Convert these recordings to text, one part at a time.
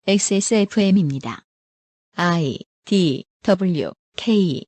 XSFM입니다. I, D, W, K.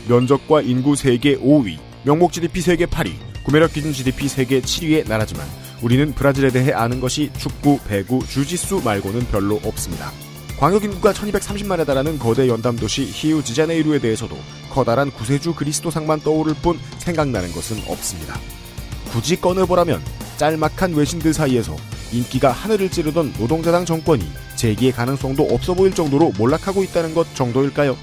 면적과 인구 세계 5위, 명목 GDP 세계 8위, 구매력 기준 GDP 세계 7위의 나라지만 우리는 브라질에 대해 아는 것이 축구, 배구, 주짓수 말고는 별로 없습니다. 광역 인구가 1230만에 달하는 거대 연담 도시 히우지자네이루에 대해서도 커다란 구세주 그리스도상만 떠오를 뿐 생각나는 것은 없습니다. 굳이 꺼내보라면 짤막한 외신들 사이에서 인기가 하늘을 찌르던 노동자당 정권이 재기의 가능성도 없어 보일 정도로 몰락하고 있다는 것 정도일까요?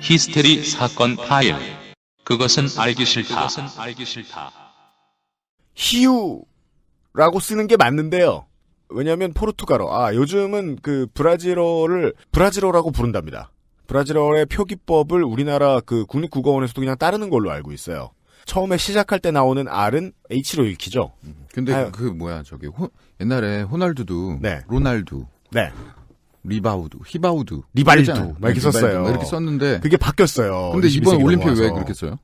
히스테리 사건 파일. 그것은 알기 싫다. 히우라고 쓰는 게 맞는데요. 왜냐하면 포르투갈어, 요즘은 그 브라질어라고 부른답니다. 브라질어의 표기법을 우리나라 그 국립국어원에서도 그냥 따르는 걸로 알고 있어요. 처음에 시작할 때 나오는 R은 H로 읽히죠. 근데 옛날에 호날두도 네. 로날두, 네. 리바우드, 히바우드, 리발두 막 이렇게 썼어요. 이렇게 썼는데 그게 바뀌었어요. 근데 이번 올림픽 왜 그렇게 써요?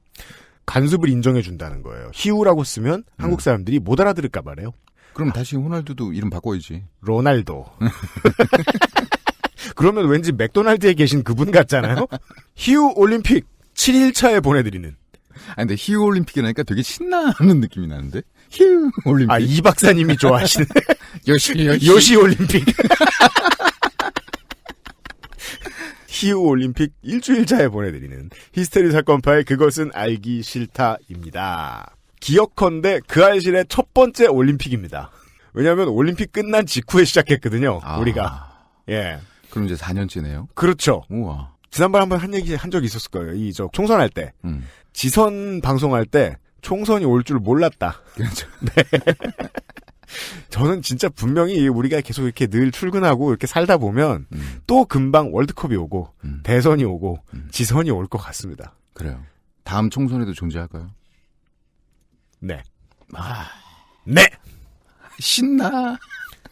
간섭을 인정해 준다는 거예요. 히우라고 쓰면 한국 사람들이 못 알아들을까 말이에요. 그럼 다시 호날두도 이름 바꿔야지. 로날도. 그러면 왠지 맥도날드에 계신 그분 같잖아요. 히우 올림픽 7일차에 보내드리는. 근데 히우 올림픽이라니까 되게 신나는 느낌이 나는데. 히우 올림픽. 이 박사님이 좋아하시는 요시 올림픽. 히우 올림픽 일주일차에 보내드리는 히스테리 사건 파일 그것은 알기 싫다입니다. 기억컨대 그 알실의 첫 번째 올림픽입니다. 왜냐하면 올림픽 끝난 직후에 시작했거든요. 우리가. 예. 그럼 이제 4년째네요. 그렇죠. 우와. 지난번에 한번 한 얘기 한 적이 있었을 거예요. 총선할 때. 지선 방송할 때 총선이 올 줄 몰랐다. 그렇죠. 네. 저는 진짜 분명히 우리가 계속 이렇게 늘 출근하고 이렇게 살다 보면 또 금방 월드컵이 오고 대선이 오고 지선이 올 것 같습니다. 그래요. 다음 총선에도 존재할까요? 네. 네! 신나!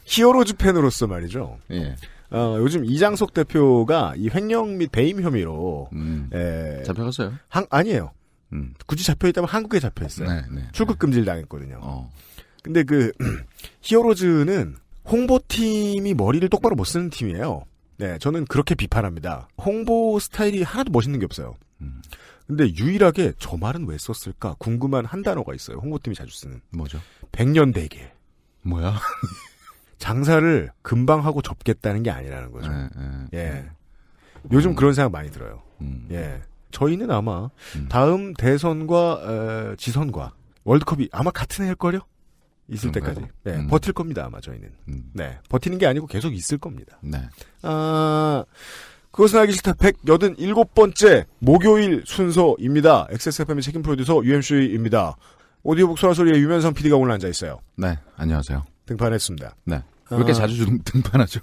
히어로즈 팬으로서 말이죠. 예. 요즘 이장석 대표가 이 횡령 및 배임 혐의로 잡혀갔어요? 아니에요. 굳이 잡혀있다면 한국에 잡혀있어요. 네. 출국 금지를 당했거든요. 근데 히어로즈는 홍보팀이 머리를 똑바로 못 쓰는 팀이에요. 네, 저는 그렇게 비판합니다. 홍보 스타일이 하나도 멋있는 게 없어요. 근데 유일하게 저 말은 왜 썼을까 궁금한 한 단어가 있어요. 홍보팀이 자주 쓰는. 뭐죠? 백년대계. 뭐야? 장사를 금방 하고 접겠다는 게 아니라는 거죠. 예. 요즘 그런 생각 많이 들어요. 예. 저희는 아마 다음 대선과 지선과 월드컵이 아마 같은 해일걸요? 있을 그런가요? 때까지. 네, 버틸 겁니다, 아마 저희는. 네, 버티는 게 아니고 계속 있을 겁니다. 네. 그것은 알기 싫다 187번째 목요일 순서입니다. XSFM의 책임 프로듀서 UMC입니다. 오디오북 소라소리의 유면상 PD가 오늘 앉아있어요. 네, 안녕하세요. 등판했습니다. 네. 왜 이렇게 자주 등판하죠?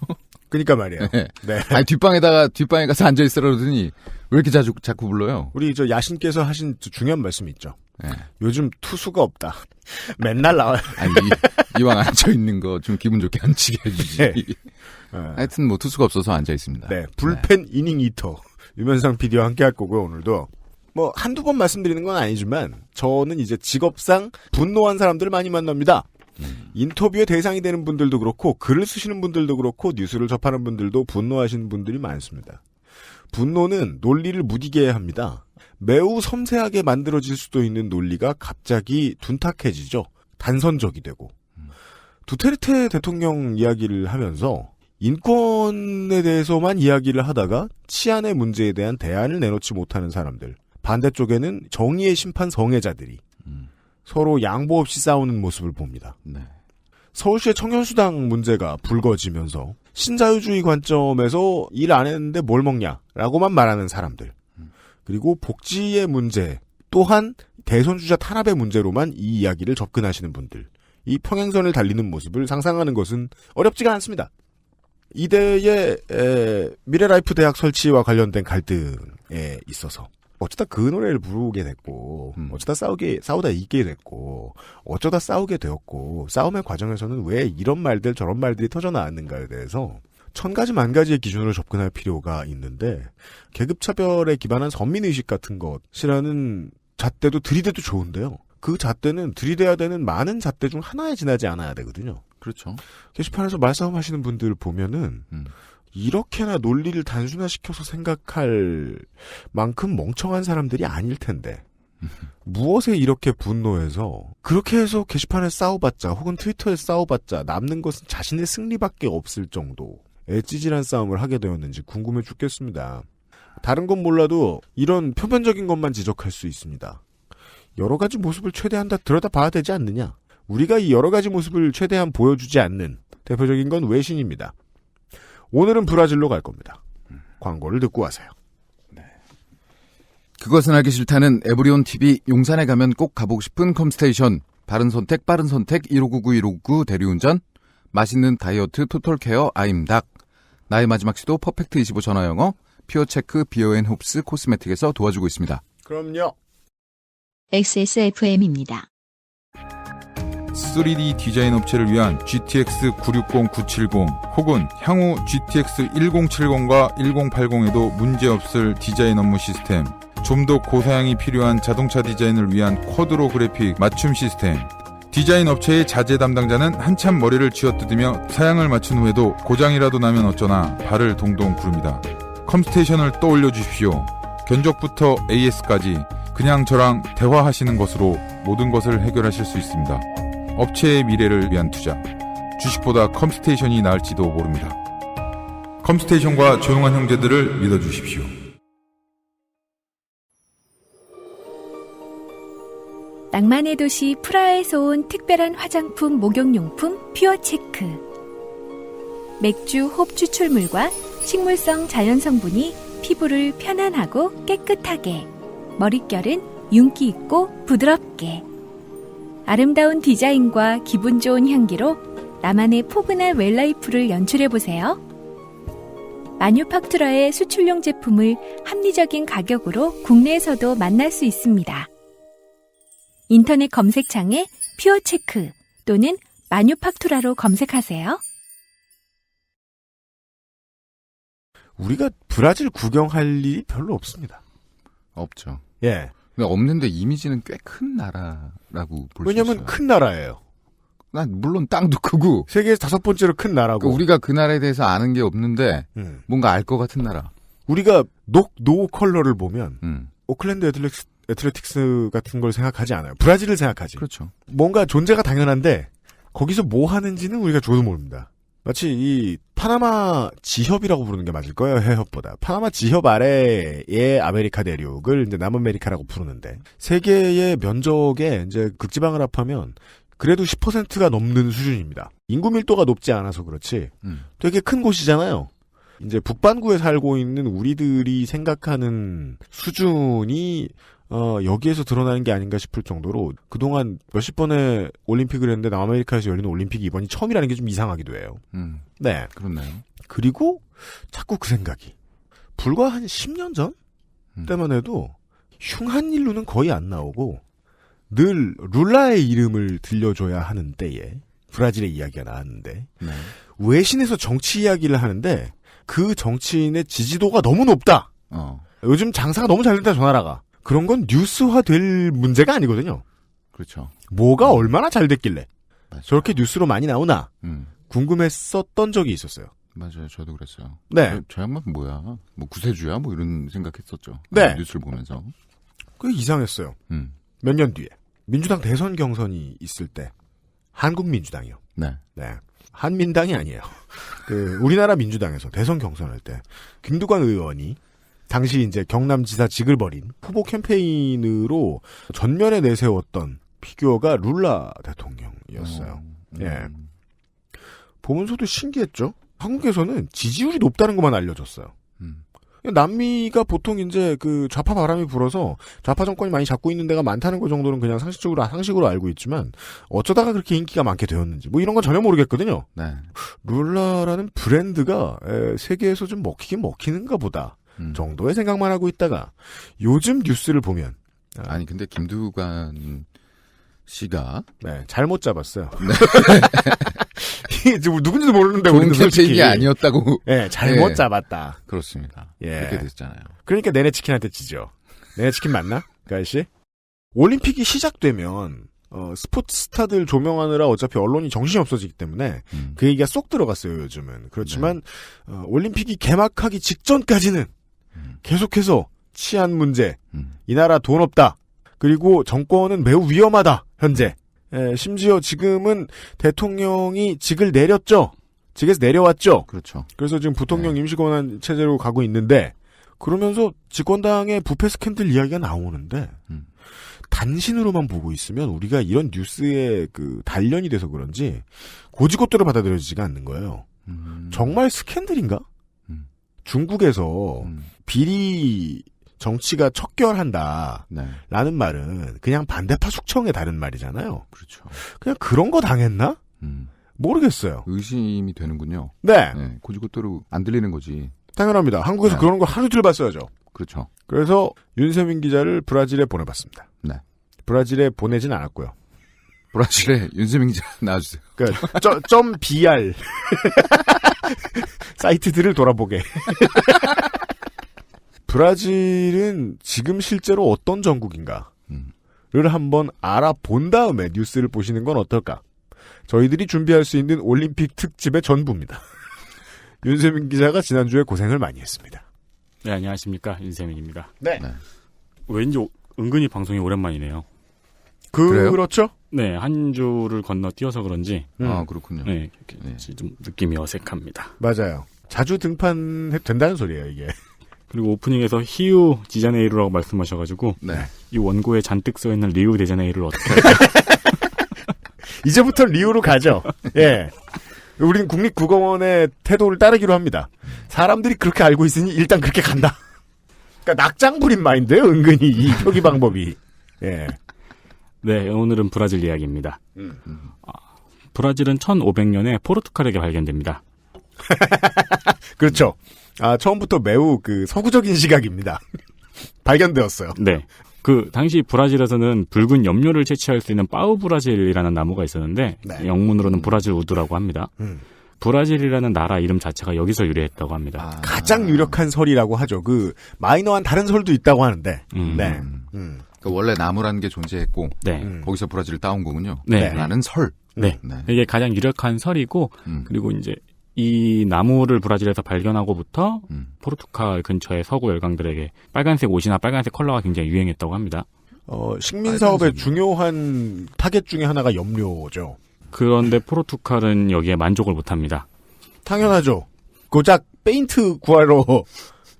그니까 말이에요. 네. 네. 아니, 뒷방에 가서 앉아있으라 그러더니 왜 이렇게 자꾸 불러요? 우리 야신께서 하신 중요한 말씀이 있죠. 네. 요즘 투수가 없다. 맨날 나와요. 아니, 이왕 앉아있는 거 좀 기분 좋게 앉히게 해주지. 네. 하여튼 투수가 없어서 앉아있습니다. 네. 불펜 이닝 이터. 유면상 PD와 함께 할 거고요, 오늘도. 한두 번 말씀드리는 건 아니지만, 저는 이제 직업상 분노한 사람들을 많이 만납니다. 인터뷰의 대상이 되는 분들도 그렇고, 글을 쓰시는 분들도 그렇고, 뉴스를 접하는 분들도 분노하시는 분들이 많습니다. 분노는 논리를 무디게 합니다. 매우 섬세하게 만들어질 수도 있는 논리가 갑자기 둔탁해지죠. 단선적이 되고. 두테르테 대통령 이야기를 하면서 인권에 대해서만 이야기를 하다가 치안의 문제에 대한 대안을 내놓지 못하는 사람들. 반대쪽에는 정의의 심판 성애자들이 서로 양보 없이 싸우는 모습을 봅니다. 네. 서울시의 청년수당 문제가 불거지면서 신자유주의 관점에서 일 안 했는데 뭘 먹냐라고만 말하는 사람들. 그리고 복지의 문제 또한 대선주자 탄압의 문제로만 이 이야기를 접근하시는 분들. 이 평행선을 달리는 모습을 상상하는 것은 어렵지가 않습니다. 이대의 미래라이프 대학 설치와 관련된 갈등에 있어서 어쩌다 그 노래를 부르게 됐고, 어쩌다 싸우다 이기게 됐고, 어쩌다 싸우게 되었고, 싸움의 과정에서는 왜 이런 말들 저런 말들이 터져 나왔는가에 대해서 1000가지 만가지의 기준으로 접근할 필요가 있는데 계급차별에 기반한 선민의식 같은 것이라는 잣대도 들이대도 좋은데요. 그 잣대는 들이대야 되는 많은 잣대 중 하나에 지나지 않아야 되거든요. 그렇죠. 게시판에서 말싸움 하시는 분들 보면은 이렇게나 논리를 단순화시켜서 생각할 만큼 멍청한 사람들이 아닐 텐데 무엇에 이렇게 분노해서 그렇게 해서 게시판에 싸워봤자 혹은 트위터에 싸워봤자 남는 것은 자신의 승리밖에 없을 정도의 찌질한 싸움을 하게 되었는지 궁금해 죽겠습니다. 다른 건 몰라도 이런 표면적인 것만 지적할 수 있습니다. 여러 가지 모습을 최대한 다 들여다봐야 되지 않느냐. 우리가 이 여러 가지 모습을 최대한 보여주지 않는 대표적인 건 외신입니다. 오늘은 브라질로 갈 겁니다. 광고를 듣고 와세요. 그것은 알기 싫다는 에브리온 TV 용산에 가면 꼭 가보고 싶은 컴스테이션. 바른 선택 빠른 선택 1599 대리운전. 맛있는 다이어트 토탈케어 아임닭. 나의 마지막 시도 퍼펙트 25 전화영어 퓨어체크 비어앤홉스 코스메틱에서 도와주고 있습니다. 그럼요. XSFM입니다. 3D 디자인 업체를 위한 GTX 960, 970 혹은 향후 GTX 1070과 1080에도 문제없을 디자인 업무 시스템, 좀 더 고사양이 필요한 자동차 디자인을 위한 쿼드로 그래픽 맞춤 시스템, 디자인 업체의 자재 담당자는 한참 머리를 쥐어뜯으며 사양을 맞춘 후에도 고장이라도 나면 어쩌나 발을 동동 구릅니다. 컴스테이션을 떠올려 주십시오. 견적부터 AS까지 그냥 저랑 대화하시는 것으로 모든 것을 해결하실 수 있습니다. 업체의 미래를 위한 투자. 주식보다 컴스테이션이 나을지도 모릅니다. 컴스테이션과 조용한 형제들을 믿어주십시오. 낭만의 도시 프라하에서 온 특별한 화장품 목욕용품 퓨어체크. 맥주 홉 추출물과 식물성 자연성분이 피부를 편안하고 깨끗하게, 머릿결은 윤기 있고 부드럽게. 아름다운 디자인과 기분 좋은 향기로 나만의 포근한 웰라이프를 연출해보세요. 마뉴팍투라의 수출용 제품을 합리적인 가격으로 국내에서도 만날 수 있습니다. 인터넷 검색창에 퓨어체크 또는 마뉴팍투라로 검색하세요. 우리가 브라질 구경할 일이 별로 없습니다. 없죠. 예. 근데 없는데 이미지는 꽤 큰 나라라고 볼 수 있어요. 왜냐면 큰 나라예요. 난 물론 땅도 크고 세계에서 5번째로 큰 나라고. 그러니까 우리가 그 나라에 대해서 아는 게 없는데 뭔가 알 것 같은 나라. 우리가 노 컬러를 보면 오클랜드 애틀레틱스 같은 걸 생각하지 않아요. 브라질을 생각하지. 그렇죠. 뭔가 존재가 당연한데 거기서 뭐 하는지는 우리가 줘도 모릅니다. 마치 이 파나마 지협이라고 부르는 게 맞을 거예요. 해협보다. 파나마 지협 아래의 아메리카 대륙을 이제 남아메리카라고 부르는데 세계의 면적에 이제 극지방을 합하면 그래도 10%가 넘는 수준입니다. 인구 밀도가 높지 않아서 그렇지 되게 큰 곳이잖아요. 이제 북반구에 살고 있는 우리들이 생각하는 수준이 여기에서 드러나는 게 아닌가 싶을 정도로 그동안 몇십 번의 올림픽을 했는데 남아메리카에서 열리는 올림픽이 이번이 처음이라는 게 좀 이상하기도 해요. 네. 그렇네요. 그리고 자꾸 그 생각이 불과 한 10년 전 때만 해도 흉한일로는 거의 안 나오고 늘 룰라의 이름을 들려줘야 하는 때에 브라질의 이야기가 나왔는데 네. 외신에서 정치 이야기를 하는데 그 정치인의 지지도가 너무 높다. 요즘 장사가 너무 잘 된다 저 나라가. 그런 건 뉴스화될 문제가 아니거든요. 그렇죠. 뭐가 얼마나 잘 됐길래 맞아요. 저렇게 뉴스로 많이 나오나 궁금했었던 적이 있었어요. 맞아요. 저도 그랬어요. 네. 저 양반 뭐야? 뭐 구세주야? 뭐 이런 생각했었죠. 네. 뉴스를 보면서. 그게 이상했어요. 몇 년 뒤에 민주당 대선 경선이 있을 때 한국민주당이요. 네. 네. 한민당이 아니에요. 우리나라 민주당에서 대선 경선할 때 김두관 의원이 당시 이제 경남지사직을 벌인 후보 캠페인으로 전면에 내세웠던 피규어가 룰라 대통령이었어요. 예. 보면서도 신기했죠. 한국에서는 지지율이 높다는 것만 알려졌어요. 남미가 보통 이제 좌파 바람이 불어서 좌파 정권이 많이 잡고 있는 데가 많다는 것 정도는 그냥 상식으로 알고 있지만 어쩌다가 그렇게 인기가 많게 되었는지 뭐 이런 건 전혀 모르겠거든요. 네. 룰라라는 브랜드가 세계에서 좀 먹히는가 보다. 정도의 생각만 하고 있다가 요즘 뉴스를 보면 아니 근데 김두관 씨가 네, 잘못 잡았어요. 이게 누군지도 모르는데 좋은 우리는 솔직히 캠페인이 아니었다고. 예, 잘못 예. 잡았다. 그렇습니다. 예. 그렇게 됐잖아요. 그러니까 내내치킨한테 지죠. 내내치킨 맞나? 그 아저씨? 올림픽이 시작되면 스포츠 스타들 조명하느라 어차피 언론이 정신이 없어지기 때문에 그 얘기가 쏙 들어갔어요, 요즘은. 그렇지만 올림픽이 개막하기 직전까지는 계속해서 치안 문제, 이 나라 돈 없다. 그리고 정권은 매우 위험하다. 현재. 심지어 지금은 대통령이 직을 내렸죠. 직에서 내려왔죠. 그렇죠. 그래서 지금 부통령 임시권한 체제로 가고 있는데 그러면서 집권당의 부패 스캔들 이야기가 나오는데 단신으로만 보고 있으면 우리가 이런 뉴스에 그 단련이 돼서 그런지 고지고대로 받아들여지지가 않는 거예요. 정말 스캔들인가? 중국에서 비리 정치가 척결한다. 네. 라는 말은 그냥 반대파 숙청에 다른 말이잖아요. 그렇죠. 그냥 그런 거 당했나? 모르겠어요. 의심이 되는군요. 네. 네. 고지고대로 안 들리는 거지. 당연합니다. 한국에서 네. 그런 걸 하루 이틀 봤어야죠. 그렇죠. 그래서 윤세민 기자를 브라질에 보내봤습니다. 네. 브라질에 보내진 않았고요. 브라질에 윤세민 기자 나와주세요. 그러니까 .br 사이트들을 돌아보게. 브라질은 지금 실제로 어떤 정국인가를 한번 알아본 다음에 뉴스를 보시는 건 어떨까? 저희들이 준비할 수 있는 올림픽 특집의 전부입니다. 윤세민 기자가 지난주에 고생을 많이 했습니다. 네, 안녕하십니까. 윤세민입니다. 네. 왠지 은근히 방송이 오랜만이네요. 그래요? 그렇죠? 네, 한 주를 건너뛰어서 그런지 아, 그렇군요. 네, 좀 느낌이 어색합니다. 맞아요. 자주 등판해도 된다는 소리예요, 이게. 그리고 오프닝에서 히우 디자네이루라고 말씀하셔가지고 네. 이 원고에 잔뜩 써있는 리우 디자네이루를 어떻게 할까요? 이제부터 리우로 가죠. 예. 우리는 국립국어원의 태도를 따르기로 합니다. 사람들이 그렇게 알고 있으니 일단 그렇게 간다. 그러니까 낙장불인 마인드예요, 은근히 이 표기 방법이. 예. 네, 오늘은 브라질 이야기입니다. 브라질은 1500년에 포르투갈에게 발견됩니다. 그렇죠. 처음부터 매우 서구적인 시각입니다. 발견되었어요. 네. 그 당시 브라질에서는 붉은 염료를 채취할 수 있는 파우브라질이라는 나무가 있었는데 네. 영문으로는 브라질 우드라고 합니다. 브라질이라는 나라 이름 자체가 여기서 유래했다고 합니다. 가장 유력한 설이라고 하죠. 마이너한 다른 설도 있다고 하는데. 네. 그러니까 원래 나무라는 게 존재했고 네. 거기서 브라질을 따온 거군요. 네. 라는 설. 네. 네. 이게 가장 유력한 설이고 그리고 이제 이 나무를 브라질에서 발견하고부터 포르투갈 근처의 서구 열강들에게 빨간색 옷이나 빨간색 컬러가 굉장히 유행했다고 합니다. 식민 사업의 중요한 타겟 중에 하나가 염료죠. 그런데 포르투갈은 여기에 만족을 못합니다. 당연하죠. 고작 페인트 구하러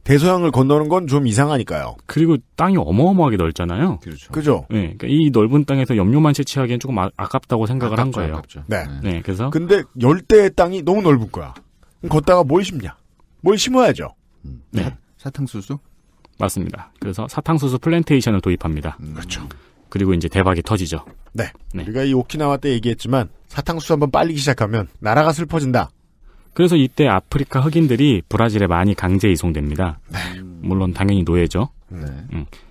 대서양을 건너는 건 좀 이상하니까요. 그리고 땅이 어마어마하게 넓잖아요. 그렇죠. 그죠? 네, 그러니까 이 넓은 땅에서 염료만 채취하기엔 조금 아깝다고 생각을 한 거예요. 아깝죠. 네. 네, 그래서 근데 열대의 땅이 너무 넓은 거야. 그럼 걷다가 뭘 심냐? 뭘 심어야죠. 네, 사탕수수? 맞습니다. 그래서 사탕수수 플랜테이션을 도입합니다. 그렇죠. 그리고 이제 대박이 터지죠. 네. 네. 우리가 이 오키나와 때 얘기했지만 사탕수수 한번 빨리기 시작하면 나라가 슬퍼진다. 그래서 이때 아프리카 흑인들이 브라질에 많이 강제 이송됩니다. 물론 당연히 노예죠. 네.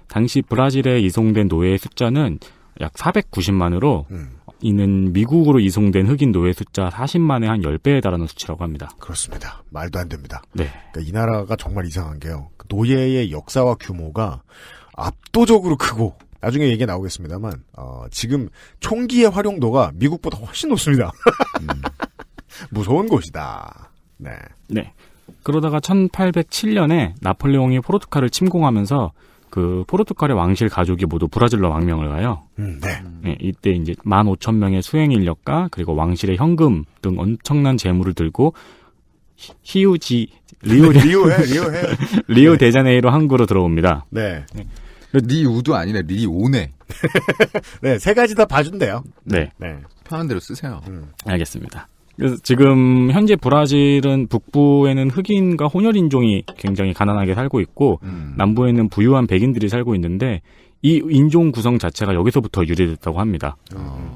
당시 브라질에 이송된 노예의 숫자는 약 490만으로 이는 미국으로 이송된 흑인 노예 숫자 40만의 한 10배에 달하는 수치라고 합니다. 그렇습니다. 말도 안 됩니다. 네. 그러니까 이 나라가 정말 이상한 게요. 노예의 역사와 규모가 압도적으로 크고 나중에 얘기 나오겠습니다만 지금 총기의 활용도가 미국보다 훨씬 높습니다. 무서운 곳이다. 네. 네. 그러다가 1807년에 나폴레옹이 포르투갈을 침공하면서 그 포르투갈의 왕실 가족이 모두 브라질로 망명을 가요. 네. 네, 이때 이제 15,000명의 수행 인력과 그리고 왕실의 현금 등 엄청난 재물을 들고 리오 데자네이루 항구로 들어옵니다. 네. 리우도 아니네. 리오네. 네, 세 가지 다 봐준대요. 네. 네. 편한 대로 쓰세요. 알겠습니다. 그래서 지금 현재 브라질은 북부에는 흑인과 혼혈 인종이 굉장히 가난하게 살고 있고 남부에는 부유한 백인들이 살고 있는데 이 인종 구성 자체가 여기서부터 유래됐다고 합니다.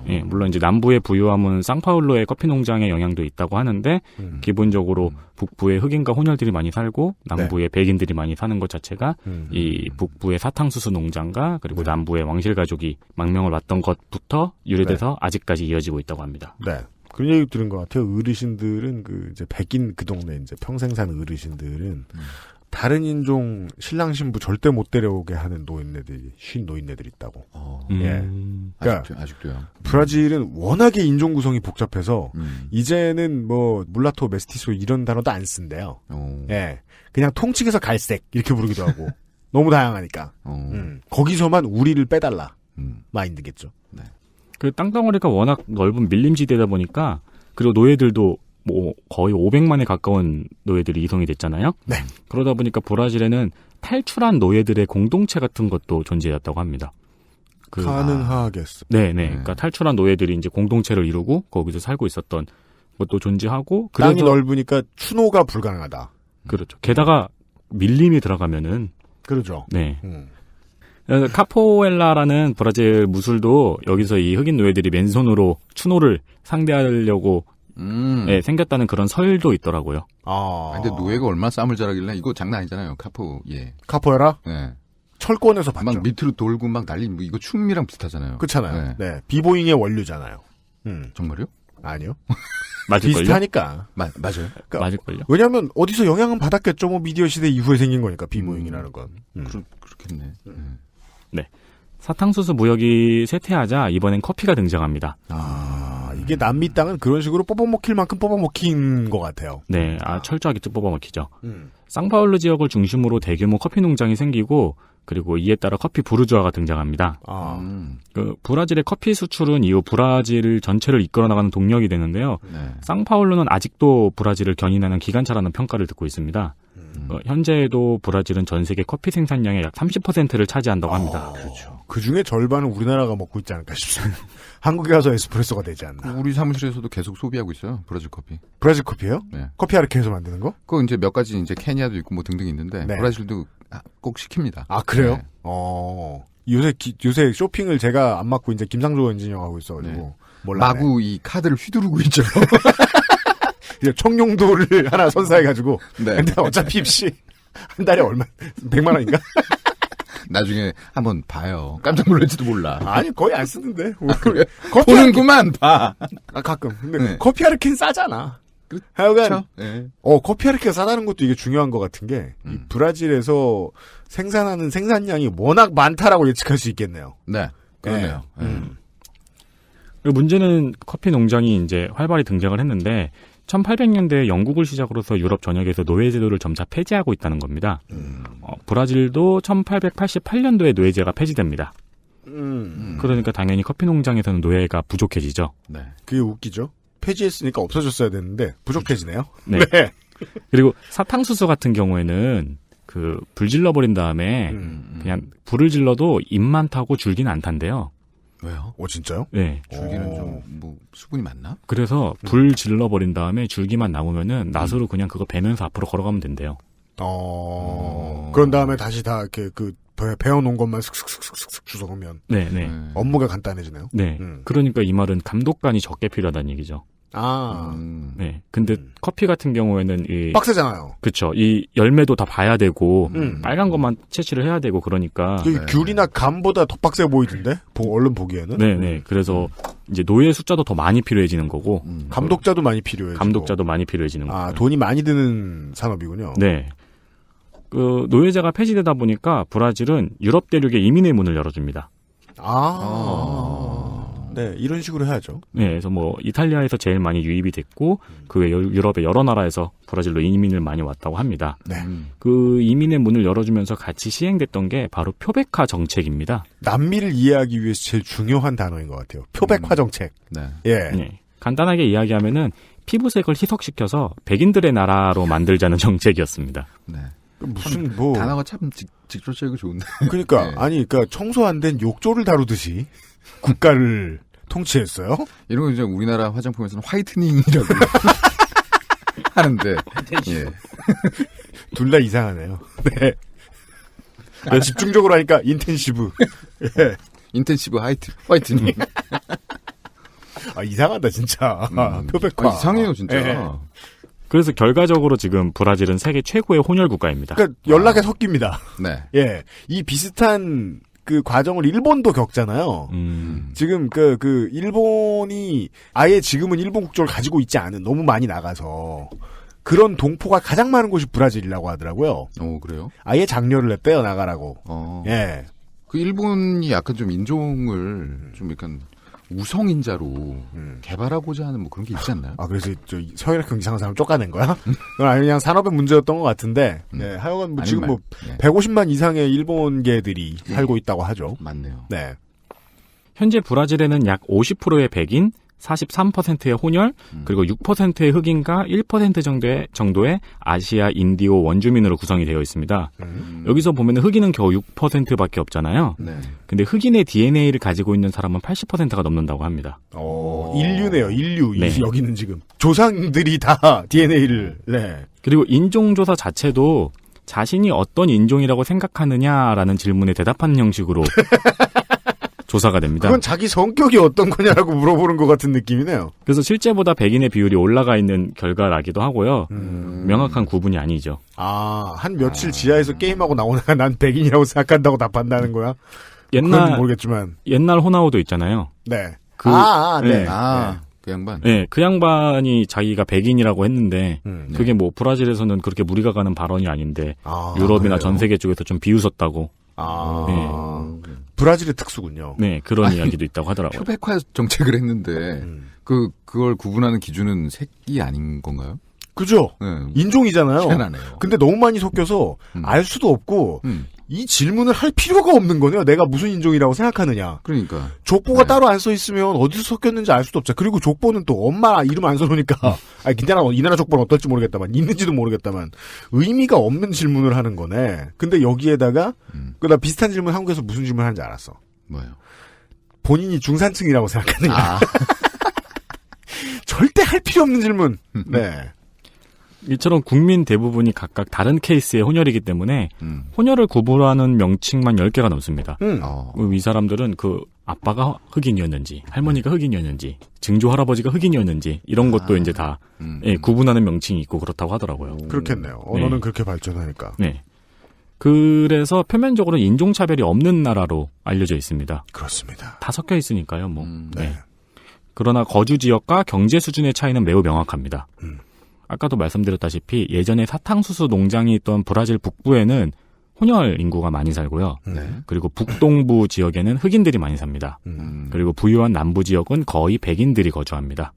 예, 물론 이제 남부의 부유함은 상파울루의 커피 농장의 영향도 있다고 하는데 기본적으로 북부의 흑인과 혼혈들이 많이 살고 남부의 백인들이 많이 사는 것 자체가 이 북부의 사탕수수 농장과 그리고 남부의 왕실 가족이 망명을 왔던 것부터 유래돼서 아직까지 이어지고 있다고 합니다. 네. 그런 얘기 들은 것 같아요. 어르신들은 이제 백인 그 동네 이제 평생 산 어르신들은 다른 인종 신랑 신부 절대 못 데려오게 하는 쉰 노인네들이 있다고. 예. 그러니까 아직도요. 브라질은 워낙에 인종 구성이 복잡해서 이제는 뭐 물라토, 메스티소 이런 단어도 안 쓴대요. 예. 그냥 통칭해서 갈색 이렇게 부르기도 하고 너무 다양하니까. 거기서만 우리를 빼달라. 마인드겠죠. 네. 그 땅덩어리가 워낙 넓은 밀림지대다 보니까 그리고 노예들도 뭐 거의 500만에 가까운 노예들이 이송이 됐잖아요. 네. 그러다 보니까 브라질에는 탈출한 노예들의 공동체 같은 것도 존재했다고 합니다. 가능하겠어. 네네. 그러니까 탈출한 노예들이 이제 공동체를 이루고 거기서 살고 있었던 것도 존재하고. 땅이 넓으니까 추노가 불가능하다. 그렇죠. 게다가 밀림이 들어가면은. 그렇죠. 네. 카포엘라라는 브라질 무술도 여기서 이 흑인 노예들이 맨손으로 추노를 상대하려고 네, 생겼다는 그런 설도 있더라고요. 근데 노예가 얼마나 쌈을 잘하길래 이거 장난 아니잖아요. 카포에라? 네. 철권에서 봤죠. 막 밑으로 돌고 막 날리는 이거 춤이랑 비슷하잖아요. 그렇잖아요. 네. 비보잉의 원류잖아요. 정말요? 아니요. 맞을걸요? 비슷하니까. 맞아요. 그러니까 맞을걸요? 왜냐하면 어디서 영향은 받았겠죠. 뭐 미디어 시대 이후에 생긴 거니까 비보잉이라는 건. 그렇겠네. 네. 사탕수수 무역이 쇠퇴하자 이번엔 커피가 등장합니다. 이게 남미 땅은 그런 식으로 뽑아먹힐 만큼 뽑아먹힌 것 같아요. 네, 철저하게 뽑아먹히죠. 상파울루 지역을 중심으로 대규모 커피 농장이 생기고 그리고 이에 따라 커피 부르주아가 등장합니다. 그 브라질의 커피 수출은 이후 브라질 전체를 이끌어 나가는 동력이 되는데요. 상파울루는 아직도 브라질을 견인하는 기관차라는 평가를 듣고 있습니다. 현재에도 브라질은 전 세계 커피 생산량의 약 30%를 차지한다고 합니다. 그렇죠. 그 중에 절반은 우리나라가 먹고 있지 않을까 싶습니다. 한국에 가서 에스프레소가 되지 않나. 우리 사무실에서도 계속 소비하고 있어요. 브라질 커피. 브라질 커피요? 네. 커피 아르케에서 만드는 거? 그거 이제 몇 가지 이제 케냐도 있고 뭐 등등 있는데 네. 브라질도 꼭 시킵니다. 아, 그래요? 네. 요새 쇼핑을 제가 안 맡고 이제 김상조 엔지니어가 하고 있어가지고. 몰라네. 마구 이 카드를 휘두르고 있죠. 청룡도를 하나 선사해가지고. 네. 근데 어차피 입시 한 달에 얼마? 100만 원인가? 나중에 한번 봐요. 깜짝 놀랄지도 몰라. 아니, 거의 안 쓰는데. 그래? 보는구만, 봐. 가끔. 근데 커피 아르케는 싸잖아. 하여간, 네. 커피 아르케가 싸다는 것도 이게 중요한 것 같은 게, 이 브라질에서 생산하는 생산량이 워낙 많다라고 예측할 수 있겠네요. 네. 그러네요. 문제는 커피 농장이 이제 활발히 등장을 했는데, 1800년대에 영국을 시작으로서 유럽 전역에서 노예 제도를 점차 폐지하고 있다는 겁니다. 브라질도 1888년도에 노예제가 폐지됩니다. 그러니까 당연히 커피 농장에서는 노예가 부족해지죠. 네. 그게 웃기죠. 폐지했으니까 없어졌어야 되는데 부족해지네요. 네. 그리고 사탕수수 같은 경우에는 그 불 질러버린 다음에 그냥 불을 질러도 잎만 타고 줄기는 안 탄대요. 왜요? 진짜요? 네. 줄기는 좀 뭐 수분이 많나? 그래서 불 질러버린 다음에 줄기만 남으면은 낫으로 그냥 그거 베면서 앞으로 걸어가면 된대요. 그런 다음에 다시 다 이렇게 베어놓은 것만 슥슥슥슥 주워오면. 네네. 업무가 간단해지네요. 네. 그러니까 이 말은 감독관이 적게 필요하다는 얘기죠. 네. 근데 커피 같은 경우에는 빡세잖아요. 그쵸. 이 열매도 다 봐야 되고 빨간 것만 채취를 해야 되고 그러니까. 귤이나 감보다 더 빡세 보이던데? 얼른 보기에는. 네네. 그래서 이제 노예 숫자도 더 많이 필요해지는 거고. 감독자도 많이 필요해지고. 감독자도 많이 필요해지는 거고. 돈이 많이 드는 산업이군요. 네. 그 노예제가 폐지되다 보니까 브라질은 유럽 대륙에 이민의 문을 열어줍니다. 네, 이런 식으로 해야죠. 네, 그래서 뭐 이탈리아에서 제일 많이 유입이 됐고 그 외 유럽의 여러 나라에서 브라질로 이민을 많이 왔다고 합니다. 네. 그 이민의 문을 열어주면서 같이 시행됐던 게 바로 표백화 정책입니다. 남미를 이해하기 위해서 제일 중요한 단어인 것 같아요. 표백화 정책. 네. 예. 네. 간단하게 이야기하면은 피부색을 희석시켜서 백인들의 나라로 만들자는 정책이었습니다. 네. 무슨 단어가 참 직접적이고 좋은데. 그러니까 네. 그러니까 청소 안 된 욕조를 다루듯이 국가를 통치했어요. 이런 거 이제 우리나라 화장품에서는 화이트닝이라고 하는데. 예. 둘 다 이상하네요. 네. 집중적으로 하니까 인텐시브. 예. 인텐시브 화이트닝. 이상하다 진짜. 표백화. 이상해요 진짜. 예. 그래서 결과적으로 지금 브라질은 세계 최고의 혼혈 국가입니다. 그러니까 연락에 섞입니다. 네. 예. 이 비슷한 그 과정을 일본도 겪잖아요. 지금 그 일본이 아예 지금은 일본 국적을 가지고 있지 않은 너무 많이 나가서 그런 동포가 가장 많은 곳이 브라질이라고 하더라고요. 그래요? 아예 장려를 냈대요 나가라고. 예. 그 일본이 약간 좀 인종을 좀 약간 우성인자로 개발하고자 하는 뭐 그런 게 있지 않나요? 그래서 저 서열학형 이상한 사람 쫓아낸 거야? 그건 아니 그냥 산업의 문제였던 것 같은데. 네, 하여간 뭐 지금 뭐 150만 이상의 일본계들이 살고 있다고 하죠. 맞네요. 네. 현재 브라질에는 약 50%의 백인, 43%의 혼혈, 그리고 6%의 흑인과 1% 정도의 아시아 인디오 원주민으로 구성이 되어 있습니다. 여기서 보면 흑인은 겨우 6%밖에 없잖아요. 네. 근데 흑인의 DNA를 가지고 있는 사람은 80%가 넘는다고 합니다. 인류네요, 인류. 네. 여기는 지금. 조상들이 다 DNA를, 네. 그리고 인종조사 자체도 자신이 어떤 인종이라고 생각하느냐라는 질문에 대답하는 형식으로 조사가 됩니다. 그건 자기 성격이 어떤 거냐라고 물어보는 것 같은 느낌이네요. 그래서 실제보다 백인의 비율이 올라가 있는 결과라기도 하고요. 명확한 구분이 아니죠. 한 며칠 지하에서 게임하고 나오다가 난 백인이라고 생각한다고 답한다는 거야? 그건지 모르겠지만. 옛날 호나우도 있잖아요. 네. 네. 그 양반? 네, 그 양반이 자기가 백인이라고 했는데, 그게 뭐 브라질에서는 그렇게 무리가 가는 발언이 아닌데, 유럽이나 그래요? 전 세계 쪽에서 좀 비웃었다고. 네. 브라질의 특수군요. 네, 그런 이야기도 있다고 하더라고요. 표백화 정책을 했는데, 그걸 구분하는 기준은 색이 아닌 건가요? 그죠? 네. 인종이잖아요. 희한하네요. 근데 너무 많이 섞여서 알 수도 없고 이 질문을 할 필요가 없는 거네요. 내가 무슨 인종이라고 생각하느냐. 그러니까. 족보가 따로 안 써 있으면 어디서 섞였는지 알 수도 없죠. 그리고 족보는 또 엄마 이름 안 써놓으니까 이 나라 족보는 어떨지 모르겠다만 있는지도 모르겠다만 의미가 없는 질문을 하는 거네. 근데 여기에다가 나 비슷한 질문 한국에서 무슨 질문 하는지 알았어. 뭐예요? 본인이 중산층이라고 생각하느냐. 절대 할 필요 없는 질문. 네. 이처럼 국민 대부분이 각각 다른 케이스의 혼혈이기 때문에 혼혈을 구분하는 명칭만 10개가 넘습니다. 이 사람들은 그 아빠가 흑인이었는지 할머니가 흑인이었는지 증조 할아버지가 흑인이었는지 이런 것도 이제 다 구분하는 명칭이 있고 그렇다고 하더라고요. 그렇겠네요. 언어는 그렇게 발전하니까. 네. 그래서 표면적으로 인종차별이 없는 나라로 알려져 있습니다. 그렇습니다. 다 섞여 있으니까요. 뭐. 네. 그러나 거주 지역과 경제 수준의 차이는 매우 명확합니다. 아까도 말씀드렸다시피 예전에 사탕수수 농장이 있던 브라질 북부에는 혼혈 인구가 많이 살고요. 그리고 북동부 지역에는 흑인들이 많이 삽니다. 그리고 부유한 남부 지역은 거의 백인들이 거주합니다.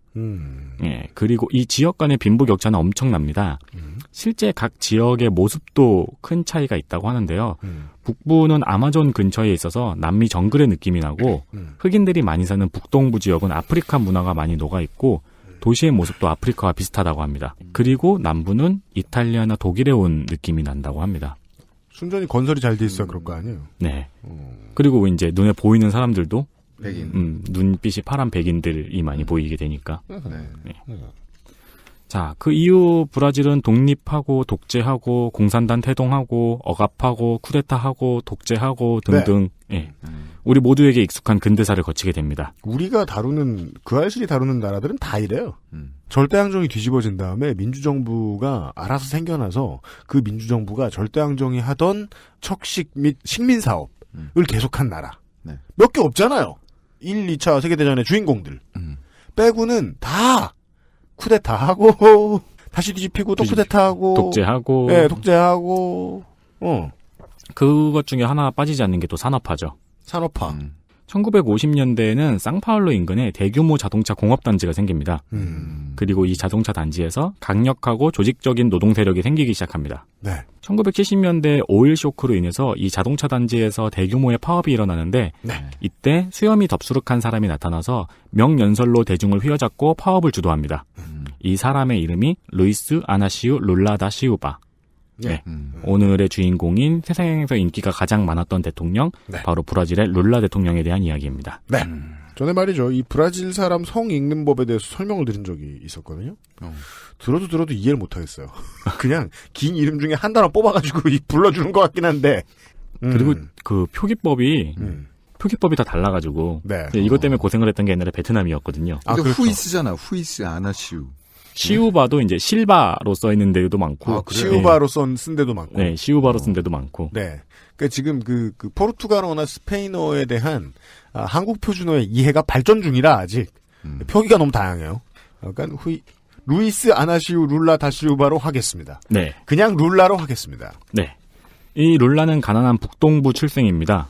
예, 그리고 이 지역 간의 빈부격차는 엄청납니다. 실제 각 지역의 모습도 큰 차이가 있다고 하는데요. 북부는 아마존 근처에 있어서 남미 정글의 느낌이 나고 흑인들이 많이 사는 북동부 지역은 아프리카 문화가 많이 녹아있고 도시의 모습도 아프리카와 비슷하다고 합니다. 그리고 남부는 이탈리아나 독일에 온 느낌이 난다고 합니다. 순전히 건설이 잘 돼 있어야 그럴 거 아니에요? 네. 그리고 이제 눈에 보이는 사람들도 백인. 눈빛이 파란 백인들이 많이 보이게 되니까. 네. 자, 그 이후 브라질은 독립하고 독재하고 공산당 태동하고 억압하고 쿠데타하고 독재하고 등등 우리 모두에게 익숙한 근대사를 거치게 됩니다. 우리가 다루는 그 알실이 다루는 나라들은 다 이래요. 절대항정이 뒤집어진 다음에 민주정부가 알아서 생겨나서 그 민주정부가 절대항정이 하던 척식 및 식민사업을 계속한 나라. 몇 개 없잖아요. 1, 2차 세계대전의 주인공들. 빼고는 다 쿠데타하고 다시 뒤집히고 또 쿠데타하고 독재하고 독재하고 그것 중에 하나 빠지지 않는 게 또 산업화죠. 산업화. 1950년대에는 상파울루 인근에 대규모 자동차 공업단지가 생깁니다. 그리고 이 자동차 단지에서 강력하고 조직적인 노동 세력이 생기기 시작합니다. 1970년대 오일 쇼크로 인해서 이 자동차 단지에서 대규모의 파업이 일어나는데 이때 수염이 덥수룩한 사람이 나타나서 명연설로 대중을 휘어잡고 파업을 주도합니다. 이 사람의 이름이 루이스 아나시우 룰라 다 시우바. 네. 오늘의 주인공인 세상에서 인기가 가장 많았던 대통령, 바로 브라질의 룰라 대통령에 대한 이야기입니다. 네. 전에 말이죠. 이 브라질 사람 성 읽는 법에 대해서 설명을 드린 적이 있었거든요. 들어도 이해를 못하겠어요. 그냥 긴 이름 중에 한 단어 뽑아가지고 불러주는 것 같긴 한데 그리고 그 표기법이 다 달라가지고 네. 이것 때문에 고생을 했던 게 옛날에 베트남이었거든요. 근데 그렇죠. 후이스잖아. 후이스 아나시우. 시우바도 이제 실바로 써 있는 데도 많고 시우바로 쓴 데도 많고. 네, 시우바로 쓴 데도 많고. 네. 그러니까 지금 그 포르투갈어나 스페인어에 대한 한국 표준어의 이해가 발전 중이라 아직 표기가 너무 다양해요. 그러니까 루이스 아나시우 룰라 다시우바로 하겠습니다. 네. 그냥 룰라로 하겠습니다. 네. 이 룰라는 가난한 북동부 출생입니다.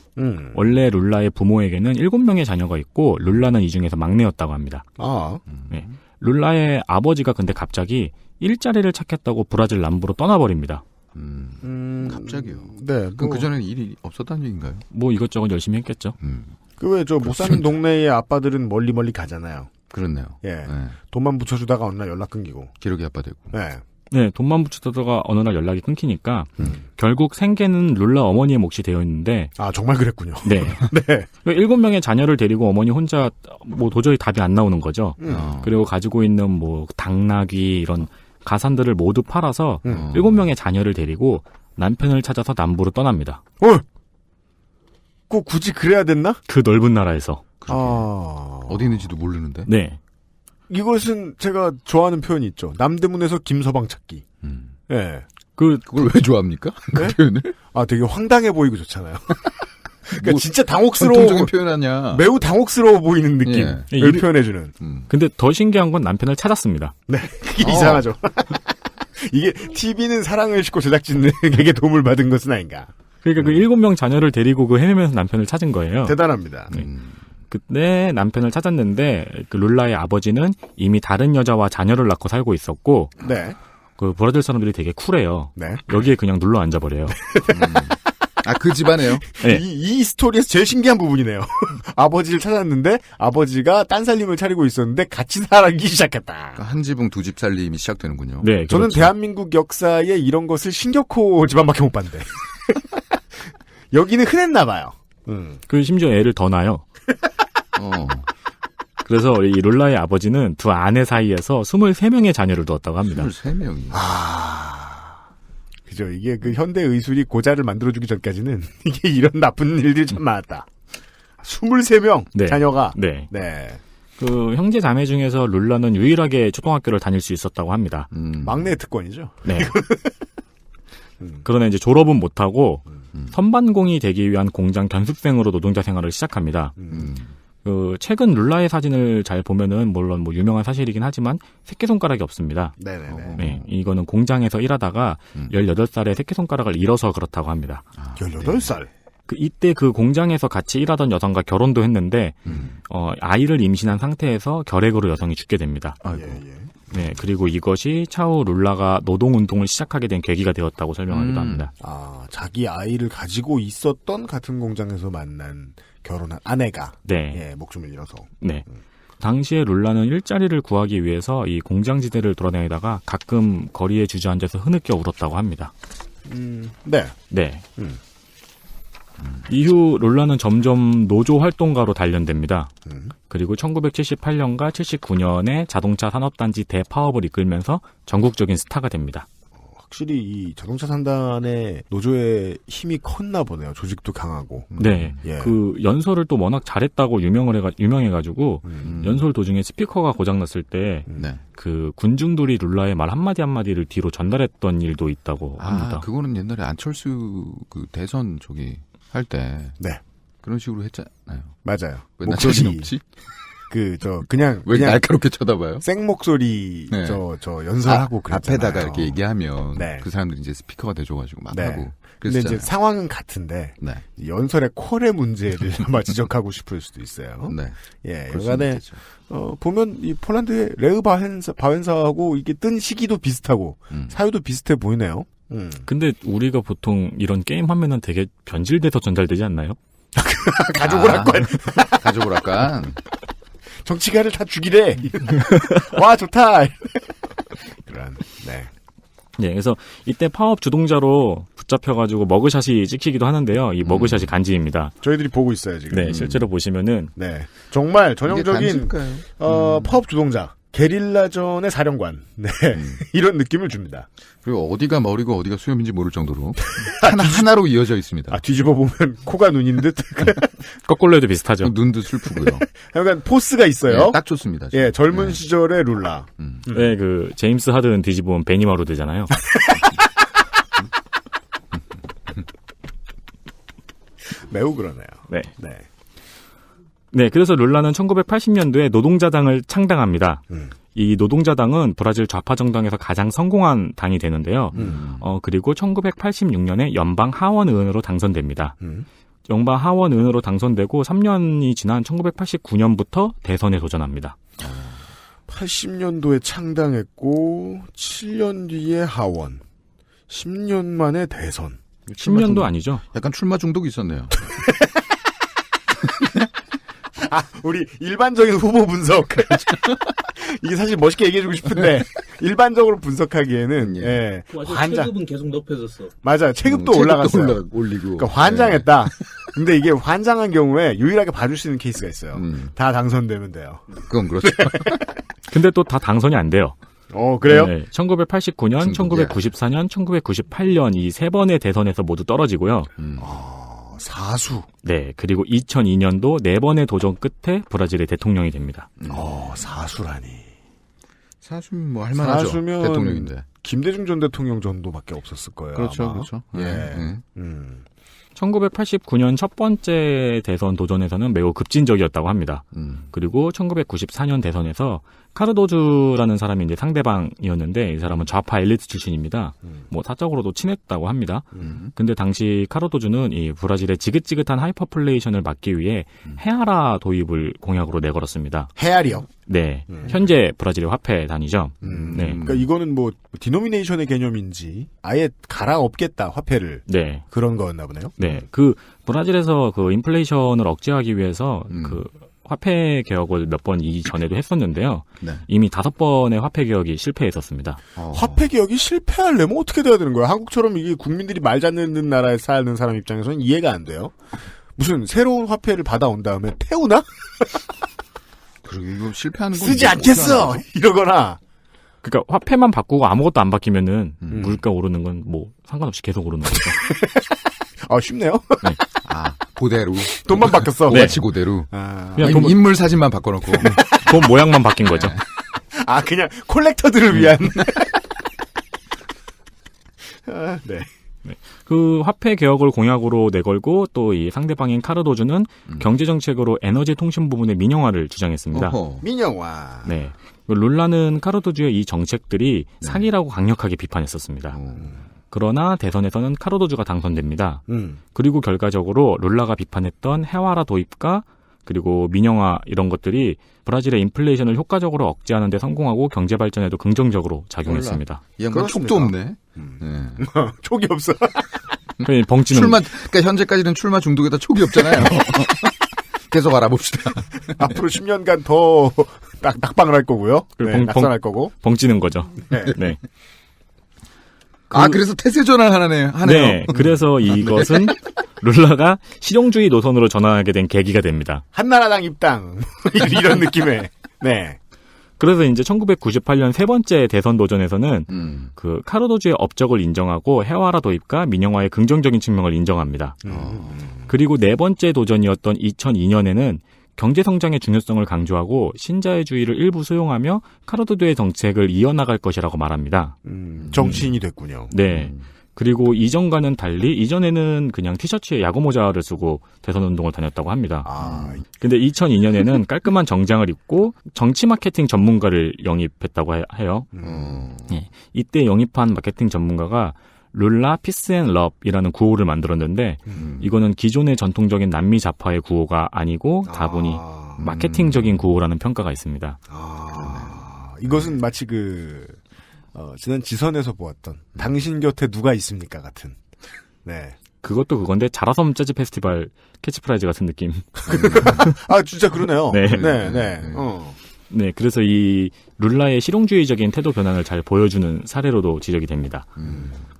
원래 룰라의 부모에게는 7명의 자녀가 있고 룰라는 이 중에서 막내였다고 합니다. 네. 룰라의 아버지가 근데 갑자기 일자리를 찾겠다고 브라질 남부로 떠나버립니다. 갑자기요. 네. 그럼 그전에는 일이 없었다는 얘기인가요? 뭐 이것저것 열심히 했겠죠. 그 왜 못 사는 동네의 아빠들은 멀리 가잖아요. 그렇네요. 예. 네. 돈만 붙여주다가 어느 날 연락 끊기고. 기러기 아빠 되고. 네. 네, 돈만 붙이다가 어느 날 연락이 끊기니까 결국 생계는 룰라 어머니의 몫이 되어 있는데 정말 그랬군요. 네. 네. 7명의 자녀를 데리고 어머니 혼자 뭐 도저히 답이 안 나오는 거죠. 그리고 가지고 있는 뭐 당나귀 이런 가산들을 모두 팔아서 7명의 자녀를 데리고 남편을 찾아서 남부로 떠납니다. 꼭 굳이 그래야 됐나? 그 넓은 나라에서. 어디 있는지도 모르는데. 네. 이것은 제가 좋아하는 표현이 있죠. 남대문에서 김서방 찾기. 예. 그걸 왜 좋아합니까? 네? 그 표현을? 되게 황당해 보이고 좋잖아요. 그러니까 뭐, 진짜 당혹스러워. 전통적인 표현 아니야. 매우 당혹스러워 보이는 느낌을 표현해주는. 근데 더 신기한 건 남편을 찾았습니다. 네. 그게 이상하죠. 이게 TV는 사랑을 싣고 제작진에게 도움을 받은 것은 아닌가. 그러니까 그 7명 자녀를 데리고 그 헤매면서 남편을 찾은 거예요. 대단합니다. 그때 남편을 찾았는데 그 룰라의 아버지는 이미 다른 여자와 자녀를 낳고 살고 있었고 네. 그 브라질 사람들이 되게 쿨해요. 네. 여기에 그냥 눌러 앉아버려요. 그 집안에요? 네. 이 스토리에서 제일 신기한 부분이네요. 아버지를 찾았는데 아버지가 딴살림을 차리고 있었는데 같이 살기 시작했다. 그러니까 한 지붕 두 집 살림이 시작되는군요. 네, 저는 그렇죠. 대한민국 역사에 이런 것을 신격호 집안밖에 못 봤는데 여기는 흔했나 봐요. 그 심지어 애를 더 낳아요. 그래서 이 룰라의 아버지는 두 아내 사이에서 23명의 자녀를 두었다고 합니다. 23명이. 그죠. 이게 그 현대 의술이 고자를 만들어주기 전까지는 이게 이런 나쁜 일들이 참 많았다. 23명 네. 자녀가. 네. 네. 그 형제 자매 중에서 룰라는 유일하게 초등학교를 다닐 수 있었다고 합니다. 막내 특권이죠. 네. 그러나 이제 졸업은 못하고 선반공이 되기 위한 공장 견습생으로 노동자 생활을 시작합니다. 그 최근 룰라의 사진을 잘 보면은 물론 뭐 유명한 사실이긴 하지만 새끼손가락이 없습니다. 네네네. 네, 이거는 공장에서 일하다가 18살에 새끼손가락을 잃어서 그렇다고 합니다. 18살? 이때 그 공장에서 같이 일하던 여성과 결혼도 했는데 아이를 임신한 상태에서 결핵으로 여성이 죽게 됩니다. 네, 그리고 이것이 차후 룰라가 노동운동을 시작하게 된 계기가 되었다고 설명하기도 합니다. 자기 아이를 가지고 있었던 같은 공장에서 만난 결혼한 아내가 목숨을 잃어서. 네. 당시에 룰라는 일자리를 구하기 위해서 이 공장지대를 돌아다니다가 가끔 거리에 주저앉아서 흐느껴 울었다고 합니다. 네. 네. 이후 룰라는 점점 노조 활동가로 단련됩니다. 그리고 1978년과 79년에 자동차 산업단지 대파업을 이끌면서 전국적인 스타가 됩니다. 확실히 이 자동차 산단의 노조의 힘이 컸나 보네요. 조직도 강하고. 네. 그 연설을 또 워낙 잘했다고 유명해가지고 연설 도중에 스피커가 고장났을 때 그 군중들이 룰라의 말 한마디 한마디를 뒤로 전달했던 일도 있다고 합니다. 그거는 옛날에 안철수 그 대선 할 때. 네. 그런 식으로 했잖아요. 맞아요. 왜 나 자신 없지? 그냥 날카롭게 쳐다봐요? 생목소리, 연설하고 그랬잖아요. 앞에다가 이렇게 얘기하면. 그 사람들이 이제 스피커가 돼줘가지고 막 하고. 근데 이제 상황은 같은데. 연설의 퀄의 문제를 아마 지적하고 싶을 수도 있어요. 네. 여간에, 보면 이 폴란드의 레흐 바웬사하고 이게 뜬 시기도 비슷하고, 사유도 비슷해 보이네요. 근데 우리가 보통 이런 게임 하면은 되게 변질돼서 전달되지 않나요? 가족오락관. 가족오락관. 정치가를 다 죽이래. 와, 좋다. 그런, 네, 그래서 이때 파업 주동자로 붙잡혀가지고 머그샷이 찍히기도 하는데요. 이 머그샷이 간지입니다. 저희들이 보고 있어요, 지금. 네, 실제로 보시면은. 네. 정말 전형적인, 파업 주동자. 게릴라전의 사령관. 네. 이런 느낌을 줍니다. 그리고 어디가 머리고 어디가 수염인지 모를 정도로 하나로 이어져 있습니다. 뒤집어 보면 코가 눈인 듯. 거꾸로 해도 비슷하죠. 눈도 슬프고요. 약간 포스가 있어요. 네, 딱 좋습니다. 예, 젊은 시절의 룰라. 네, 그 제임스 하든 뒤집으면 베니마루드잖아요. 매우 그러네요. 네. 네. 네, 그래서 룰라는 1980년도에 노동자당을 창당합니다. 이 노동자당은 브라질 좌파 정당에서 가장 성공한 당이 되는데요. 그리고 1986년에 연방 하원 의원으로 당선됩니다. 연방 하원 의원으로 당선되고 3년이 지난 1989년부터 대선에 도전합니다. 80년도에 창당했고 7년 뒤에 하원, 10년 만에 대선. 10년도 아니죠? 약간 출마 중독이 있었네요. 우리 일반적인 후보 분석. 이게 사실 멋있게 얘기해주고 싶은데 일반적으로 분석하기에는 예. 환장. 체급은 계속 높여졌어. 맞아요. 체급도 올라갔어요. 올리고. 그러니까 환장했다. 근데 이게 환장한 경우에 유일하게 봐줄 수 있는 케이스가 있어요. 다 당선되면 돼요. 그건 그렇죠. 근데 또 다 당선이 안 돼요. 그래요? 네, 1989년, 1994년, 1998년 이 세 번의 대선에서 모두 떨어지고요. 사수. 네, 그리고 2002년도 네 번의 도전 끝에 브라질의 대통령이 됩니다. 사수라니. 사수면 뭐 할만하죠. 사수면 대통령인데. 김대중 전 대통령 정도밖에 없었을 거예요. 그렇죠, 아마. 그렇죠. 예. 1989년 첫 번째 대선 도전에서는 매우 급진적이었다고 합니다. 그리고 1994년 대선에서 카르도주라는 사람이 이제 상대방이었는데 이 사람은 좌파 엘리트 출신입니다. 뭐 사적으로도 친했다고 합니다. 근데 당시 카르도주는 이 브라질의 지긋지긋한 하이퍼플레이션을 막기 위해 헤아라 도입을 공약으로 내걸었습니다. 헤아리요? 네. 현재 브라질의 화폐 단위죠. 네. 그러니까 이거는 뭐 디노미네이션의 개념인지 아예 갈아엎겠다 화폐를. 네. 그런 거였나 보네요. 네. 그 브라질에서 그 인플레이션을 억제하기 위해서 그 화폐 개혁을 몇 번 이전에도 했었는데요. 네. 이미 5번의 화폐 개혁이 실패했었습니다. 화폐 개혁이 실패하려면 어떻게 돼야 되는 거예요? 한국처럼 이게 국민들이 말 잘 듣는 나라에 사는 사람 입장에서는 이해가 안 돼요. 무슨 새로운 화폐를 받아온 다음에 태우나? 그리고 이거 실패하는 건 쓰지 않겠어! 이러거나. 그러니까 화폐만 바꾸고 아무것도 안 바뀌면은 물가 오르는 건 뭐 상관없이 계속 오르는 거죠. 쉽네요. 네. 그대로. 돈만 바뀌었어. 오가치 그대로. 그냥 인물 사진만 바꿔놓고. 돈 모양만 바뀐 거죠. 그냥 콜렉터들을 위한. 네. 네. 그 화폐 개혁을 공약으로 내걸고 또 이 상대방인 카르도주는 경제 정책으로 에너지 통신 부분의 민영화를 주장했습니다. 민영화. 네. 룰라는 카르도주의 이 정책들이 사기라고 강력하게 비판했었습니다. 그러나 대선에서는 카르도주가 당선됩니다. 그리고 결과적으로 룰라가 비판했던 헤와라 도입과 그리고 민영화 이런 것들이 브라질의 인플레이션을 효과적으로 억제하는 데 성공하고 경제 발전에도 긍정적으로 작용했습니다. 이 양반 촉도 없네. 촉이 없어. 벙찌는 그러니까 현재까지는 출마 중독에다 촉이 없잖아요. 계속 알아봅시다. 앞으로 10년간 더 낙방을 할 거고요. 네, 낙선할 거고. 벙찌는 거죠. 네. 네. 그래서 태세 전환하네요. 네. 그래서 이것은 룰라가 실용주의 노선으로 전환하게 된 계기가 됩니다. 한나라당 입당. 이런 느낌의. 네. 그래서 이제 1998년 세 번째 대선 도전에서는 그 카르도주의 업적을 인정하고 헤와라 도입과 민영화의 긍정적인 측면을 인정합니다. 그리고 네 번째 도전이었던 2002년에는 경제성장의 중요성을 강조하고 신자유주의를 일부 수용하며 카르도주의 정책을 이어나갈 것이라고 말합니다. 정치인이 됐군요. 네. 그리고 이전과는 달리 이전에는 그냥 티셔츠에 야구모자를 쓰고 대선 운동을 다녔다고 합니다. 근데 2002년에는 깔끔한 정장을 입고 정치 마케팅 전문가를 영입했다고 해요. 네. 이때 영입한 마케팅 전문가가 룰라 피스 앤 러브이라는 구호를 만들었는데 이거는 기존의 전통적인 남미 좌파의 구호가 아니고 다분히 마케팅적인 구호라는 평가가 있습니다. 이것은 마치 지난 지선에서 보았던 당신 곁에 누가 있습니까 같은. 네. 그것도 그건데 자라섬 재즈 페스티벌 캐치프라이즈 같은 느낌. 진짜 그러네요. 네. 네. 네, 그래서 이 룰라의 실용주의적인 태도 변환을 잘 보여주는 사례로도 지적이 됩니다.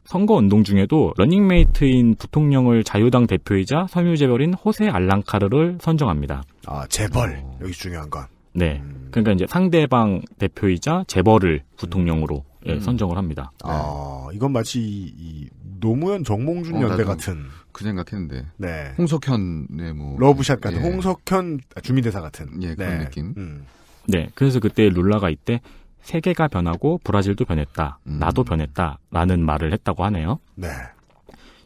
선거운동 중에도 러닝메이트인 부통령을 자유당 대표이자 섬유재벌인 호세 알랑카르를 선정합니다. 재벌. 여기 중요한 건. 네. 그러니까 이제 상대방 대표이자 재벌을 부통령으로 선정을 합니다. 이건 마치 이 노무현 정몽준 연대 같은. 그 생각했는데. 네. 홍석현의 뭐. 러브샷 같은, 예. 홍석현 주민대사 같은. 예, 그런 네. 느낌. 네. 그래서 그때 룰라가 이때 세계가 변하고 브라질도 변했다. 나도 변했다. 라는 말을 했다고 하네요. 네.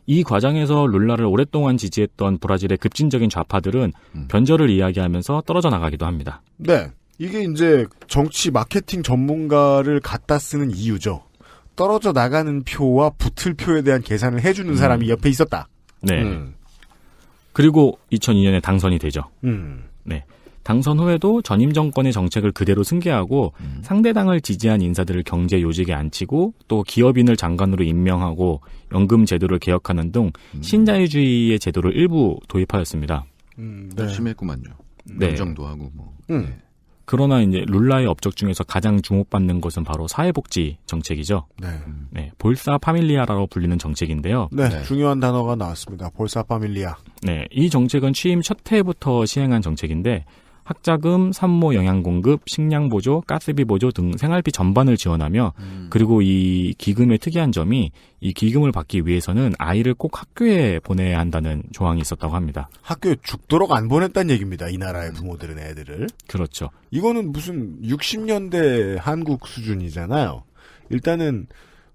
이 과정에서 룰라를 오랫동안 지지했던 브라질의 급진적인 좌파들은 변절을 이야기하면서 떨어져 나가기도 합니다. 네. 이게 이제 정치 마케팅 전문가를 갖다 쓰는 이유죠. 떨어져 나가는 표와 붙을 표에 대한 계산을 해주는 사람이 옆에 있었다. 네. 그리고 2002년에 당선이 되죠. 네. 당선 후에도 전임 정권의 정책을 그대로 승계하고 상대당을 지지한 인사들을 경제 요직에 앉히고 또 기업인을 장관으로 임명하고 연금 제도를 개혁하는 등 신자유주의의 제도를 일부 도입하였습니다. 네. 열심히 했구만요. 네. 연정도 하고 뭐. 네. 그러나 이제 룰라의 업적 중에서 가장 주목받는 것은 바로 사회복지 정책이죠. 네. 네, 볼사 파밀리아라고 불리는 정책인데요. 네. 중요한 단어가 나왔습니다. 볼사 파밀리아. 네, 이 정책은 취임 첫 해부터 시행한 정책인데 학자금, 산모 영양 공급, 식량 보조, 가스비 보조 등 생활비 전반을 지원하며 그리고 이 기금의 특이한 점이 이 기금을 받기 위해서는 아이를 꼭 학교에 보내야 한다는 조항이 있었다고 합니다. 학교에 죽도록 안 보냈다는 얘기입니다. 이 나라의 부모들은 애들을. 그렇죠. 이거는 무슨 60년대 한국 수준이잖아요. 일단은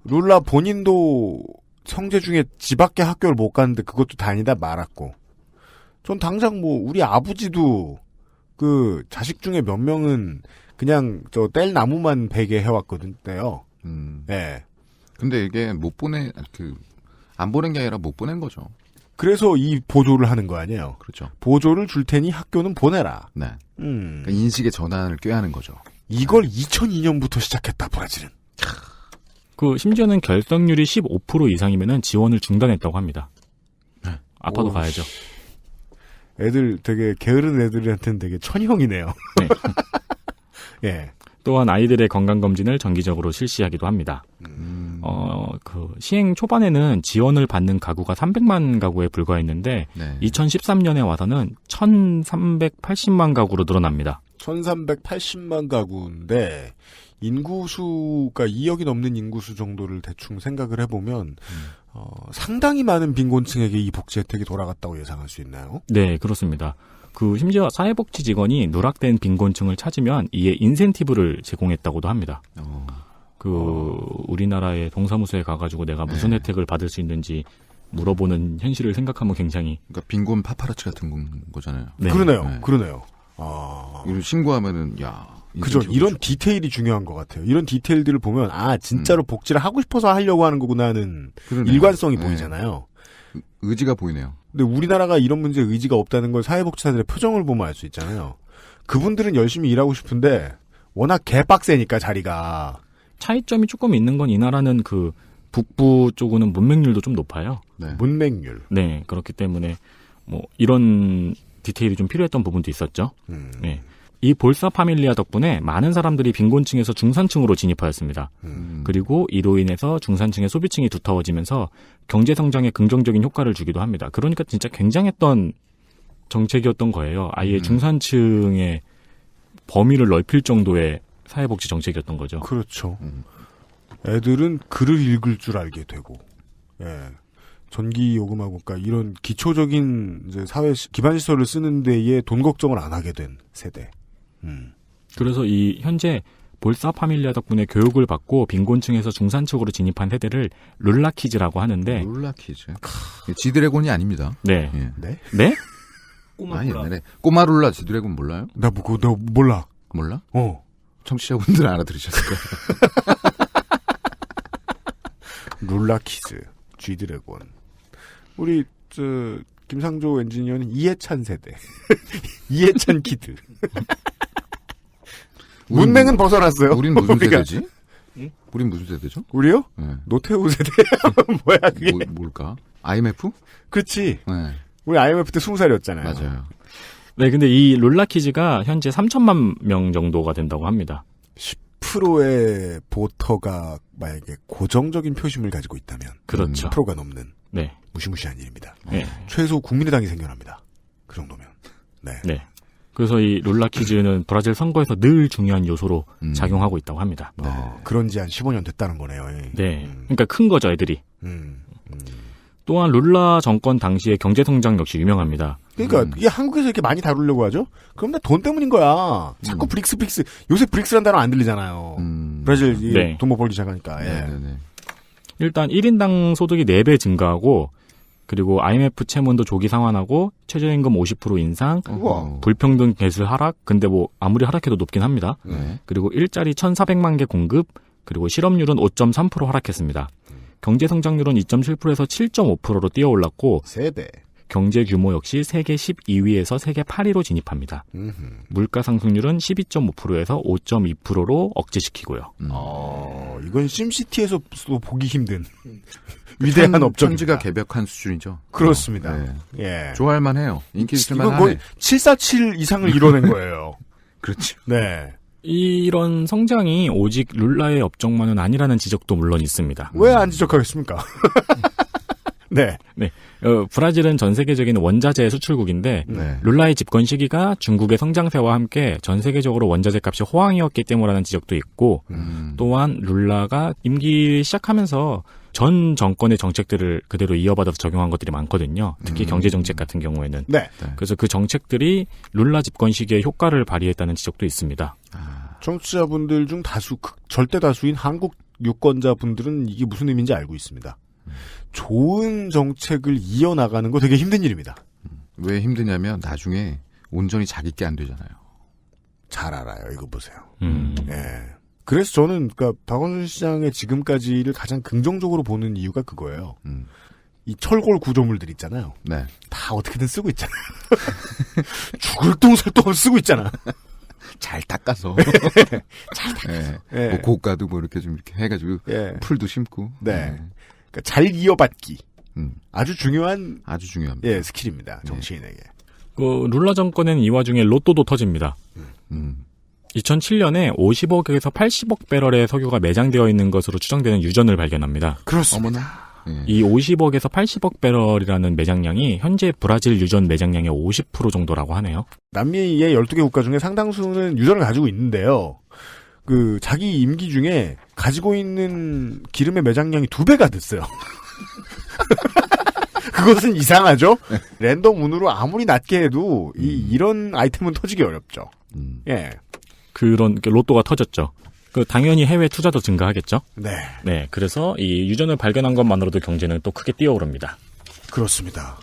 룰라 본인도 성재 중에 집 밖에 학교를 못 갔는데 그것도 다니다 말았고 전 당장 뭐 우리 아버지도 그 자식 중에 몇 명은 그냥 저 뗄나무만 베게 해왔거든요. 네. 근데 이게 안 보낸 게 아니라 못 보낸 거죠. 그래서 이 보조를 하는 거 아니에요. 그렇죠. 보조를 줄 테니 학교는 보내라. 네. 그러니까 인식의 전환을 꾀하는 거죠. 이걸 2002년부터 시작했다, 브라질은. 그 심지어는 결석률이 15% 이상이면은 지원을 중단했다고 합니다. 아파도 가야죠. 애들 되게 게으른 애들한테는 되게 천형이네요. 네. 예. 또한 아이들의 건강검진을 정기적으로 실시하기도 합니다. 그 시행 초반에는 지원을 받는 가구가 300만 가구에 불과했는데 2013년에 와서는 1380만 가구로 늘어납니다. 1380만 가구인데 인구수가 2억이 넘는 인구수 정도를 대충 생각을 해보면 상당히 많은 빈곤층에게 이 복지 혜택이 돌아갔다고 예상할 수 있나요? 네, 그렇습니다. 그 심지어 사회복지 직원이 누락된 빈곤층을 찾으면 이에 인센티브를 제공했다고도 합니다. 우리나라의 동사무소에 가가지고 내가 무슨 혜택을 받을 수 있는지 물어보는 현실을 생각하면 굉장히 그러니까 빈곤 파파라치 같은 거잖아요. 네. 그러네요. 그러네요. 이걸 신고하면은 그죠. 이런 디테일이 중요한 것 같아요. 이런 디테일들을 보면 진짜로 복지를 하고 싶어서 하려고 하는 거구나는 일관성이 보이잖아요. 의지가 보이네요. 근데 우리나라가 이런 문제에 의지가 없다는 걸 사회복지사들의 표정을 보면 알 수 있잖아요. 그분들은 열심히 일하고 싶은데 워낙 개빡세니까 자리가. 차이점이 조금 있는 건 이 나라는 그 북부 쪽은 문맹률도 좀 높아요. 네. 문맹률. 네, 그렇기 때문에 뭐 이런 디테일이 좀 필요했던 부분도 있었죠. 네. 이 볼사 파밀리아 덕분에 많은 사람들이 빈곤층에서 중산층으로 진입하였습니다. 그리고 이로 인해서 중산층의 소비층이 두터워지면서 경제 성장에 긍정적인 효과를 주기도 합니다. 그러니까 진짜 굉장했던 정책이었던 거예요. 아예 중산층의 범위를 넓힐 정도의 사회복지 정책이었던 거죠. 그렇죠. 애들은 글을 읽을 줄 알게 되고, 전기 요금하고, 그러니까 이런 기초적인 이제 사회 기반 시설을 쓰는 데에 돈 걱정을 안 하게 된 세대. 그래서 이 현재 볼사 파밀리아 덕분에 교육을 받고 빈곤층에서 중산층으로 진입한 세대를 룰라키즈라고 하는데. 룰라키즈. 지드래곤이 아닙니다. 네. 예. 네? 네? 옛날에 꼬마룰라 지드래곤 몰라요? 나 몰라. 몰라? 청취자분들은 알아들으셨을 거예요. 룰라키즈, 쥐드래곤. 우리 김상조 엔지니어는 이해찬 세대. 이해찬 키드. 문맹은 벗어났어요. 우린 무슨 세대지? 응? 우린 무슨 세대죠? 우리요? 네. 노태우 세대. 뭐야 그게? 뭘까? IMF? 그렇지. 네. 우리 IMF 때 20살이었잖아요. 맞아요. 네, 근데 이 룰라키즈가 현재 3천만 명 정도가 된다고 합니다. 10%의 보터가 만약에 고정적인 표심을 가지고 있다면 그렇죠. 10%가 넘는 네. 무시무시한 일입니다. 네. 최소 국민의당이 생겨납니다. 그 정도면. 네. 네. 그래서 이 룰라 퀴즈는 브라질 선거에서 늘 중요한 요소로 작용하고 있다고 합니다. 그런 지 한 15년 됐다는 거네요. 네. 그러니까 큰 거죠, 애들이. 또한 룰라 정권 당시의 경제 성장 역시 유명합니다. 그러니까 이게 한국에서 이렇게 많이 다루려고 하죠? 그럼 다 돈 때문인 거야. 자꾸 브릭스. 요새 브릭스란 단어 안 들리잖아요. 브라질 네. 돈 못 벌기 시작하니까. 예. 네네네. 일단 1인당 소득이 4배 증가하고 그리고 IMF 채무도 조기 상환하고 최저임금 50% 인상, 우와. 불평등 개수 하락, 근데 뭐 아무리 하락해도 높긴 합니다. 네. 그리고 일자리 1,400만 개 공급, 그리고 실업률은 5.3% 하락했습니다. 경제 성장률은 2.7%에서 7.5%로 뛰어올랐고 세배. 경제 규모 역시 세계 12위에서 세계 8위로 진입합니다. 물가 상승률은 12.5%에서 5.2%로 억제시키고요. 이건 심시티에서도 보기 힘든 위대한 업적입니다. 천지가 개벽한 수준이죠. 그렇습니다. 네. 예. 좋아할 만해요. 인기 있을 이건 만하네. 거의 747 이상을 이뤄낸 거예요. 그렇죠. 네. 이런 성장이 오직 룰라의 업적만은 아니라는 지적도 물론 있습니다. 왜 안 지적하겠습니까? 네. 브라질은 전 세계적인 원자재 수출국인데 네. 룰라의 집권 시기가 중국의 성장세와 함께 전 세계적으로 원자재 값이 호황이었기 때문이라는 지적도 있고 또한 룰라가 임기 시작하면서 전 정권의 정책들을 그대로 이어받아서 적용한 것들이 많거든요. 특히 경제정책 같은 경우에는. 네. 그래서 그 정책들이 룰라 집권 시기에 효과를 발휘했다는 지적도 있습니다. 청취자분들 중 절대 다수인 한국 유권자분들은 이게 무슨 의미인지 알고 있습니다. 좋은 정책을 이어나가는 거 되게 힘든 일입니다. 왜 힘드냐면 나중에 온전히 자기 게 안 되잖아요. 잘 알아요. 이거 보세요. 예. 그래서 저는 그러니까 박원순 시장의 지금까지를 가장 긍정적으로 보는 이유가 그거예요. 이 철골 구조물들 있잖아요. 네. 다 어떻게든 쓰고 있잖아요. 죽을 똥 살 똥 쓰고 있잖아. 잘 닦아서. 잘 닦아서. 네. 예. 뭐 고가도 뭐 이렇게 좀 이렇게 해가지고 예. 풀도 심고. 네. 그러니까 잘 이어받기. 음. 아주 중요한 아주 중요합니다. 예, 스킬입니다. 정치인에게. 그 룰라 정권에는 이 와중에 로또도 터집니다. 2007년에 50억에서 80억 배럴의 석유가 매장되어 있는 것으로 추정되는 유전을 발견합니다. 그렇습니다. 예. 이 50억에서 80억 배럴이라는 매장량이 현재 브라질 유전 매장량의 50% 정도라고 하네요. 남미의 12개 국가 중에 상당수는 유전을 가지고 있는데요. 그 자기 임기 중에 가지고 있는 기름의 매장량이 2배가 됐어요. 그것은 이상하죠? 랜덤 운으로 아무리 낮게 해도 이런 아이템은 터지기 어렵죠. 예. 그런 로또가 터졌죠. 그 당연히 해외 투자도 증가하겠죠. 네. 네, 그래서 이 유전을 발견한 것만으로도 경제는 또 크게 뛰어오릅니다. 그렇습니다.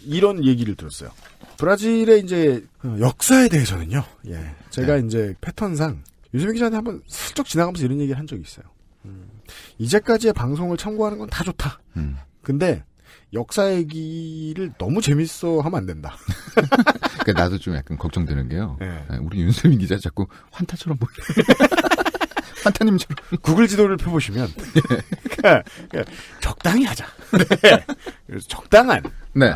이런 얘기를 들었어요. 브라질의 이제 역사에 대해서는요. 예. 제가 이제 패턴상 유승민 기자한테 한번 슬쩍 지나가면서 이런 얘기를 한 적이 있어요. 이제까지의 방송을 참고하는 건 다 좋다. 근데 역사 얘기를 너무 재밌어 하면 안 된다. 그러니까 나도 좀 약간 걱정되는 게요. 네. 우리 윤세민 기자 자꾸 환타처럼 보여. 환타님처럼. 구글 지도를 펴보시면 그러니까 적당히 하자. 네. 그래서 적당한. 네.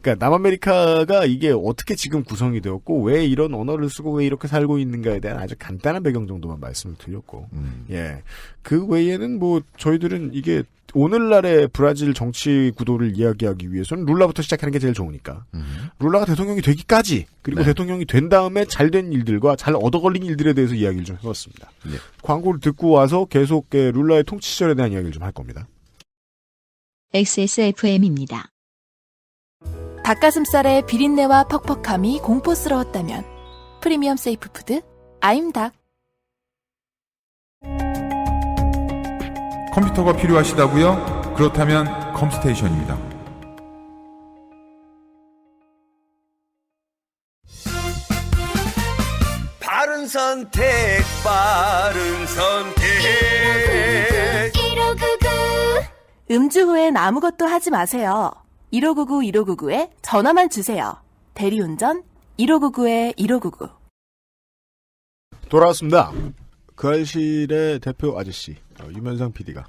그러니까 남아메리카가 이게 어떻게 지금 구성이 되었고 왜 이런 언어를 쓰고 왜 이렇게 살고 있는가에 대한 아주 간단한 배경 정도만 말씀을 드렸고, 예. 그 외에는 뭐 저희들은 이게 오늘날의 브라질 정치 구도를 이야기하기 위해서는 룰라부터 시작하는 게 제일 좋으니까. 룰라가 대통령이 되기까지 그리고 네. 대통령이 된 다음에 잘된 일들과 잘 얻어걸린 일들에 대해서 이야기를 좀 해봤습니다. 네. 광고를 듣고 와서 계속 룰라의 통치 시절에 대한 이야기를 좀 할 겁니다. XSFM입니다. 닭가슴살의 비린내와 퍽퍽함이 공포스러웠다면 프리미엄 세이프 푸드 아임닭. 컴퓨터가 필요하시다고요? 그렇다면 컴스테이션입니다. 바른 선택, 바른 선택. 1599. 음주 후엔 아무것도 하지 마세요. 1599-1599에 전화만 주세요. 대리운전 1599-1599. 돌아왔습니다. 그 알실의 대표 아저씨 유면상 PD가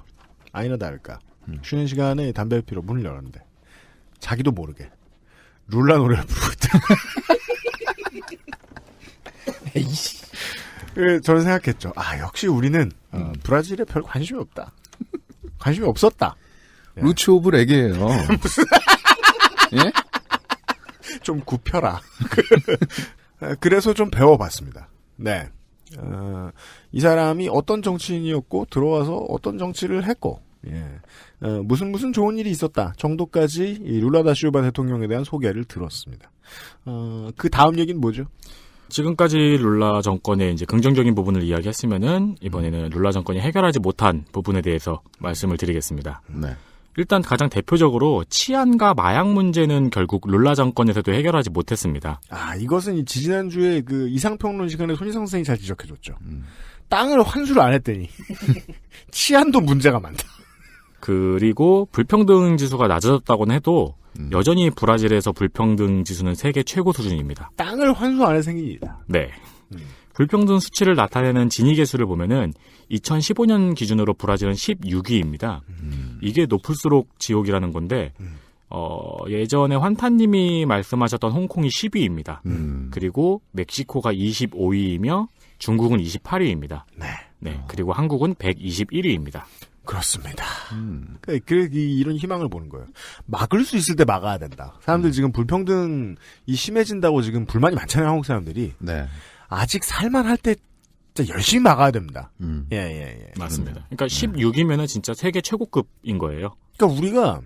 아니나 다를까 쉬는 시간에 담배 피러 문을 열었는데 자기도 모르게 룰라 노래를 부르고 있다. 저는 생각했죠. 역시 우리는 브라질에 별 관심이 없다. 관심이 없었다. 루치 오브 레게예요. 무슨 예? 좀 굽혀라. 그래서 좀 배워봤습니다. 네. 이 사람이 어떤 정치인이었고 들어와서 어떤 정치를 했고 무슨 좋은 일이 있었다 정도까지 이 룰라 다 실바 대통령에 대한 소개를 들었습니다. 그 다음 얘기는 뭐죠? 지금까지 룰라 정권의 이제 긍정적인 부분을 이야기했으면은 이번에는 룰라 정권이 해결하지 못한 부분에 대해서 말씀을 드리겠습니다. 네. 일단 가장 대표적으로 치안과 마약 문제는 결국 룰라 정권에서도 해결하지 못했습니다. 이것은 지난주에 그 이상평론 시간에 손희상 선생이 잘 지적해줬죠. 땅을 환수를 안 했더니 치안도 문제가 많다. 그리고 불평등 지수가 낮아졌다고는 해도 여전히 브라질에서 불평등 지수는 세계 최고 수준입니다. 땅을 환수 안 해서 생긴 일이다. 네. 불평등 수치를 나타내는 지니 계수를 보면은 2015년 기준으로 브라질은 16위입니다. 이게 높을수록 지옥이라는 건데 예전에 환타님이 말씀하셨던 홍콩이 10위입니다. 그리고 멕시코가 25위이며 중국은 28위입니다. 네. 그리고 한국은 121위입니다. 그렇습니다. 이런 희망을 보는 거예요. 막을 수 있을 때 막아야 된다. 사람들 지금 불평등이 심해진다고 지금 불만이 많잖아요, 한국 사람들이. 네. 아직 살만할 때 진짜 열심히 막아야 됩니다. 예. 맞습니다. 그러니까 16이면은 진짜 세계 최고급인 거예요. 그러니까 우리가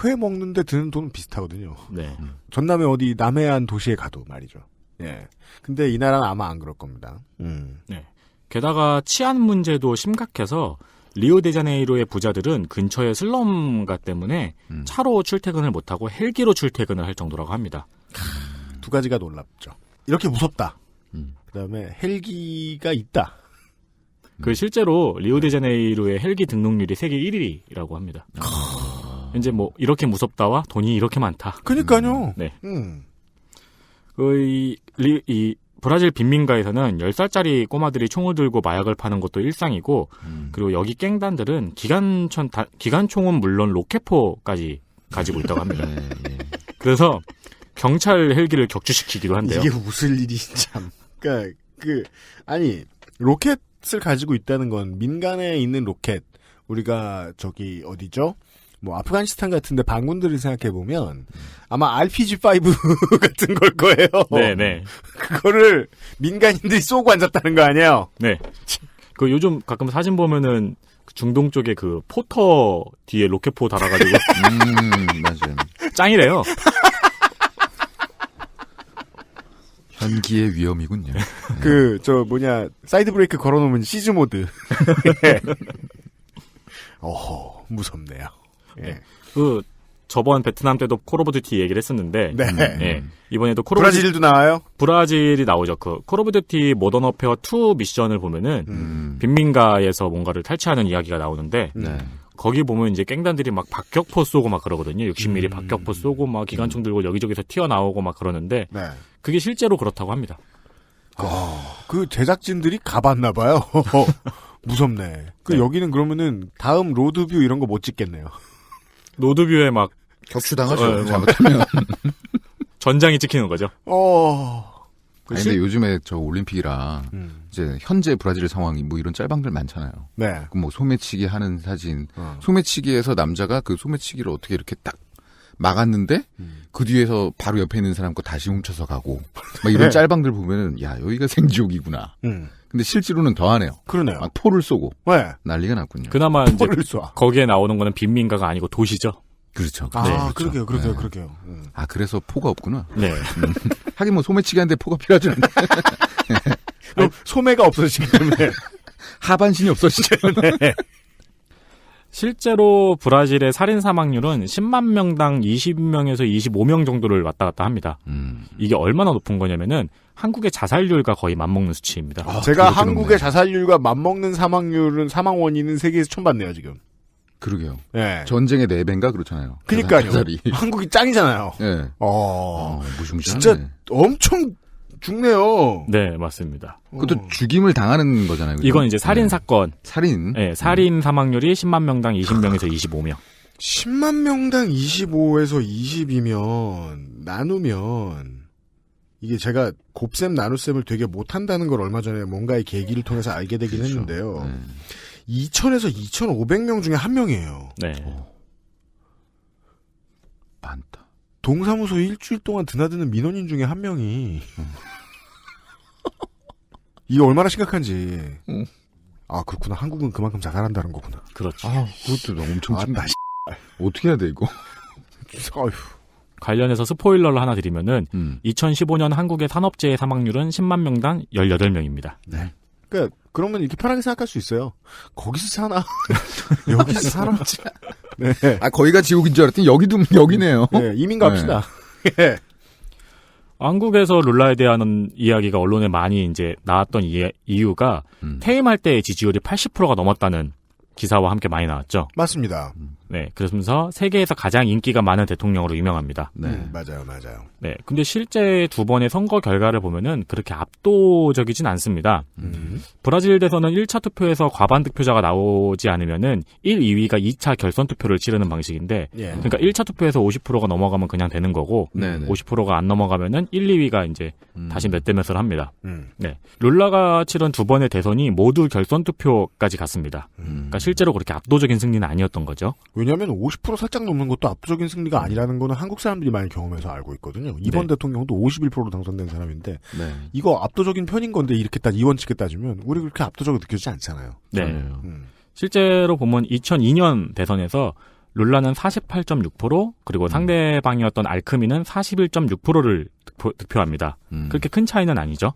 회 먹는데 드는 돈은 비슷하거든요. 네. 전남에 어디 남해안 도시에 가도 말이죠. 예. 근데 이 나라는 아마 안 그럴 겁니다. 네. 게다가 치안 문제도 심각해서 리오데자네이루의 부자들은 근처에 슬럼가 때문에 차로 출퇴근을 못하고 헬기로 출퇴근을 할 정도라고 합니다. 두 가지가 놀랍죠. 이렇게 무섭다. 그다음에 헬기가 있다. 그 실제로 리오데자네이루의 헬기 등록률이 세계 1위라고 합니다. 이제 뭐 이렇게 무섭다와 돈이 이렇게 많다. 그러니까요. 네. 이 브라질 빈민가에서는 10살짜리 꼬마들이 총을 들고 마약을 파는 것도 일상이고 그리고 여기 갱단들은 기관총은 물론 로켓포까지 가지고 있다고 합니다. 그래서 경찰 헬기를 격추시키기도 한대요. 이게 무슨 일이 참. 그러니까 아니 로켓을 가지고 있다는 건 민간에 있는 로켓 우리가 저기 어디죠? 뭐 아프가니스탄 같은데 반군들을 생각해 보면 아마 RPG-5 같은 걸 거예요. 네네. 그거를 민간인들이 쏘고 앉았다는 거 아니에요? 네. 그 요즘 가끔 사진 보면은 중동 쪽에 그 포터 뒤에 로켓포 달아가지고 맞아요. 짱이래요. 현기의 위험이군요. 사이드 브레이크 걸어놓으면 시즈 모드. 어허, 무섭네요. 예. 저번 베트남 때도 콜 오브 듀티 얘기를 했었는데, 예. 이번에도 브라질도 나와요? 브라질이 나오죠. 콜 오브 듀티 모던 어페어 2 미션을 보면은, 빈민가에서 뭔가를 탈취하는 이야기가 나오는데, 거기 보면 이제 갱단들이 막 박격포 쏘고 막 그러거든요. 60mm 박격포 쏘고 막 기관총 들고 여기저기서 튀어나오고 막 그러는데, 그게 실제로 그렇다고 합니다. 그 제작진들이 가봤나봐요. 무섭네. 여기는 그러면은 다음 로드뷰 이런 거 못 찍겠네요. 로드뷰에 막 격추당하죠. 잘못하면 전장이 찍히는 거죠. 아니, 근데 요즘에 저 올림픽이라 이제 현재 브라질 상황이 뭐 이런 짤방들 많잖아요. 네. 뭐 소매치기 하는 사진, 소매치기에서 남자가 그 소매치기를 어떻게 이렇게 딱 막았는데 그 뒤에서 바로 옆에 있는 사람 거 다시 훔쳐서 가고 막 이런 짤방들 보면은 야 여기가 생지옥이구나. 근데 실제로는 더하네요. 그러네요. 막 포를 쏘고 난리가 났군요. 그나마 이제 거기에 나오는 거는 빈민가가 아니고 도시죠. 그렇죠. 그러게요. 아 그래서 포가 없구나. 네. 하긴 뭐 소매치기 하는데 포가 필요하지 않나. 소매가 없어지기 때문에 하반신이 없어지죠. 네. 실제로 브라질의 살인 사망률은 10만 명당 20명에서 25명 정도를 왔다 갔다 합니다. 이게 얼마나 높은 거냐면은 한국의 자살률과 거의 맞먹는 수치입니다. 제가 한국의 자살률과 맞먹는 사망 원인은 세계에서 처음 봤네요, 지금. 그러게요. 네. 전쟁의 4배인가 그렇잖아요. 그러니까요. 자살이. 한국이 짱이잖아요. 네. 무시무시하네. 진짜 엄청 죽네요. 네, 맞습니다. 그것도 죽임을 당하는 거잖아요. 그죠? 이건 이제 살인 사건. 살인. 네, 살인 사망률이 10만 명당 20명에서 25명. 10만 명당 25에서 20이면 나누면 이게 제가 곱셈 나눗셈을 되게 못한다는 걸 얼마 전에 뭔가의 계기를 통해서 알게 되긴 했는데요. 2,000에서 2,500명 중에 한 명이에요. 네. 많다. 동사무소 일주일 동안 드나드는 민원인 중에 한 명이 이게 얼마나 심각한지. 아, 그렇구나. 한국은 그만큼 자살한다는 거구나. 그렇죠. 아, 그것도 엄청 나 어떻게 해야 돼 이거? 어휴. 관련해서 스포일러를 하나 드리면은 2015년 한국의 산업재해 사망률은 10만 명당 18명입니다. 네. 그러니까 그러면 이렇게 편하게 생각할 수 있어요. 거기서 사나? 여기서 살아? 네. 아, 거기가 지옥인 줄 알았더니 여기도 여기네요. 네, 이민 갑시다. 네. 한국에서 룰라에 대한 이야기가 언론에 많이 이제 나왔던 이유가 퇴임할 때의 지지율이 80%가 넘었다는 기사와 함께 많이 나왔죠. 맞습니다. 네, 그러면서 세계에서 가장 인기가 많은 대통령으로 유명합니다. 네, 맞아요. 네, 근데 실제 두 번의 선거 결과를 보면은 그렇게 압도적이진 않습니다. 브라질 대선은 1차 투표에서 과반 득표자가 나오지 않으면은 1, 2위가 2차 결선 투표를 치르는 방식인데, 예. 그러니까 1차 투표에서 50%가 넘어가면 그냥 되는 거고, 50%가 안 넘어가면은 1, 2위가 이제 다시 몇 대 몇을 합니다. 네, 룰라가 치른 두 번의 대선이 모두 결선 투표까지 갔습니다. 그러니까 실제로 그렇게 압도적인 승리는 아니었던 거죠. 왜냐하면 50% 살짝 넘는 것도 압도적인 승리가 아니라는 거는 한국 사람들이 많이 경험해서 알고 있거든요. 이번 대통령도 51%로 당선된 사람인데 이거 압도적인 편인 건데 이렇게 이원칙에 따지면 우리 그렇게 압도적으로 느껴지지 않잖아요. 네. 실제로 보면 2002년 대선에서 룰라는 48.6% 그리고 상대방이었던 알크미는 41.6%를 득표합니다. 그렇게 큰 차이는 아니죠.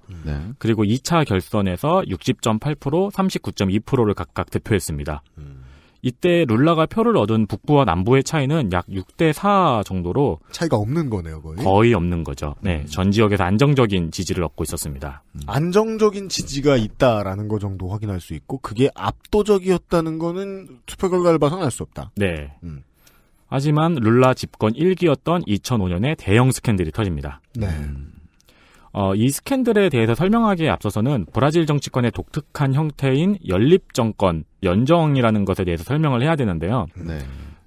그리고 2차 결선에서 60.8%, 39.2%를 각각 득표했습니다. 이때 룰라가 표를 얻은 북부와 남부의 차이는 약 6대4 정도로 차이가 없는 거네요, 거의 없는 거죠. 네, 전 지역에서 안정적인 지지를 얻고 있었습니다. 안정적인 지지가 있다라는 거 정도 확인할 수 있고 그게 압도적이었다는 거는 투표 결과를 봐서는 알 수 없다. 네. 하지만 룰라 집권 1기였던 2005년에 대형 스캔들이 터집니다. 네. 이 스캔들에 대해서 설명하기에 앞서서는 브라질 정치권의 독특한 형태인 연립정권, 연정이라는 것에 대해서 설명을 해야 되는데요.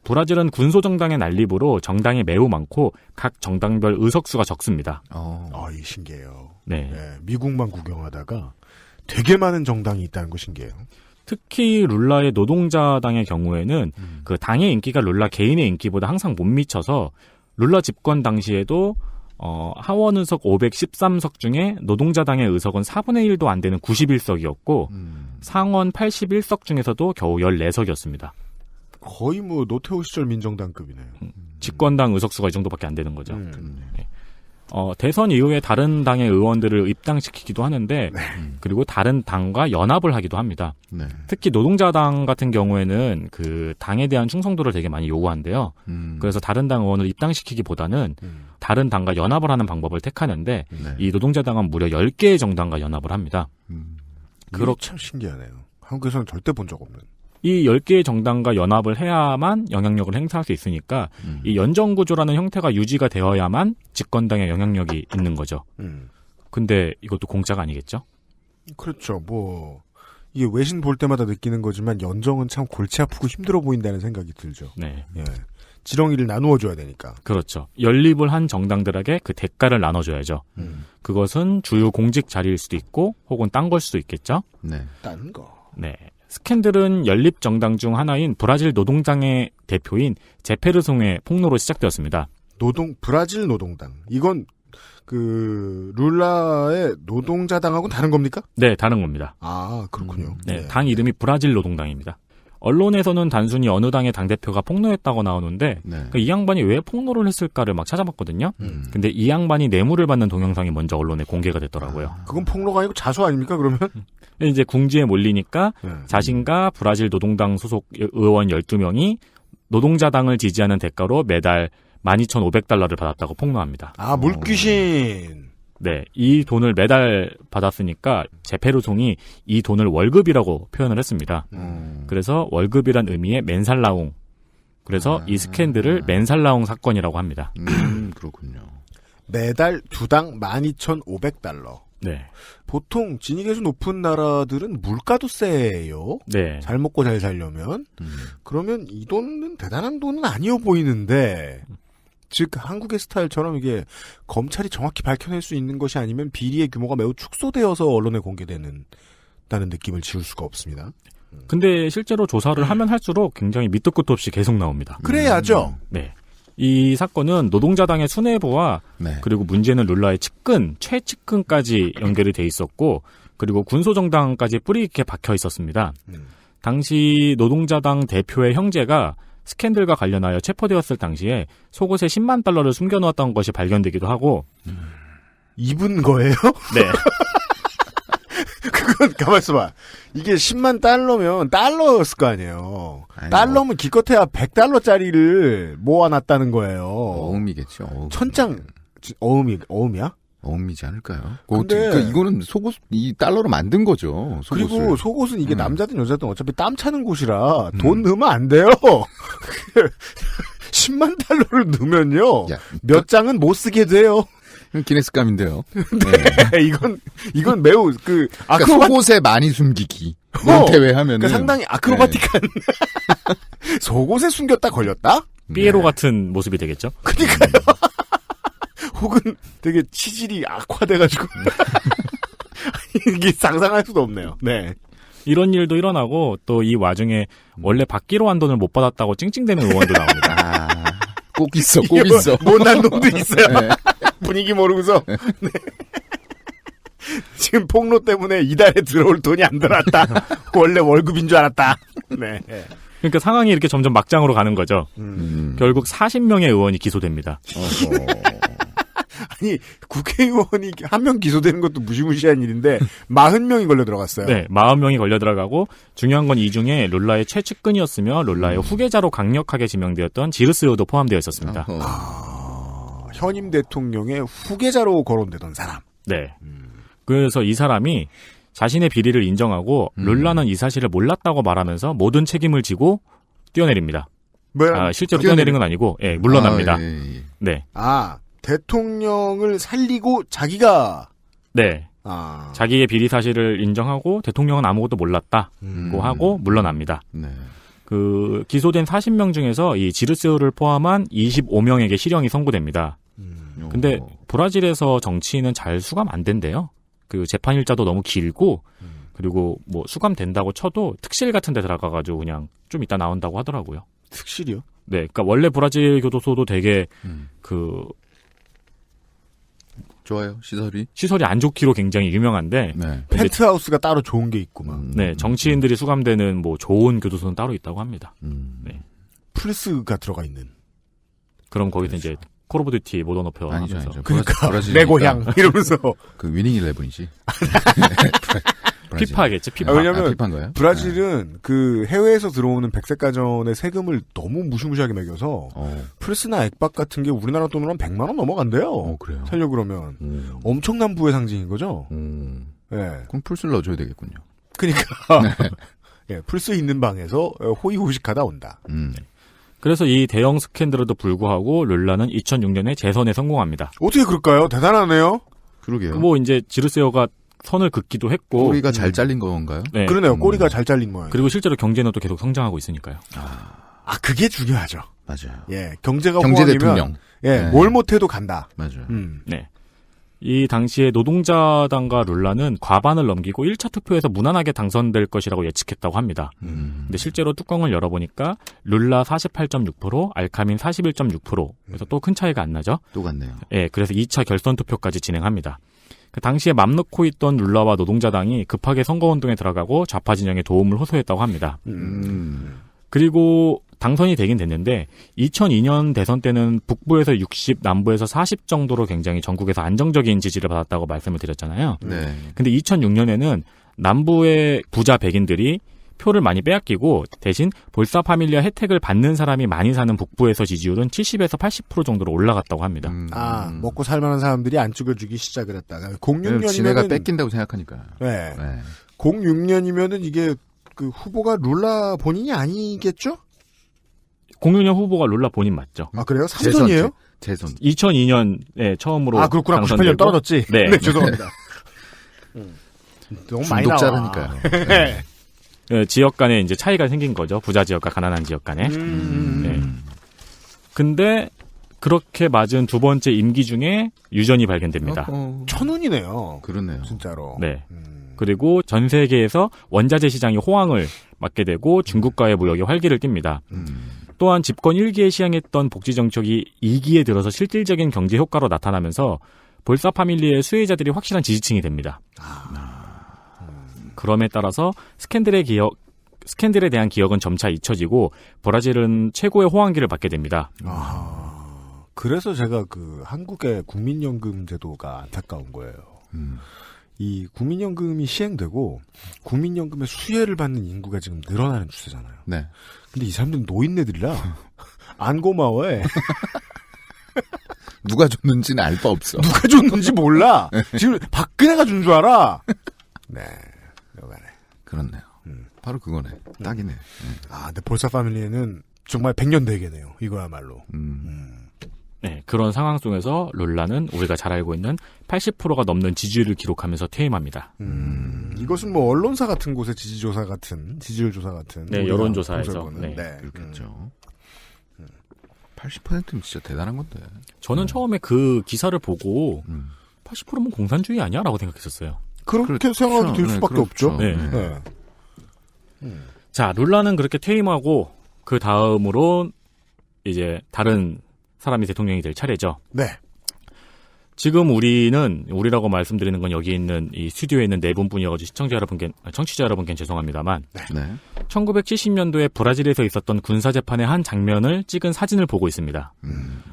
브라질은 군소정당의 난립으로 정당이 매우 많고 각 정당별 의석수가 적습니다. 이 신기해요. 네. 미국만 구경하다가 되게 많은 정당이 있다는 거 신기해요. 특히 룰라의 노동자당의 경우에는 그 당의 인기가 룰라 개인의 인기보다 항상 못 미쳐서 룰라 집권 당시에도 하원 의석 513석 중에 노동자당의 의석은 4분의 1도 안 되는 91석이었고 상원 81석 중에서도 겨우 14석이었습니다. 거의 뭐 노태우 시절 민정당급이네요. 집권당 의석수가 이 정도밖에 안 되는 거죠. 네. 대선 이후에 다른 당의 의원들을 입당시키기도 하는데 그리고 다른 당과 연합을 하기도 합니다. 특히 노동자당 같은 경우에는 그 당에 대한 충성도를 되게 많이 요구한대요. 그래서 다른 당 의원을 입당시키기보다는 다른 당과 연합을 하는 방법을 택하는데 이 노동자당은 무려 10개의 정당과 연합을 합니다. 그렇게 참 신기하네요. 한국에서는 절대 본 적 없는. 이 10개의 정당과 연합을 해야만 영향력을 행사할 수 있으니까 이 연정구조라는 형태가 유지가 되어야만 집권당의 영향력이 있는 거죠. 근데 이것도 공짜가 아니겠죠? 그렇죠. 이게 외신 볼 때마다 느끼는 거지만 연정은 참 골치 아프고 힘들어 보인다는 생각이 들죠. 네. 예. 지렁이를 나누어줘야 되니까. 그렇죠. 연립을 한 정당들에게 그 대가를 나눠줘야죠. 그것은 주요 공직 자리일 수도 있고 혹은 딴 걸 수도 있겠죠? 딴 거. 네. 스캔들은 연립 정당 중 하나인 브라질 노동당의 대표인 제페르송의 폭로로 시작되었습니다. 브라질 노동당. 이건 룰라의 노동자당하고는 다른 겁니까? 네, 다른 겁니다. 아, 그렇군요. 네, 당 이름이 브라질 노동당입니다. 언론에서는 단순히 어느 당의 당대표가 폭로했다고 나오는데 그러니까 이 양반이 왜 폭로를 했을까를 막 찾아봤거든요. 근데 이 양반이 뇌물을 받는 동영상이 먼저 언론에 공개가 됐더라고요. 그건 폭로가 아니고 자수 아닙니까 그러면? 이제 궁지에 몰리니까 자신과 브라질 노동당 소속 의원 12명이 노동자당을 지지하는 대가로 매달 12,500달러를 받았다고 폭로합니다. 아, 물귀신. 네, 이 돈을 매달 받았으니까 제페르송이 이 돈을 월급이라고 표현을 했습니다. 그래서 월급이란 의미의 맨살라웅. 그래서 이 스캔들을 맨살라웅 사건이라고 합니다. 그렇군요. 매달 두당 12,500달러. 네. 보통 진위계수 높은 나라들은 물가도 세요. 네. 잘 먹고 잘 살려면. 그러면 이 돈은 대단한 돈은 아니어 보이는데 즉 한국의 스타일처럼 이게 검찰이 정확히 밝혀낼 수 있는 것이 아니면 비리의 규모가 매우 축소되어서 언론에 공개되는 다는 느낌을 지울 수가 없습니다. 근데 실제로 조사를 하면 할수록 굉장히 밑도 끝도 없이 계속 나옵니다. 그래야죠. 네. 이 사건은 노동자당의 수뇌부와 그리고 문제는 룰라의 측근, 최측근까지 연결이 돼 있었고 그리고 군소정당까지 뿌리 깊게 박혀 있었습니다. 당시 노동자당 대표의 형제가 스캔들과 관련하여 체포되었을 당시에 속옷에 10만 달러를 숨겨놓았던 것이 발견되기도 하고 입은 거예요? 네. 그건 가만 있어봐. 이게 10만 달러면 달러였을 거 아니에요. 아니, 달러면 기껏해야 100달러짜리를 모아놨다는 거예요. 어음이겠죠. 어음. 천장 어음이야? 어음이지 않을까요? 근데 그러니까 이거는 속옷 이 달러로 만든 거죠. 속옷을. 그리고 속옷은 이게 남자든 여자든 어차피 땀 차는 곳이라 돈 넣으면 안 돼요. 10만 달러를 넣으면요. 야, 몇 장은 못 쓰게 돼요. 기네스감인데요. 네. 이건 매우 그러니까 속옷에 많이 숨기기. 이런 대회하면은 그러니까 상당히 아크로바틱한 속옷에 숨겼다 걸렸다? 삐에로 같은 모습이 되겠죠? 그러니까요. 혹은 되게 치질이 악화돼가지고 이게 상상할 수도 없네요. 네. 이런 일도 일어나고 또 이 와중에 원래 받기로 한 돈을 못 받았다고 찡찡대는 의원도 나옵니다. 꼭 있어, 꼭 있어. 못난 놈도 있어요. 네. 분위기 모르고서. 네. 지금 폭로 때문에 이달에 들어올 돈이 안 들어왔다. 원래 월급인 줄 알았다. 네. 그러니까 상황이 이렇게 점점 막장으로 가는 거죠. 결국 40명의 의원이 기소됩니다. 아니 국회의원이 한 명 기소되는 것도 무시무시한 일인데 40명이 걸려 들어갔어요. 네, 40명이 걸려 들어가고 중요한 건 이 중에 룰라의 최측근이었으며 룰라의 후계자로 강력하게 지명되었던 지르스요도 포함되어 있었습니다. 현임 대통령의 후계자로 거론되던 사람. 네. 그래서 이 사람이 자신의 비리를 인정하고 룰라는 이 사실을 몰랐다고 말하면서 모든 책임을 지고 뛰어내립니다. 실제로 뛰어내린 건 아니고 물러납니다. 네. 대통령을 살리고 자기가 네. 자기의 비리 사실을 인정하고 대통령은 아무것도 몰랐다고 하고 물러납니다. 네. 그 기소된 40명 중에서 이 지르세오를 포함한 25명에게 실형이 선고됩니다. 근데 브라질에서 정치인은 잘 수감 안 된대요. 그 재판 일자도 너무 길고 그리고 뭐 수감된다고 쳐도 특실 같은 데 들어가가지고 그냥 좀 이따 나온다고 하더라고요. 특실이요? 네. 그러니까 원래 브라질 교도소도 되게 좋아요. 시설이 안 좋기로 굉장히 유명한데 펜트하우스가 따로 좋은 게 있구만. 네, 정치인들이 수감되는 뭐 좋은 교도소는 따로 있다고 합니다. 네. 플스가 들어가 있는. 그럼 거기서 이제 콜 오브 듀티 모던 워페어 하면서 그러니까 내 고향 이러면서 그 위닝 11이지. 피파겠지. 피파. 왜냐면 피파인가요? 브라질은 그 해외에서 들어오는 백색 가전의 세금을 너무 무시무시하게 매겨서 플스나 액박 같은 게 우리나라 돈으로 한 100만 원 넘어간대요. 그래요. 살려 그러면 엄청난 부의 상징인 거죠. 네. 그럼 플스를 넣어줘야 되겠군요. 그러니까 네, 플스 있는 방에서 호의호식하다 온다. 그래서 이 대형 스캔들에도 불구하고 룰라는 2006년에 재선에 성공합니다. 어떻게 그럴까요? 대단하네요. 그러게요. 뭐 이제 지르세오가 선을 긋기도 했고 꼬리가 잘 잘린 건가요? 네. 그러네요. 꼬리가 잘 잘린 모양. 그리고 실제로 경제는 또 계속 성장하고 있으니까요. 그게 중요하죠. 맞아요. 예, 경제가 경제 호황이면 대통령. 예, 네. 뭘 못해도 간다. 맞아요. 네. 이 당시에 노동자당과 룰라는 과반을 넘기고 1차 투표에서 무난하게 당선될 것이라고 예측했다고 합니다. 근데 실제로 뚜껑을 열어보니까 룰라 48.6%, 알카민 41.6%. 그래서 또 큰 차이가 안 나죠. 또 같네요. 예, 그래서 2차 결선 투표까지 진행합니다. 그 당시에 맘 놓고 있던 룰라와 노동자당이 급하게 선거운동에 들어가고 좌파 진영에 도움을 호소했다고 합니다. 그리고 당선이 되긴 됐는데 2002년 대선 때는 북부에서 60, 남부에서 40 정도로 굉장히 전국에서 안정적인 지지를 받았다고 말씀을 드렸잖아요. 네. 근데 2006년에는 남부의 부자 백인들이 표를 많이 빼앗기고 대신 볼사 파밀리아 혜택을 받는 사람이 많이 사는 북부에서 지지율은 70에서 80% 정도로 올라갔다고 합니다. 먹고 살만한 사람들이 안 찍어주기 시작을 했다가 06년이면은 지네가 뺏긴다고 생각하니까. 네. 06년이면은 이게 그 후보가 룰라 본인이 아니겠죠? 06년 후보가 룰라 본인 맞죠? 그래요? 3선이에요? 재선. 2002년에 처음으로 그렇구나. 당선되고. 98년 떨어졌지? 네. 네, 죄송합니다. 너무 많이 나와. 중독자라니까요. 네, 지역 간에 이제 차이가 생긴 거죠. 부자 지역과 가난한 지역 간에. 네. 근데 그렇게 맞은 두 번째 임기 중에 유전이 발견됩니다. 천운이네요. 그렇네요. 진짜로. 네. 그리고 전 세계에서 원자재 시장이 호황을 맞게 되고 중국과의 무역이 활기를 띱니다. 또한 집권 1기에 시행했던 복지 정책이 2기에 들어서 실질적인 경제 효과로 나타나면서 볼사 파밀리의 수혜자들이 확실한 지지층이 됩니다. 그럼에 따라서 스캔들에 대한 기억은 점차 잊혀지고 브라질은 최고의 호황기를 받게 됩니다. 그래서 제가 그 한국의 국민연금 제도가 안타까운 거예요. 이 국민연금이 시행되고 국민연금의 수혜를 받는 인구가 지금 늘어나는 추세잖아요. 네. 근데 이 사람들은 노인네들이라 안 고마워해. 누가 줬는지는 알 바 없어. 누가 줬는지 몰라. 지금 박근혜가 준 줄 알아. 네. 여간에. 그렇네요. 바로 그거네. 딱이네. 근데 볼사 패밀리는 정말 100년 대계네요. 이거야말로. 네, 그런 상황 속에서 룰라는 우리가 잘 알고 있는 80%가 넘는 지지율을 기록하면서 퇴임합니다. 이것은 뭐 언론사 같은 곳의 지지율 조사 같은. 네, 여론조사에서. 네, 그렇겠죠. 80%는 진짜 대단한 건데. 저는 처음에 그 기사를 보고 80%면 공산주의 아니야라고 생각했었어요. 그렇게 생각이 들 수밖에 없죠. 네. 자, 룰라는 그렇게 퇴임하고 그 다음으로 이제 다른 사람이 대통령이 될 차례죠. 네. 지금 우리라고 말씀드리는 건 여기 있는 이 스튜디오에 있는 네 분뿐이어가지고 청취자 여러분께는 죄송합니다만, 네. 1970년도에 브라질에서 있었던 군사재판의 한 장면을 찍은 사진을 보고 있습니다.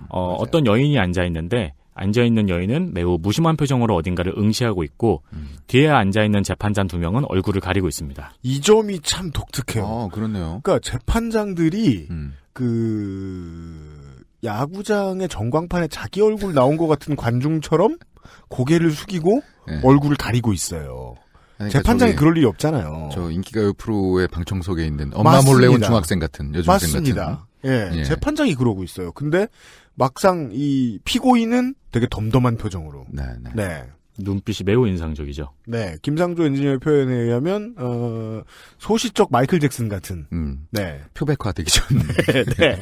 어떤 여인이 앉아있는데, 앉아있는 여인은 매우 무심한 표정으로 어딘가를 응시하고 있고, 뒤에 앉아있는 재판장 2명은 얼굴을 가리고 있습니다. 이 점이 참 독특해요. 그렇네요. 그러니까 재판장들이 야구장의 전광판에 자기 얼굴 나온 것 같은 관중처럼 고개를 숙이고 얼굴을 가리고 있어요. 그러니까 재판장이 그럴 일이 없잖아요. 저 인기가요 프로의 방청석에 있는 엄마 몰래 온 중학생 같은 여중생 맞습니다. 같은. 예, 재판장이 그러고 있어요. 근데 막상 이 피고인은 되게 덤덤한 표정으로. 네. 눈빛이 매우 인상적이죠. 네, 김상조 엔지니어의 표현에 의하면 소시적 마이클 잭슨 같은. 네, 표백화되기 전. 네.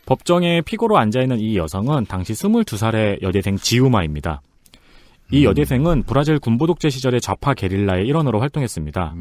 법정에 피고로 앉아있는 이 여성은 당시 22살의 여대생 지우마입니다. 이 여대생은 브라질 군부독재 시절의 좌파 게릴라의 일원으로 활동했습니다.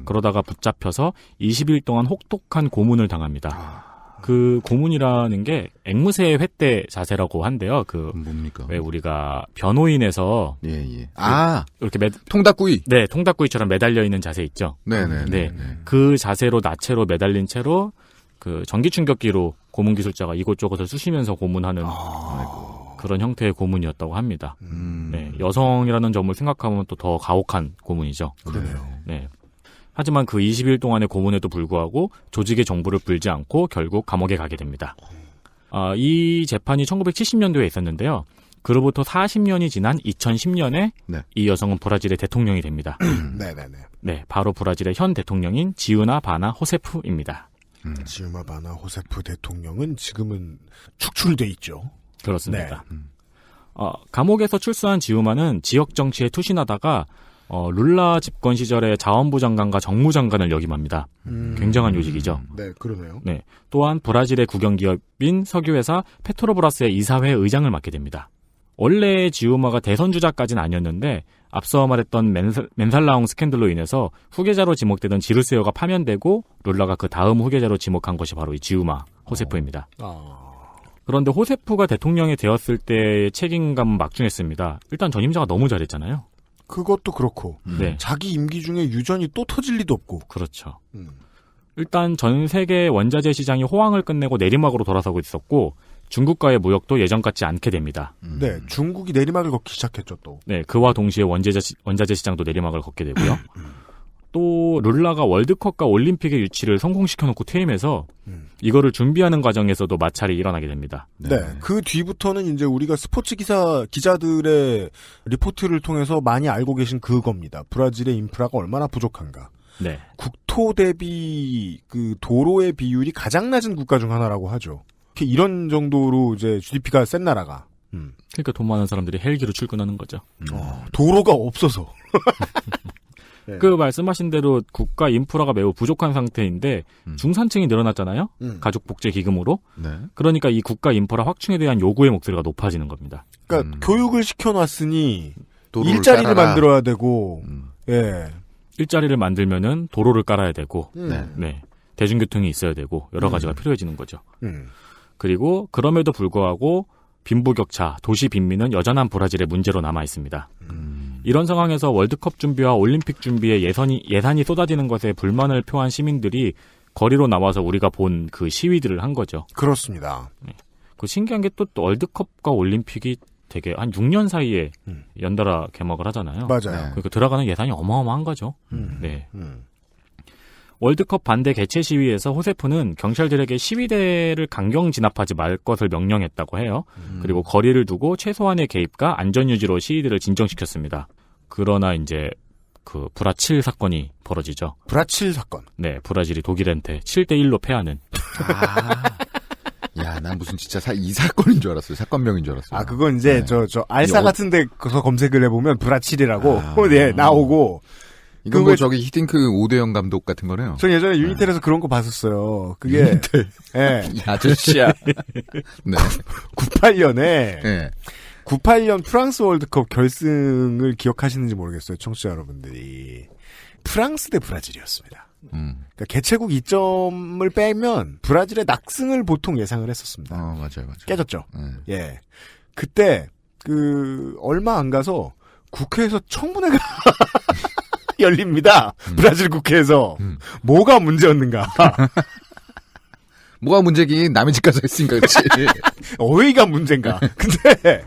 그러다가 붙잡혀서 20일 동안 혹독한 고문을 당합니다. 그 고문이라는 게 앵무새 횟대 자세라고 한대요. 뭡니까? 왜 우리가 변호인에서 이렇게 통닭구이. 네, 통닭구이처럼 매달려 있는 자세 있죠. 네. 그 자세로 나체로 매달린 채로 그 전기 충격기로 고문 기술자가 이곳저곳을 쑤시면서 고문하는 그런 형태의 고문이었다고 합니다. 네, 여성이라는 점을 생각하면 또 더 가혹한 고문이죠. 그러네요. 네. 하지만 그 20일 동안의 고문에도 불구하고 조직의 정부를 불지 않고 결국 감옥에 가게 됩니다. 이 재판이 1970년도에 있었는데요. 그로부터 40년이 지난 2010년에 이 여성은 브라질의 대통령이 됩니다. 네, 바로 브라질의 현 대통령인 지우나 바나 호세프입니다. 지우나 바나 호세프 대통령은 지금은 축출돼 있죠. 그렇습니다. 감옥에서 출소한 지우마는 지역 정치에 투신하다가 룰라 집권 시절에 자원부 장관과 정무장관을 역임합니다. 굉장한 요직이죠. 네, 그러네요. 네, 또한 브라질의 국영기업인 석유회사 페트로브라스의 이사회 의장을 맡게 됩니다. 원래 지우마가 대선주자까지는 아니었는데 앞서 말했던 맨살라옹 스캔들로 인해서 후계자로 지목되던 지르세오가 파면되고 룰라가 그 다음 후계자로 지목한 것이 바로 이 지우마 호세프입니다. 그런데 호세프가 대통령이 되었을 때의 책임감은 막중했습니다. 일단 전임자가 너무 잘했잖아요. 그것도 그렇고 자기 임기 중에 유전이 또 터질 리도 없고. 그렇죠. 일단 전 세계 원자재 시장이 호황을 끝내고 내리막으로 돌아서고 있었고 중국과의 무역도 예전 같지 않게 됩니다. 네, 중국이 내리막을 걷기 시작했죠, 또. 네, 그와 동시에 원자재 시장도 내리막을 걷게 되고요. 또 룰라가 월드컵과 올림픽의 유치를 성공시켜놓고 퇴임해서 이거를 준비하는 과정에서도 마찰이 일어나게 됩니다. 네, 그 뒤부터는 이제 우리가 스포츠 기자들의 리포트를 통해서 많이 알고 계신 그겁니다. 브라질의 인프라가 얼마나 부족한가. 네. 국토 대비 그 도로의 비율이 가장 낮은 국가 중 하나라고 하죠. 이런 정도로 이제 GDP가 센 나라가. 그러니까 돈 많은 사람들이 헬기로 출근하는 거죠. 도로가 없어서. 네. 그 말씀하신 대로 국가 인프라가 매우 부족한 상태인데 중산층이 늘어났잖아요. 가족복지기금으로. 그러니까 이 국가 인프라 확충에 대한 요구의 목소리가 높아지는 겁니다. 그러니까 교육을 시켜놨으니 일자리를 깔아라. 만들어야 되고 일자리를 만들면은 도로를 깔아야 되고 대중교통이 있어야 되고 여러 가지가 필요해지는 거죠. 그리고 그럼에도 불구하고 빈부격차, 도시 빈민은 여전한 브라질의 문제로 남아 있습니다. 이런 상황에서 월드컵 준비와 올림픽 준비에 예산이 쏟아지는 것에 불만을 표한 시민들이 거리로 나와서 우리가 본 그 시위들을 한 거죠. 그렇습니다. 네. 그 신기한 게 또 월드컵과 올림픽이 되게 한 6년 사이에 연달아 개막을 하잖아요. 맞아요. 그러니까 들어가는 예산이 어마어마한 거죠. 네. 월드컵 반대 개최 시위에서 호세프는 경찰들에게 시위대를 강경 진압하지 말 것을 명령했다고 해요. 그리고 거리를 두고 최소한의 개입과 안전 유지로 시위대를 진정시켰습니다. 그러나 이제 그 브라칠 사건이 벌어지죠. 브라칠 사건. 네, 브라질이 독일한테 7대1로 패하는. 야, 난 무슨 진짜 이 사건인 줄 알았어요. 사건명인 줄 알았어요. 아, 그건 이제 저 알사 같은데 가서 검색을 해보면 브라칠이라고 네, 나오고. 이건 뭐 저기 히딩크 오대영 감독 같은 거네요. 전 예전에 유니텔에서 그런 거 봤었어요. 그게 유니텔. 예. 이 아저씨야. 네. 98년에 네. 98년 프랑스 월드컵 결승을 기억하시는지 모르겠어요. 청취자 여러분들이. 프랑스 대 브라질이었습니다. 그러니까 개최국 2점을 빼면 브라질의 낙승을 보통 예상을 했었습니다. 맞아요. 깨졌죠. 예. 그때 얼마 안 가서 국회에서 청문회가 열립니다. 브라질 국회에서. 뭐가 문제였는가. 뭐가 문제긴 남의 집 가서 했으니까 그렇지. 어웨이가 문제인가. 근데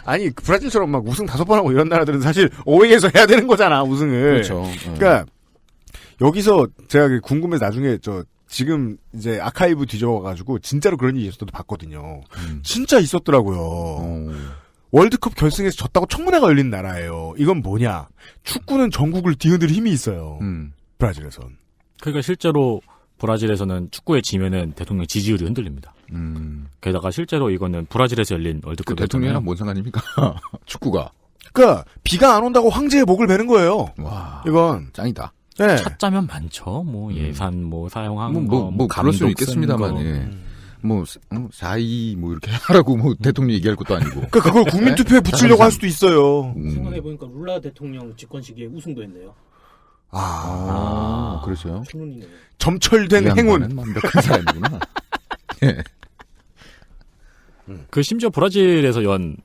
아니 브라질처럼 막 우승 5번 하고 이런 나라들은 사실 어웨이에서 해야 되는 거잖아. 우승을. 그렇죠. 그러니까 여기서 제가 궁금해서 나중에 지금 이제 아카이브 뒤져가지고 진짜로 그런 일이 있었다도 봤거든요. 진짜 있었더라고요. 월드컵 결승에서 졌다고 청문회가 열린 나라예요. 이건 뭐냐? 축구는 전국을 뒤흔들 힘이 있어요. 브라질에선. 그러니까 실제로 브라질에서는 축구에 지면은 대통령 지지율이 흔들립니다. 게다가 실제로 이거는 브라질에서 열린 월드컵. 그 대통령이랑 뭔 상관입니까? 축구가. 그러니까 비가 안 온다고 황제의 목을 베는 거예요. 와, 이건 짱이다. 네. 찾자면 많죠. 뭐 예산 사용한 거, 그럴 수는 있겠습니다만. 예. 4.2 이렇게 하라고 대통령이 얘기할 것도 아니고. 그러니까 그걸 국민투표에 붙이려고 할 수도 있어요. 생각해보니까 룰라 대통령 집권 시기에 우승도 했네요. 그렇죠. 행운이네요. 점철된 행운. 완벽한 사람이구나. 예. 그 심지어 브라질에서 연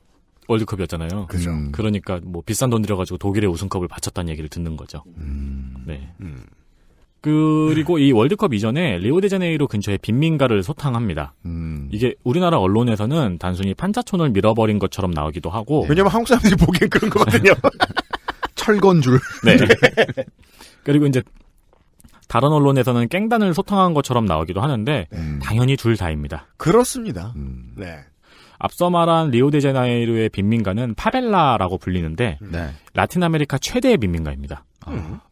월드컵이었잖아요. 그죠. 그러니까 뭐 비싼 돈 들여가지고 독일의 우승컵을 바쳤다는 얘기를 듣는 거죠. 네. 그리고 이 월드컵 이전에 리오데자네이루 근처에 빈민가를 소탕합니다. 이게 우리나라 언론에서는 단순히 판자촌을 밀어버린 것처럼 나오기도 하고. 왜냐면 한국 사람들이 보기엔 그런 거거든요. 철건 줄. 네. 그리고 이제 다른 언론에서는 깽단을 소탕한 것처럼 나오기도 하는데 당연히 둘 다입니다. 그렇습니다. 네. 앞서 말한 리오데자네이루의 빈민가는 파벨라라고 불리는데 라틴 아메리카 최대의 빈민가입니다.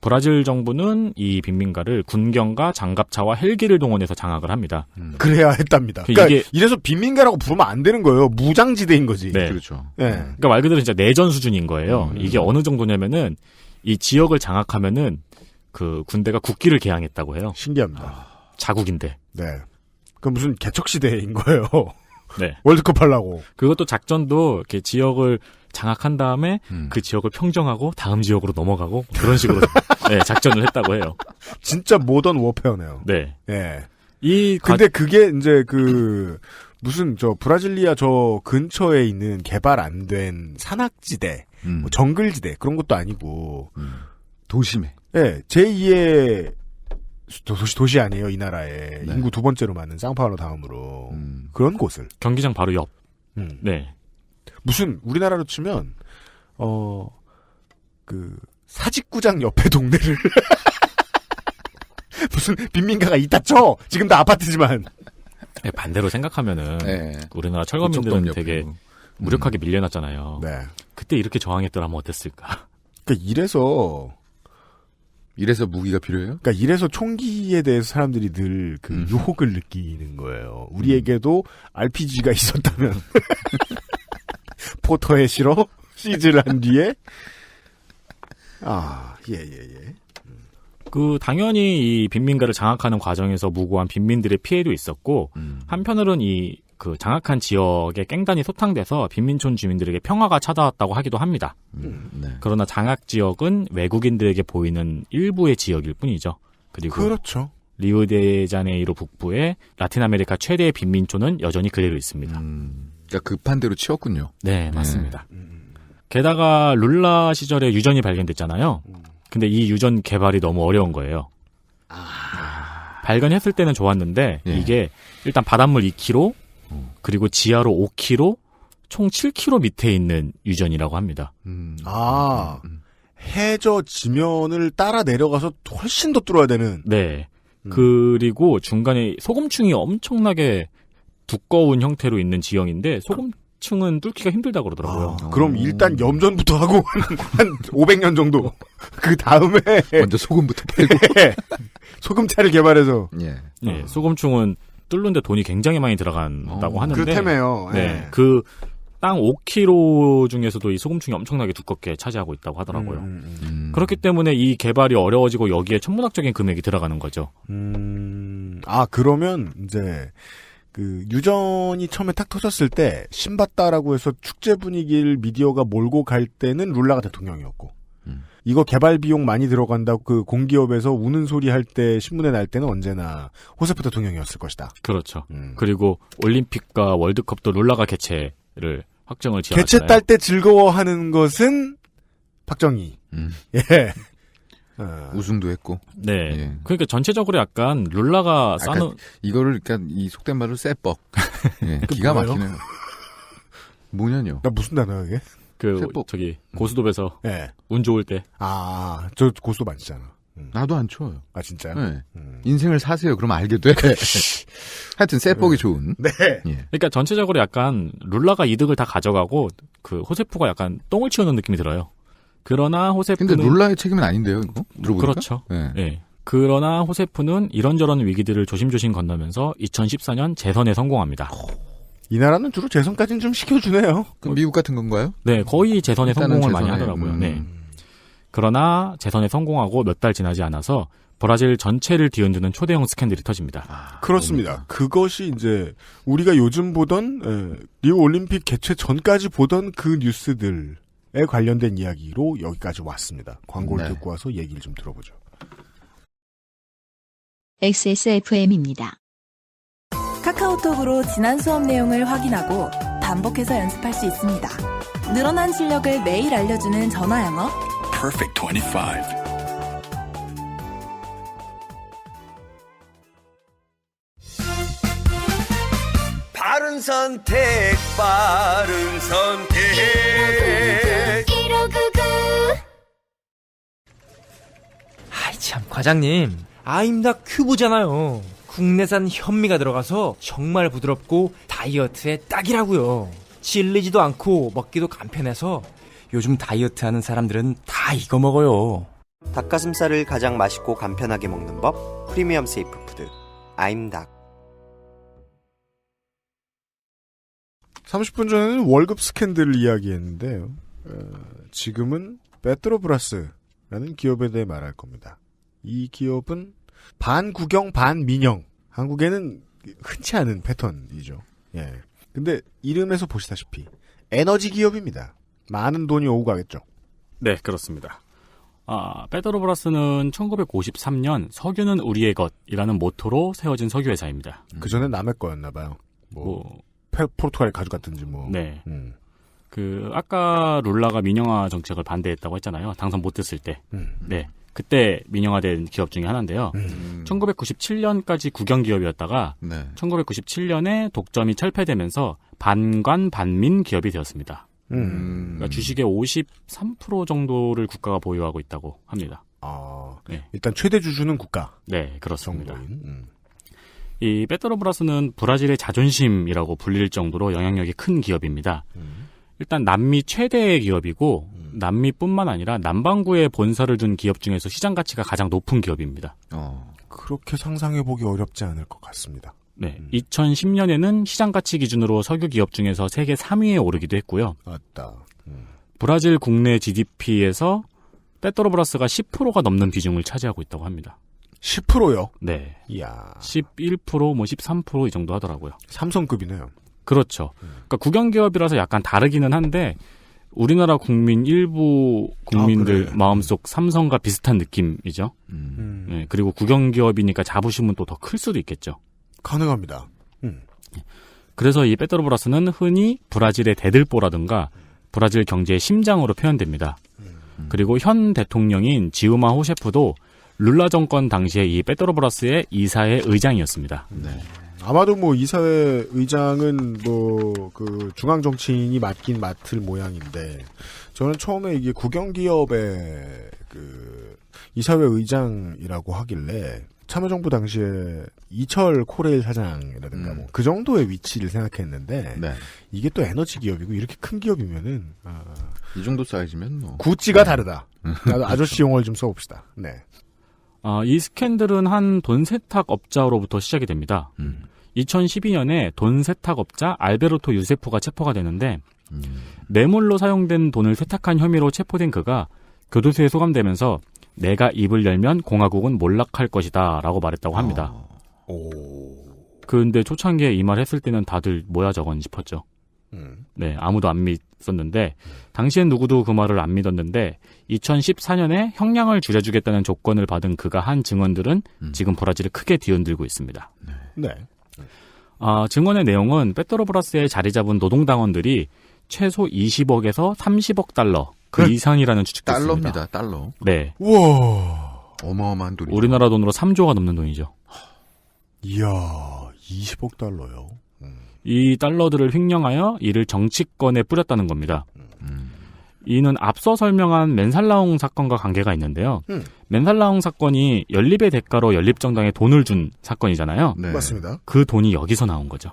브라질 정부는 이 빈민가를 군경과 장갑차와 헬기를 동원해서 장악을 합니다. 그래야 했답니다. 그러니까 이래서 빈민가라고 부르면 안 되는 거예요. 무장지대인 거지. 네. 그렇죠. 네. 그러니까 말 그대로 진짜 내전 수준인 거예요. 이게 어느 정도냐면은 이 지역을 장악하면은 그 군대가 국기를 개항했다고 해요. 신기합니다. 자국인데. 네. 그 무슨 개척시대인 거예요. 네. 월드컵 하려고. 그것도 작전도 이렇게 지역을 장악한 다음에 그 지역을 평정하고 다음 지역으로 넘어가고 그런 식으로 네, 작전을 했다고 해요. 진짜 모던 워페어네요. 네. 예. 근데 그게 이제 무슨 브라질리아 근처에 있는 개발 안 된 산악지대, 뭐 정글지대 그런 것도 아니고 도심에. 예. 제2의 도시 아니에요, 이 나라에. 네. 인구 2번째로 많은 상파울로 다음으로. 그런 곳을. 경기장 바로 옆. 네. 무슨, 우리나라로 치면, 사직구장 옆에 동네를. 무슨 빈민가가 있다 쳐! 지금 다 아파트지만. 네, 반대로 생각하면은. 네. 우리나라 철거민들은 되게 무력하게 밀려났잖아요. 네. 그때 이렇게 저항했더라면 어땠을까. 그러니까 이래서 무기가 필요해요? 그러니까 이래서 총기에 대해서 사람들이 늘 유혹을 느끼는 거예요. 우리에게도 RPG가 있었다면 포터에 실어 시즈를 한 뒤에 예. 당연히 이 빈민가를 장악하는 과정에서 무고한 빈민들의 피해도 있었고 한편으로는 장악한 지역에 깽단이 소탕돼서 빈민촌 주민들에게 평화가 찾아왔다고 하기도 합니다. 네. 그러나 장악 지역은 외국인들에게 보이는 일부의 지역일 뿐이죠. 그리고 그렇죠. 리오데자네이루 북부의 라틴 아메리카 최대의 빈민촌은 여전히 그대로 있습니다. 그러니까 급한 대로 치웠군요. 네, 맞습니다. 게다가 룰라 시절에 유전이 발견됐잖아요. 근데 이 유전 개발이 너무 어려운 거예요. 발견했을 때는 좋았는데 예. 이게 일단 바닷물 2kg 그리고 지하로 5kg 총 7kg 밑에 있는 유전이라고 합니다. 해저 지면을 따라 내려가서 훨씬 더 뚫어야 되는. 네. 그리고 중간에 소금층이 엄청나게 두꺼운 형태로 있는 지형인데 소금층은 뚫기가 힘들다고 그러더라고요. 그럼 일단 염전부터 하고 한 500년 정도. 그 다음에 먼저 소금부터 팔고 소금차를 개발해서. 예. 네, 소금층은 뚫는데 돈이 굉장히 많이 들어간다고 하는데. 그렇다며요. 네. 예. 그 땅 5km 중에서도 이 소금층이 엄청나게 두껍게 차지하고 있다고 하더라고요. 그렇기 때문에 이 개발이 어려워지고 여기에 천문학적인 금액이 들어가는 거죠. 그러면 이제 그 유전이 처음에 탁 터졌을 때 신봤다라고 해서 축제 분위기를 미디어가 몰고 갈 때는 룰라가 대통령이었고 이거 개발 비용 많이 들어간다고 그 공기업에서 우는 소리 할 때 신문에 날 때는 언제나 호세프 대통령이었을 것이다. 그렇죠. 그리고 올림픽과 월드컵도 룰라가 개최를 확정을 지었잖아요. 개최 딸 때 즐거워하는 것은 박정희. 예. 우승도 했고. 네. 예. 그러니까 전체적으로 약간 룰라가 싸는 이거를 그러니까 이 속된 말로 쎄뻑. 예. 기가 뭐예요? 막히네요. 뭐냐뇨? 나 무슨 단어야 이게? 저기 고수톱에서 예. 운 좋을 때. 저 고수도 안 치잖아. 나도 안 쳐요. 아 진짜요? 네. 인생을 사세요. 그럼 알게 돼. 하여튼 쎄뻑이 좋은. 네. 예. 그러니까 전체적으로 약간 룰라가 이득을 다 가져가고 그 호세프가 약간 똥을 치우는 느낌이 들어요. 그러나 호세프는 근데 룰라의 책임은 아닌데요, 이거? 들어보니까? 그렇죠. 네. 네. 그러나 호세프는 이런저런 위기들을 조심조심 건너면서 2014년 재선에 성공합니다. 이 나라는 주로 재선까지는 좀 시켜주네요. 그럼 미국 같은 건가요? 네, 거의 재선에 일단은 성공을 많이 재선에, 하더라고요. 네. 그러나 재선에 성공하고 몇 달 지나지 않아서 브라질 전체를 뒤흔드는 초대형 스캔들이 터집니다. 그렇습니다. 그것이 이제 우리가 요즘 보던 리우 올림픽 개최 전까지 보던 그 뉴스들에 관련된 이야기로 여기까지 왔습니다. 광고를 듣고 와서 얘기를 좀 들어보죠. XSFM입니다. 카카오톡으로 지난 수업 내용을 확인하고 반복해서 연습할 수 있습니다. 늘어난 실력을 매일 알려주는 전화 영어. Perfect 25. 바른 선택, 바른 선택. 1599. 아이 참 과장님, 아임닭 큐브잖아요. 국내산 현미가 들어가서 정말 부드럽고 다이어트에 딱이라고요. 질리지도 않고 먹기도 간편해서 요즘 다이어트하는 사람들은 다 이거 먹어요. 닭가슴살을 가장 맛있고 간편하게 먹는 법, 프리미엄 세이프 푸드 아임닭. 30분 전에는 월급 스캔들을 이야기했는데요. 지금은 페트로브라스라는 기업에 대해 말할 겁니다. 이 기업은 반국영 반민영. 한국에는 흔치 않은 패턴이죠. 예. 근데 이름에서 보시다시피 에너지 기업입니다. 많은 돈이 오고 가겠죠. 네, 그렇습니다. 페트로브라스는 1953년 석유는 우리의 것이라는 모토로 세워진 석유회사입니다. 그 전에 남의 거였나 봐요. 포르투갈에 가져갔든지 뭐. 네. 아까 룰라가 민영화 정책을 반대했다고 했잖아요. 당선 못 됐을 때. 네. 그때 민영화된 기업 중에 하나인데요. 1997년까지 국영기업이었다가 1997년에 독점이 철폐되면서 반관 반민 기업이 되었습니다. 그러니까 주식의 53% 정도를 국가가 보유하고 있다고 합니다. 네. 일단 최대 주주는 국가. 네, 그렇습니다. 이 페트로브라스는 브라질의 자존심이라고 불릴 정도로 영향력이 큰 기업입니다. 일단 남미 최대의 기업이고 남미뿐만 아니라 남반구에 본사를 둔 기업 중에서 시장 가치가 가장 높은 기업입니다. 그렇게 상상해보기 어렵지 않을 것 같습니다. 네, 2010년에는 시장 가치 기준으로 석유 기업 중에서 세계 3위에 오르기도 했고요. 맞다. 브라질 국내 GDP에서 페트로브라스가 10%가 넘는 비중을 차지하고 있다고 합니다. 10%요? 네. 이야. 11%, 13% 이 정도 하더라고요. 삼성급이네요. 그렇죠. 그러니까 국영기업이라서 약간 다르기는 한데 우리나라 국민 일부 국민들 마음속 삼성과 비슷한 느낌이죠. 네, 그리고 국영기업이니까 자부심은 또 더 클 수도 있겠죠. 가능합니다. 그래서 이 페트로브라스는 흔히 브라질의 대들보라든가 브라질 경제의 심장으로 표현됩니다. 그리고 현 대통령인 지우마 호세프도 룰라 정권 당시에 이 페트로브라스의 이사회 의장이었습니다. 네. 아마도 뭐 이사회 의장은 뭐 그 중앙 정치인이 맡을 모양인데 저는 처음에 이게 국영기업의 그 이사회 의장이라고 하길래 참여정부 당시에 이철 코레일 사장이라든가 뭐 그 정도의 위치를 생각했는데 네. 이게 또 에너지 기업이고 이렇게 큰 기업이면은 이 정도 사이즈면 뭐 구찌가 다르다. 아저씨 용어를 좀 써봅시다. 네. 이 스캔들은 한 돈 세탁 업자로부터 시작이 됩니다. 2012년에 돈 세탁업자 알베르토 유세프가 체포가 되는데 뇌물로 사용된 돈을 세탁한 혐의로 체포된 그가 교도소에 소감되면서 내가 입을 열면 공화국은 몰락할 것이다 라고 말했다고 합니다. 근데 초창기에 이 말 했을 때는 다들 뭐야 저건 싶었죠. 네, 아무도 안 믿었는데 당시엔 누구도 그 말을 안 믿었는데 2014년에 형량을 줄여주겠다는 조건을 받은 그가 한 증언들은 지금 브라질을 크게 뒤흔들고 있습니다. 네. 증언의 내용은 페트로브라스에 자리 잡은 노동당원들이 최소 20억에서 30억 달러 그 이상이라는 추측도 있습니다. 달러입니다. 달러. 네. 우와. 어마어마한 돈이죠. 우리나라 돈으로 3조가 넘는 돈이죠. 이야, 20억 달러요. 이 달러들을 횡령하여 이를 정치권에 뿌렸다는 겁니다. 이는 앞서 설명한 맨살라웅 사건과 관계가 있는데요. 맨살라웅 사건이 연립의 대가로 연립정당에 돈을 준 사건이잖아요. 네. 맞습니다. 그 돈이 여기서 나온 거죠.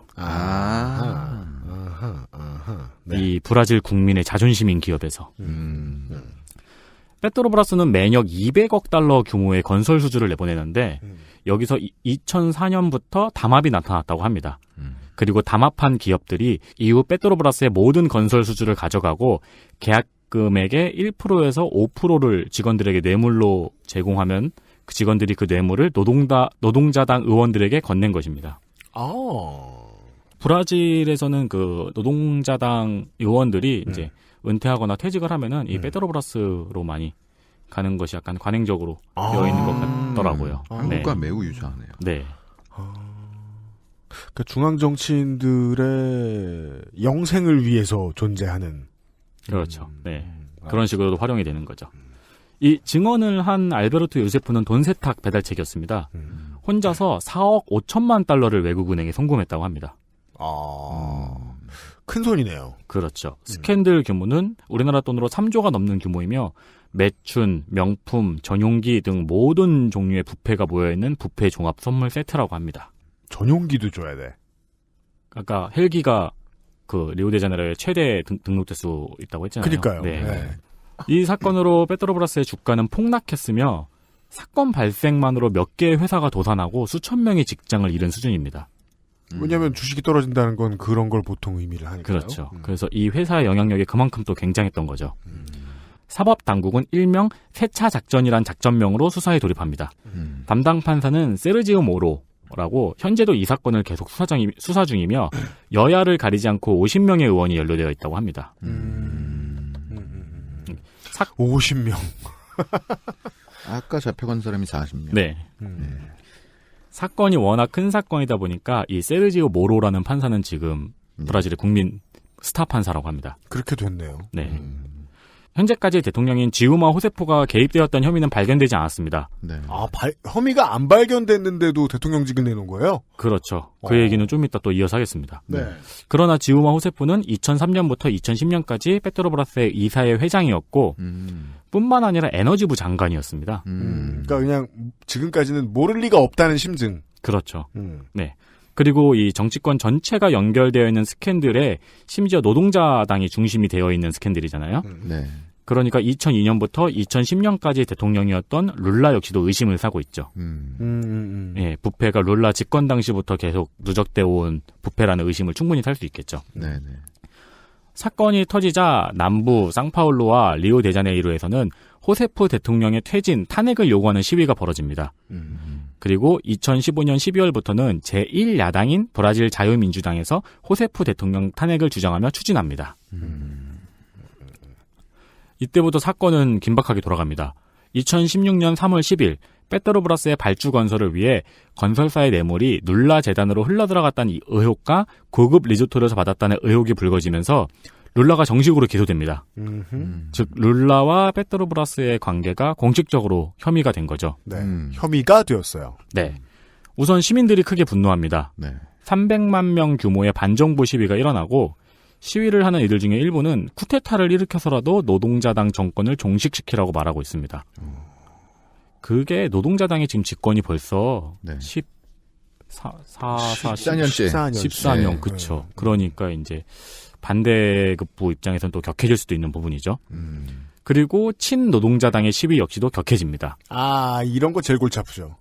네. 이 브라질 국민의 자존심인 기업에서. 페트로브라스는 매년 200억 달러 규모의 건설 수주를 내보내는데 여기서 2004년부터 담합이 나타났다고 합니다. 그리고 담합한 기업들이 이후 페트로브라스의 모든 건설 수주를 가져가고 계약금액의 1%에서 5%를 직원들에게 뇌물로 제공하면 그 직원들이 그 뇌물을 노동자당 의원들에게 건넨 것입니다. 브라질에서는 그 노동자당 의원들이 이제 은퇴하거나 퇴직을 하면은 이 페트로브라스로 많이 가는 것이 약간 관행적으로 되어 있는 것 같더라고요. 한국과 네. 매우 유사하네요. 네. 그러니까 중앙 정치인들의 영생을 위해서 존재하는. 그렇죠. 네. 그런 식으로도 활용이 되는 거죠. 이 증언을 한 알베르토 요세프는 돈 세탁 배달책이었습니다. 혼자서 4억 5천만 달러를 외국은행에 송금했다고 합니다. 큰 손이네요. 그렇죠. 스캔들 규모는 우리나라 돈으로 3조가 넘는 규모이며 매춘, 명품, 전용기 등 모든 종류의 부패가 모여있는 부패 종합 선물 세트라고 합니다. 전용기도 줘야 돼. 아까 헬기가 그 리오데자네이로에 최대 등록될 수 있다고 했잖아요. 그러니까요. 네. 네. 이 사건으로 페트로브라스의 주가는 폭락했으며 사건 발생만으로 몇 개의 회사가 도산하고 수천 명의 직장을 잃은 수준입니다. 왜냐하면 주식이 떨어진다는 건 그런 걸 보통 의미를 하니까요. 그렇죠. 그래서 이 회사의 영향력이 그만큼 또 굉장했던 거죠. 사법당국은 일명 세차 작전이란 작전명으로 수사에 돌입합니다. 담당 판사는 세르지오 모로라고 현재도 이 사건을 계속 수사 중이며 여야를 가리지 않고 50명의 의원이 연루되어 있다고 합니다. 50명. 아까 잡혀간 사람이 40명. 네. 사건이 워낙 큰 사건이다 보니까 이 세르지오 모로라는 판사는 지금 브라질의 국민 스타 판사라고 합니다. 그렇게 됐네요. 네. 현재까지 대통령인 지우마 호세프가 개입되었던 혐의는 발견되지 않았습니다. 네. 혐의가 안 발견됐는데도 대통령직을 내놓은 거예요? 그렇죠. 그 얘기는 좀 이따 또 이어서 하겠습니다. 네. 그러나 지우마 호세프는 2003년부터 2010년까지 페트로브라스의 이사회 회장이었고 뿐만 아니라 에너지부 장관이었습니다. 그러니까 그냥 지금까지는 모를 리가 없다는 심증. 그렇죠. 네. 그리고 이 정치권 전체가 연결되어 있는 스캔들에 심지어 노동자당이 중심이 되어 있는 스캔들이잖아요. 네. 그러니까 2002년부터 2010년까지 대통령이었던 룰라 역시도 의심을 사고 있죠. 예, 부패가 룰라 집권 당시부터 계속 누적되어 온 부패라는 의심을 충분히 살 수 있겠죠. 네. 사건이 터지자 남부 상파울루와 리오데자네이루에서는 호세프 대통령의 퇴진, 탄핵을 요구하는 시위가 벌어집니다. 그리고 2015년 12월부터는 제1야당인 브라질 자유민주당에서 호세프 대통령 탄핵을 주장하며 추진합니다. 이때부터 사건은 긴박하게 돌아갑니다. 2016년 3월 10일 페트로브라스의 발주 건설을 위해 건설사의 뇌물이 룰라 재단으로 흘러들어갔다는 의혹과 고급 리조트에서 받았다는 의혹이 불거지면서 룰라가 정식으로 기소됩니다. 즉 룰라와 페트로브라스의 관계가 공식적으로 혐의가 된 거죠. 네, 혐의가 되었어요. 네, 우선 시민들이 크게 분노합니다. 네. 300만 명 규모의 반정부 시위가 일어나고 시위를 하는 이들 중에 일부는 쿠데타를 일으켜서라도 노동자당 정권을 종식시키라고 말하고 있습니다. 그게 노동자당의 지금 집권이 벌써 14년, 그쵸. 그러니까 이제 반대급부 입장에서는 또 격해질 수도 있는 부분이죠. 그리고 친노동자당의 시위 역시도 격해집니다. 아, 이런 거 제일 골치 아프죠.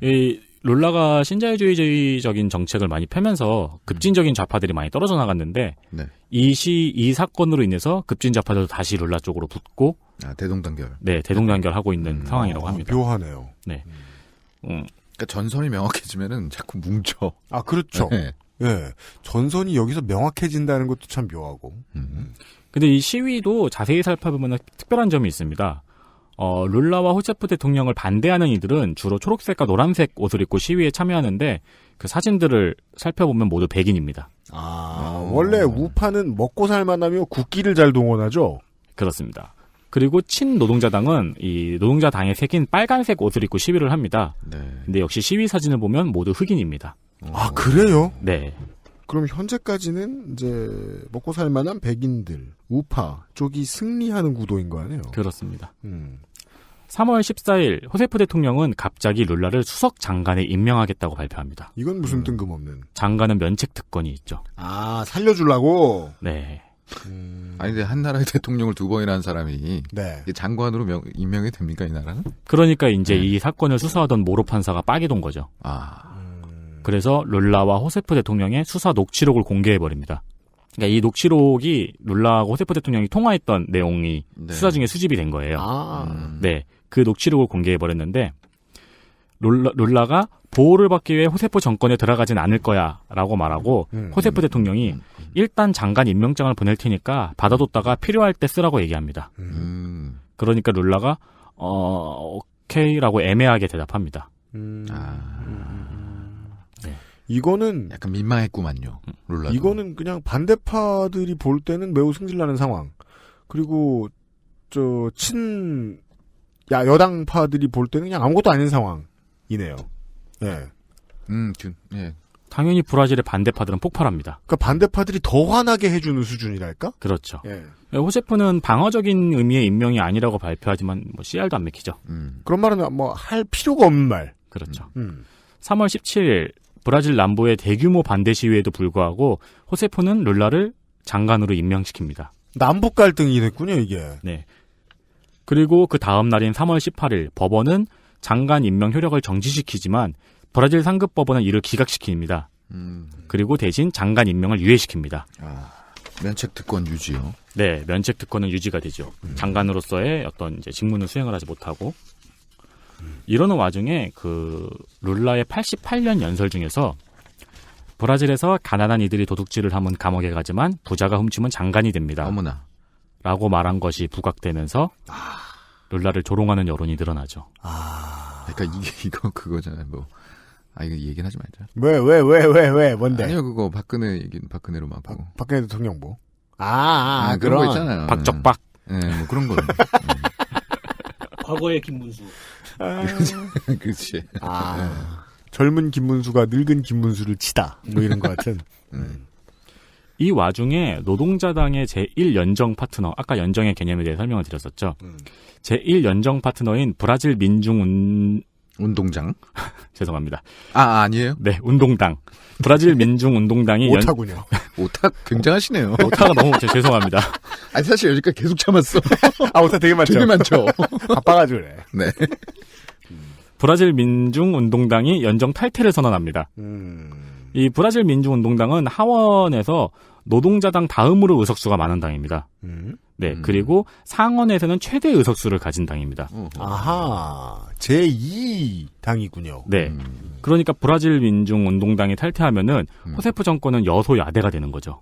이 룰라가 신자유주의적인 정책을 많이 펴면서 급진적인 좌파들이 많이 떨어져 나갔는데 이 사건으로 인해서 급진 좌파들도 다시 룰라 쪽으로 붙고 대동단결. 네, 대동단결하고 있는 상황이라고 합니다. 묘하네요. 네. 그러니까 전선이 명확해지면은 자꾸 뭉쳐. 아, 그렇죠. 네. 예. 전선이 여기서 명확해진다는 것도 참 묘하고. 근데 이 시위도 자세히 살펴보면 특별한 점이 있습니다. 룰라와 호세프 대통령을 반대하는 이들은 주로 초록색과 노란색 옷을 입고 시위에 참여하는데 그 사진들을 살펴보면 모두 백인입니다. 원래 우파는 먹고 살만하며 국기를 잘 동원하죠? 그렇습니다. 그리고 친노동자당은 이 노동자당에 새긴 빨간색 옷을 입고 시위를 합니다. 근데 역시 시위 사진을 보면 모두 흑인입니다. 아, 그래요? 네. 그럼 현재까지는 이제 먹고 살만한 백인들, 우파 쪽이 승리하는 구도인 거 아니에요? 그렇습니다. 3월 14일 호세프 대통령은 갑자기 룰라를 수석 장관에 임명하겠다고 발표합니다. 이건 무슨 뜬금없는. 장관은 면책 특권이 있죠. 아, 살려주려고? 네. 아니, 근데 한 나라의 대통령을 2번이나 한 사람이 장관으로 임명이 됩니까, 이 나라는? 그러니까 이제 이 사건을 수사하던 모로 판사가 빠개돈 거죠. 그래서 룰라와 호세프 대통령의 수사 녹취록을 공개해버립니다. 그러니까 이 녹취록이 룰라하고 호세프 대통령이 통화했던 내용이 수사 중에 수집이 된 거예요. 네, 그 녹취록을 공개해버렸는데 룰라가 보호를 받기 위해 호세프 정권에 들어가진 않을 거야 라고 말하고 호세프 대통령이 일단 장관 임명장을 보낼 테니까 받아뒀다가 필요할 때 쓰라고 얘기합니다. 그러니까 룰라가 오케이라고 애매하게 대답합니다. 이거는 약간 민망했구만요. 룰라도. 이거는 그냥 반대파들이 볼 때는 매우 승질나는 상황. 그리고 여당파들이 볼 때는 그냥 아무것도 아닌 상황이네요. 예. 예. 당연히 브라질의 반대파들은 폭발합니다. 그러니까 반대파들이 더 화나게 해주는 수준이랄까? 그렇죠. 예. 호세프는 방어적인 의미의 임명이 아니라고 발표하지만 씨알도 안 맥히죠. 그런 말은 할 필요가 없는 말. 그렇죠. 3월 17일 브라질 남부의 대규모 반대 시위에도 불구하고 호세프는 룰라를 장관으로 임명시킵니다. 남북 갈등이 됐군요, 이게. 네. 그리고 그 다음 날인 3월 18일 법원은 장관 임명 효력을 정지시키지만 브라질 상급 법원은 이를 기각시킵니다. 그리고 대신 장관 임명을 유예시킵니다. 면책 특권 유지요. 네, 면책 특권은 유지가 되죠. 장관으로서의 어떤 이제 직무는 수행을 하지 못하고. 이러는 와중에 그 룰라의 88년 연설 중에서 브라질에서 가난한 이들이 도둑질을 하면 감옥에 가지만 부자가 훔치면 장관이 됩니다. 어머나. 라고 말한 것이 부각되면서 룰라를 조롱하는 여론이 늘어나죠. 그러니까 이거 그거잖아요. 이거 얘기는 하지 말자. 왜, 뭔데? 아니요, 그거 박근혜로 막 보고. 박근혜 대통령 뭐? 그런 거 있잖아요. 박적박. 네, 뭐 그런 거. 과거의 김문수. 그렇지. 젊은 김문수가 늙은 김문수를 치다. 뭐 이런 것 같은. 이 와중에 노동자당의 제1연정 파트너, 아까 연정의 개념에 대해 설명을 드렸었죠. 제1연정 파트너인 브라질 운동장? 죄송합니다. 아니에요? 네, 운동당. 브라질 민중운동당이 오타군요. 오타 굉장하시네요. 오타가 너무 죄송합니다. 아니 사실 여기까지 계속 참았어. 오타 되게 많죠. 되게 많죠. 바빠가지고 그래. 네. 브라질 민중운동당이 연정 탈퇴를 선언합니다. 이 브라질 민중운동당은 하원에서 노동자당 다음으로 의석수가 많은 당입니다. 네, 그리고 상원에서는 최대 의석수를 가진 당입니다. 아하, 제2당이군요. 네. 그러니까 브라질 민중운동당이 탈퇴하면은 호세프 정권은 여소야대가 되는 거죠.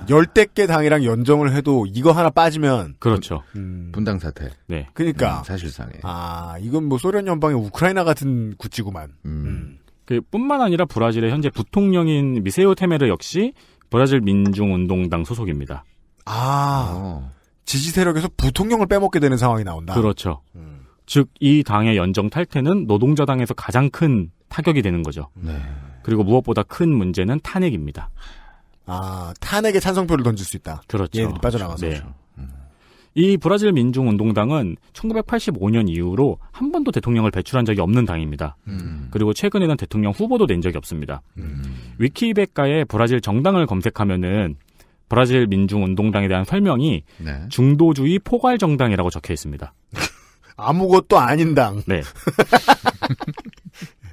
열댓 개 당이랑 연정을 해도 이거 하나 빠지면. 그렇죠. 분당 사태. 네. 그러니까. 사실상에. 이건 뭐 소련 연방의 우크라이나 같은 구찌구만. 뿐만 아니라 브라질의 현재 부통령인 미세오 테메르 역시 브라질 민중운동당 소속입니다. 지지 세력에서 부통령을 빼먹게 되는 상황이 나온다. 그렇죠. 즉 이 당의 연정 탈퇴는 노동자당에서 가장 큰 타격이 되는 거죠. 그리고 무엇보다 큰 문제는 탄핵입니다. 탄핵에 찬성표를 던질 수 있다. 그렇죠. 얘네들이 빠져나가서. 네. 이 브라질 민중운동당은 1985년 이후로 한 번도 대통령을 배출한 적이 없는 당입니다. 그리고 최근에는 대통령 후보도 낸 적이 없습니다. 위키백과에 브라질 정당을 검색하면은 브라질 민중운동당에 대한 설명이 중도주의 포괄 정당이라고 적혀 있습니다. 아무것도 아닌 당. 네.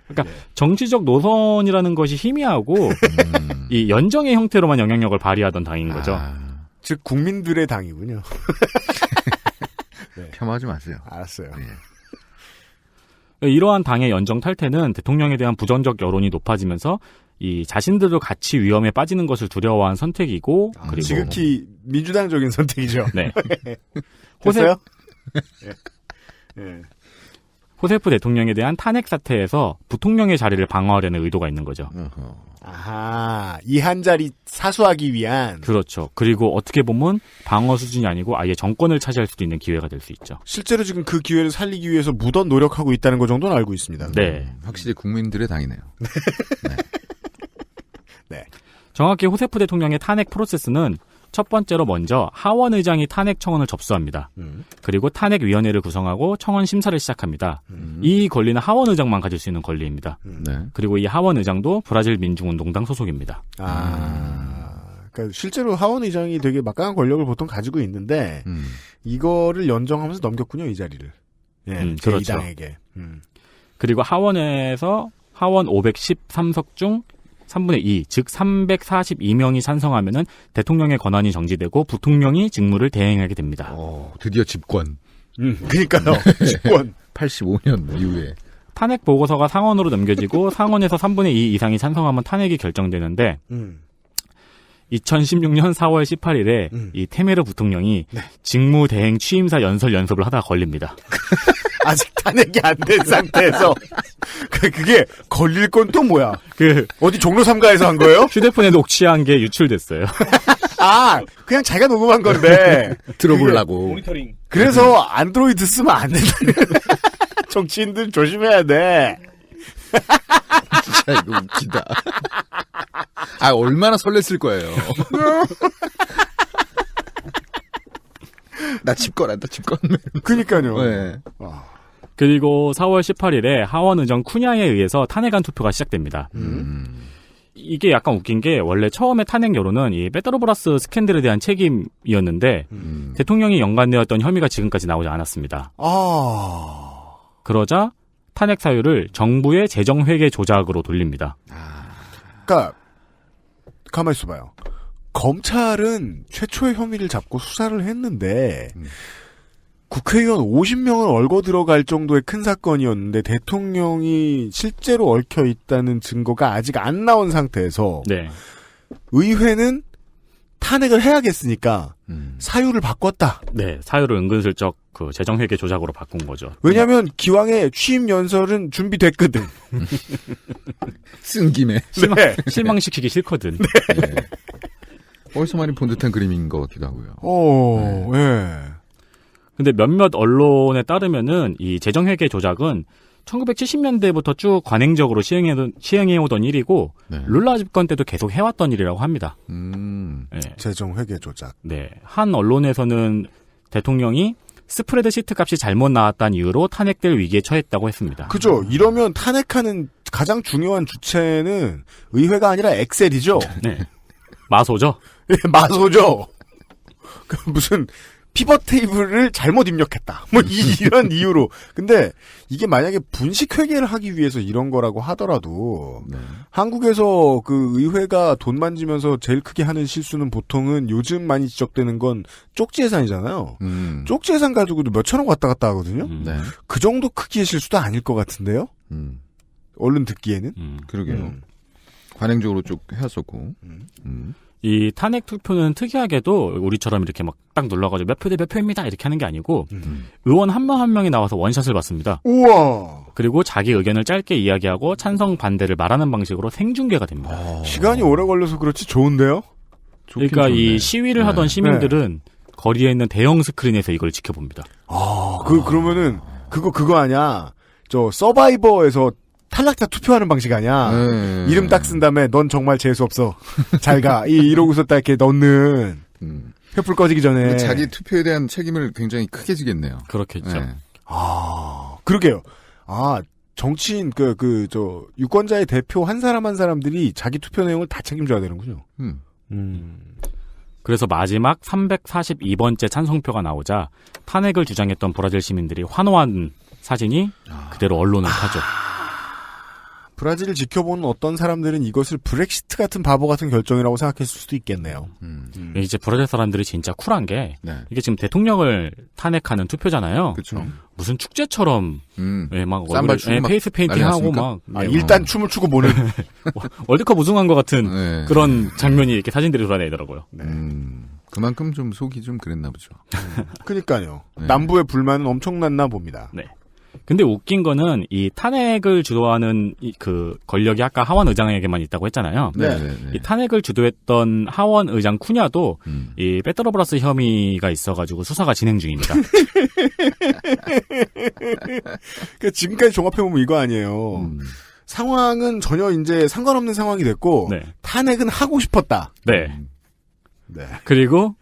그러니까 정치적 노선이라는 것이 희미하고 이 연정의 형태로만 영향력을 발휘하던 당인 거죠. 즉 국민들의 당이군요. 네. 폄하하지 마세요. 알았어요. 네. 이러한 당의 연정 탈퇴는 대통령에 대한 부정적 여론이 높아지면서 이 자신들도 같이 위험에 빠지는 것을 두려워한 선택이고 그리고 지극히 민주당적인 선택이죠. 네. 됐어요? 호세프 대통령에 대한 탄핵 사태에서 부통령의 자리를 방어하려는 의도가 있는 거죠. 이 한 자리 사수하기 위한. 그렇죠. 그리고 어떻게 보면 방어 수준이 아니고 아예 정권을 차지할 수도 있는 기회가 될 수 있죠. 실제로 지금 그 기회를 살리기 위해서 무던 노력하고 있다는 것 정도는 알고 있습니다. 네. 확실히 국민들의 당이네요. 네. 정확히 호세프 대통령의 탄핵 프로세스는 첫 번째로 먼저 하원 의장이 탄핵 청원을 접수합니다. 그리고 탄핵위원회를 구성하고 청원 심사를 시작합니다. 이 권리는 하원 의장만 가질 수 있는 권리입니다. 그리고 이 하원 의장도 브라질 민중운동당 소속입니다. 그러니까 실제로 하원 의장이 되게 막강한 권력을 보통 가지고 있는데 이거를 연정하면서 넘겼군요, 이 자리를. 그렇죠. 이 당에게. 그리고 하원에서 하원 513석 중 3분의 2, 즉 342명이 찬성하면은 대통령의 권한이 정지되고 부통령이 직무를 대행하게 됩니다. 드디어 집권. 그러니까요. 집권. 85년 이후에. 탄핵 보고서가 상원으로 넘겨지고 상원에서 3분의 2 이상이 찬성하면 탄핵이 결정되는데 2016년 4월 18일에 이 테메르 부통령이 직무 대행 취임사 연습을 하다가 걸립니다. 아직 탄핵이 안 된 상태에서 그게 걸릴 건 또 뭐야? 어디 종로 3가에서 한 거예요? 휴대폰에 녹취한 게 유출됐어요. 그냥 자기가 녹음한 건데 들어보려고. 모니터링. 그래서 안드로이드 쓰면 안 된다. 정치인들 조심해야 돼. 진짜 이거 웃기다. 얼마나 설렜을 거예요. 나 집권한다, 집권. 그니까요. 네. 그리고 4월 18일에 하원 의정 쿠냐에 의해서 탄핵안 투표가 시작됩니다. 이게 약간 웃긴 게 원래 처음에 탄핵 여론은 이 페트로브라스 스캔들에 대한 책임이었는데 대통령이 연관되었던 혐의가 지금까지 나오지 않았습니다. 그러자 탄핵 사유를 정부의 재정회계 조작으로 돌립니다. 그러니까 가만히 있어봐요. 검찰은 최초의 혐의를 잡고 수사를 했는데 국회의원 50명을 얽어 들어갈 정도의 큰 사건이었는데 대통령이 실제로 얽혀 있다는 증거가 아직 안 나온 상태에서 의회는 탄핵을 해야겠으니까 사유를 바꿨다. 네, 사유를 은근슬쩍 그 재정회계 조작으로 바꾼 거죠. 왜냐하면 기왕에 취임 연설은 준비됐거든. 쓴 김에 실망시키기 싫거든. 어디서 많이 본 듯한 그림인 것 같기도 하고요. 근데 몇몇 언론에 따르면은 이 재정회계 조작은 1970년대부터 쭉 관행적으로 시행해오던 일이고 룰라 집권 때도 계속 해왔던 일이라고 합니다. 재정회계 조작. 네, 한 언론에서는 대통령이 스프레드 시트 값이 잘못 나왔다는 이유로 탄핵될 위기에 처했다고 했습니다. 그죠. 이러면 탄핵하는 가장 중요한 주체는 의회가 아니라 엑셀이죠. 네, 마소죠. 마소죠. 무슨 피벗 테이블을 잘못 입력했다. 뭐 이런 이유로. 근데 이게 만약에 분식 회계를 하기 위해서 이런 거라고 하더라도 한국에서 그 의회가 돈 만지면서 제일 크게 하는 실수는 보통은 요즘 많이 지적되는 건 쪽지 예산이잖아요. 쪽지 예산 가지고도 몇천억 왔다 갔다 하거든요. 그 정도 크기의 실수도 아닐 것 같은데요. 얼른 듣기에는. 그러게요. 관행적으로 쭉 해왔었고. 이 탄핵 투표는 특이하게도 우리처럼 이렇게 막 딱 눌러가지고 몇 표 대 몇 표입니다 이렇게 하는 게 아니고 의원 한 명 한 명이 나와서 원샷을 받습니다. 우와. 그리고 자기 의견을 짧게 이야기하고 찬성 반대를 말하는 방식으로 생중계가 됩니다. 시간이 오래 걸려서 그렇지 좋은데요? 그러니까 이 시위를 하던 시민들은 거리에 있는 대형 스크린에서 이걸 지켜봅니다. 그러면은 그거 아니야. 저 서바이버에서 탈락자 투표하는 방식 아니야. 이름 딱 쓴 다음에 넌 정말 재수 없어. 잘 가. 이러고서 딱 이렇게 넣는. 횃불 꺼지기 전에. 자기 투표에 대한 책임을 굉장히 크게 지겠네요. 그렇겠죠. 네. 그러게요. 정치인 유권자의 대표 한 사람들이 자기 투표 내용을 다 책임져야 되는군요. 그래서 마지막 342번째 찬성표가 나오자 탄핵을 주장했던 브라질 시민들이 환호한 사진이 그대로 언론을 타죠. 브라질을 지켜보는 어떤 사람들은 이것을 브렉시트 같은 바보 같은 결정이라고 생각했을 수도 있겠네요. 이제 브라질 사람들이 진짜 쿨한 게 이게 지금 대통령을 탄핵하는 투표잖아요. 그렇죠. 무슨 축제처럼 막 페이스 페인팅 하고 막 일단 춤을 추고 보는 월드컵 우승한 것 같은 그런 장면이 이렇게 사진들이 돌아다니더라고요. 그만큼 좀 속이 좀 그랬나 보죠. 그러니까요. 남부의 불만은 엄청났나 봅니다. 네. 근데 웃긴 거는 이 탄핵을 주도하는 그 권력이 아까 하원 의장에게만 있다고 했잖아요. 이 탄핵을 주도했던 하원 의장 쿠냐도 이 페트로브라스 혐의가 있어가지고 수사가 진행 중입니다. 그러니까 지금까지 종합해보면 이거 아니에요. 상황은 전혀 이제 상관없는 상황이 됐고 탄핵은 하고 싶었다. 네. 그리고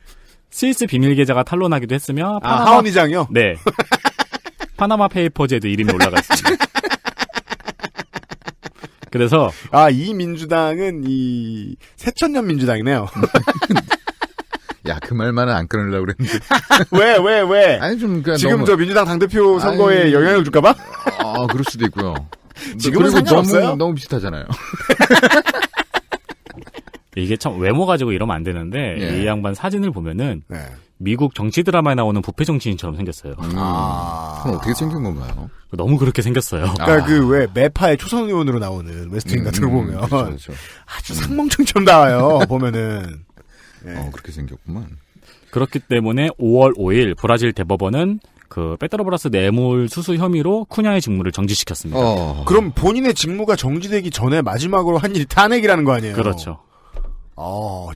스위스 비밀 계좌가 탄로나기도 했으며 하원 의장이요? 네. 파나마 페이퍼즈에도 이름이 올라가 있습니다. 그래서 이 민주당은 이 새천년 민주당이네요. 야, 그 말만은 안 끊으려고 그랬는데. 왜? 아니 좀 그러니까 지금 너무... 저 민주당 당대표 선거에 영향을 줄까봐? 그럴 수도 있고요. 지금은 상관없어요. 너무 비슷하잖아요. 이게 참 외모 가지고 이러면 안 되는데 이 양반 사진을 보면은 미국 정치 드라마에 나오는 부패 정치인처럼 생겼어요. 그럼 어떻게 생긴 건가요? 너무 그렇게 생겼어요. 그러니까 왜 매파의 초선 의원으로 나오는 웨스트윙 같은 거 보면 그렇죠. 아주 상멍청처럼 나와요. 보면은. 그렇게 생겼구만. 그렇기 때문에 5월 5일 브라질 대법원은 그 페트로브라스 뇌물 수수 혐의로 쿠냐의 직무를 정지시켰습니다. 그럼 본인의 직무가 정지되기 전에 마지막으로 한 일이 탄핵이라는 거 아니에요? 그렇죠.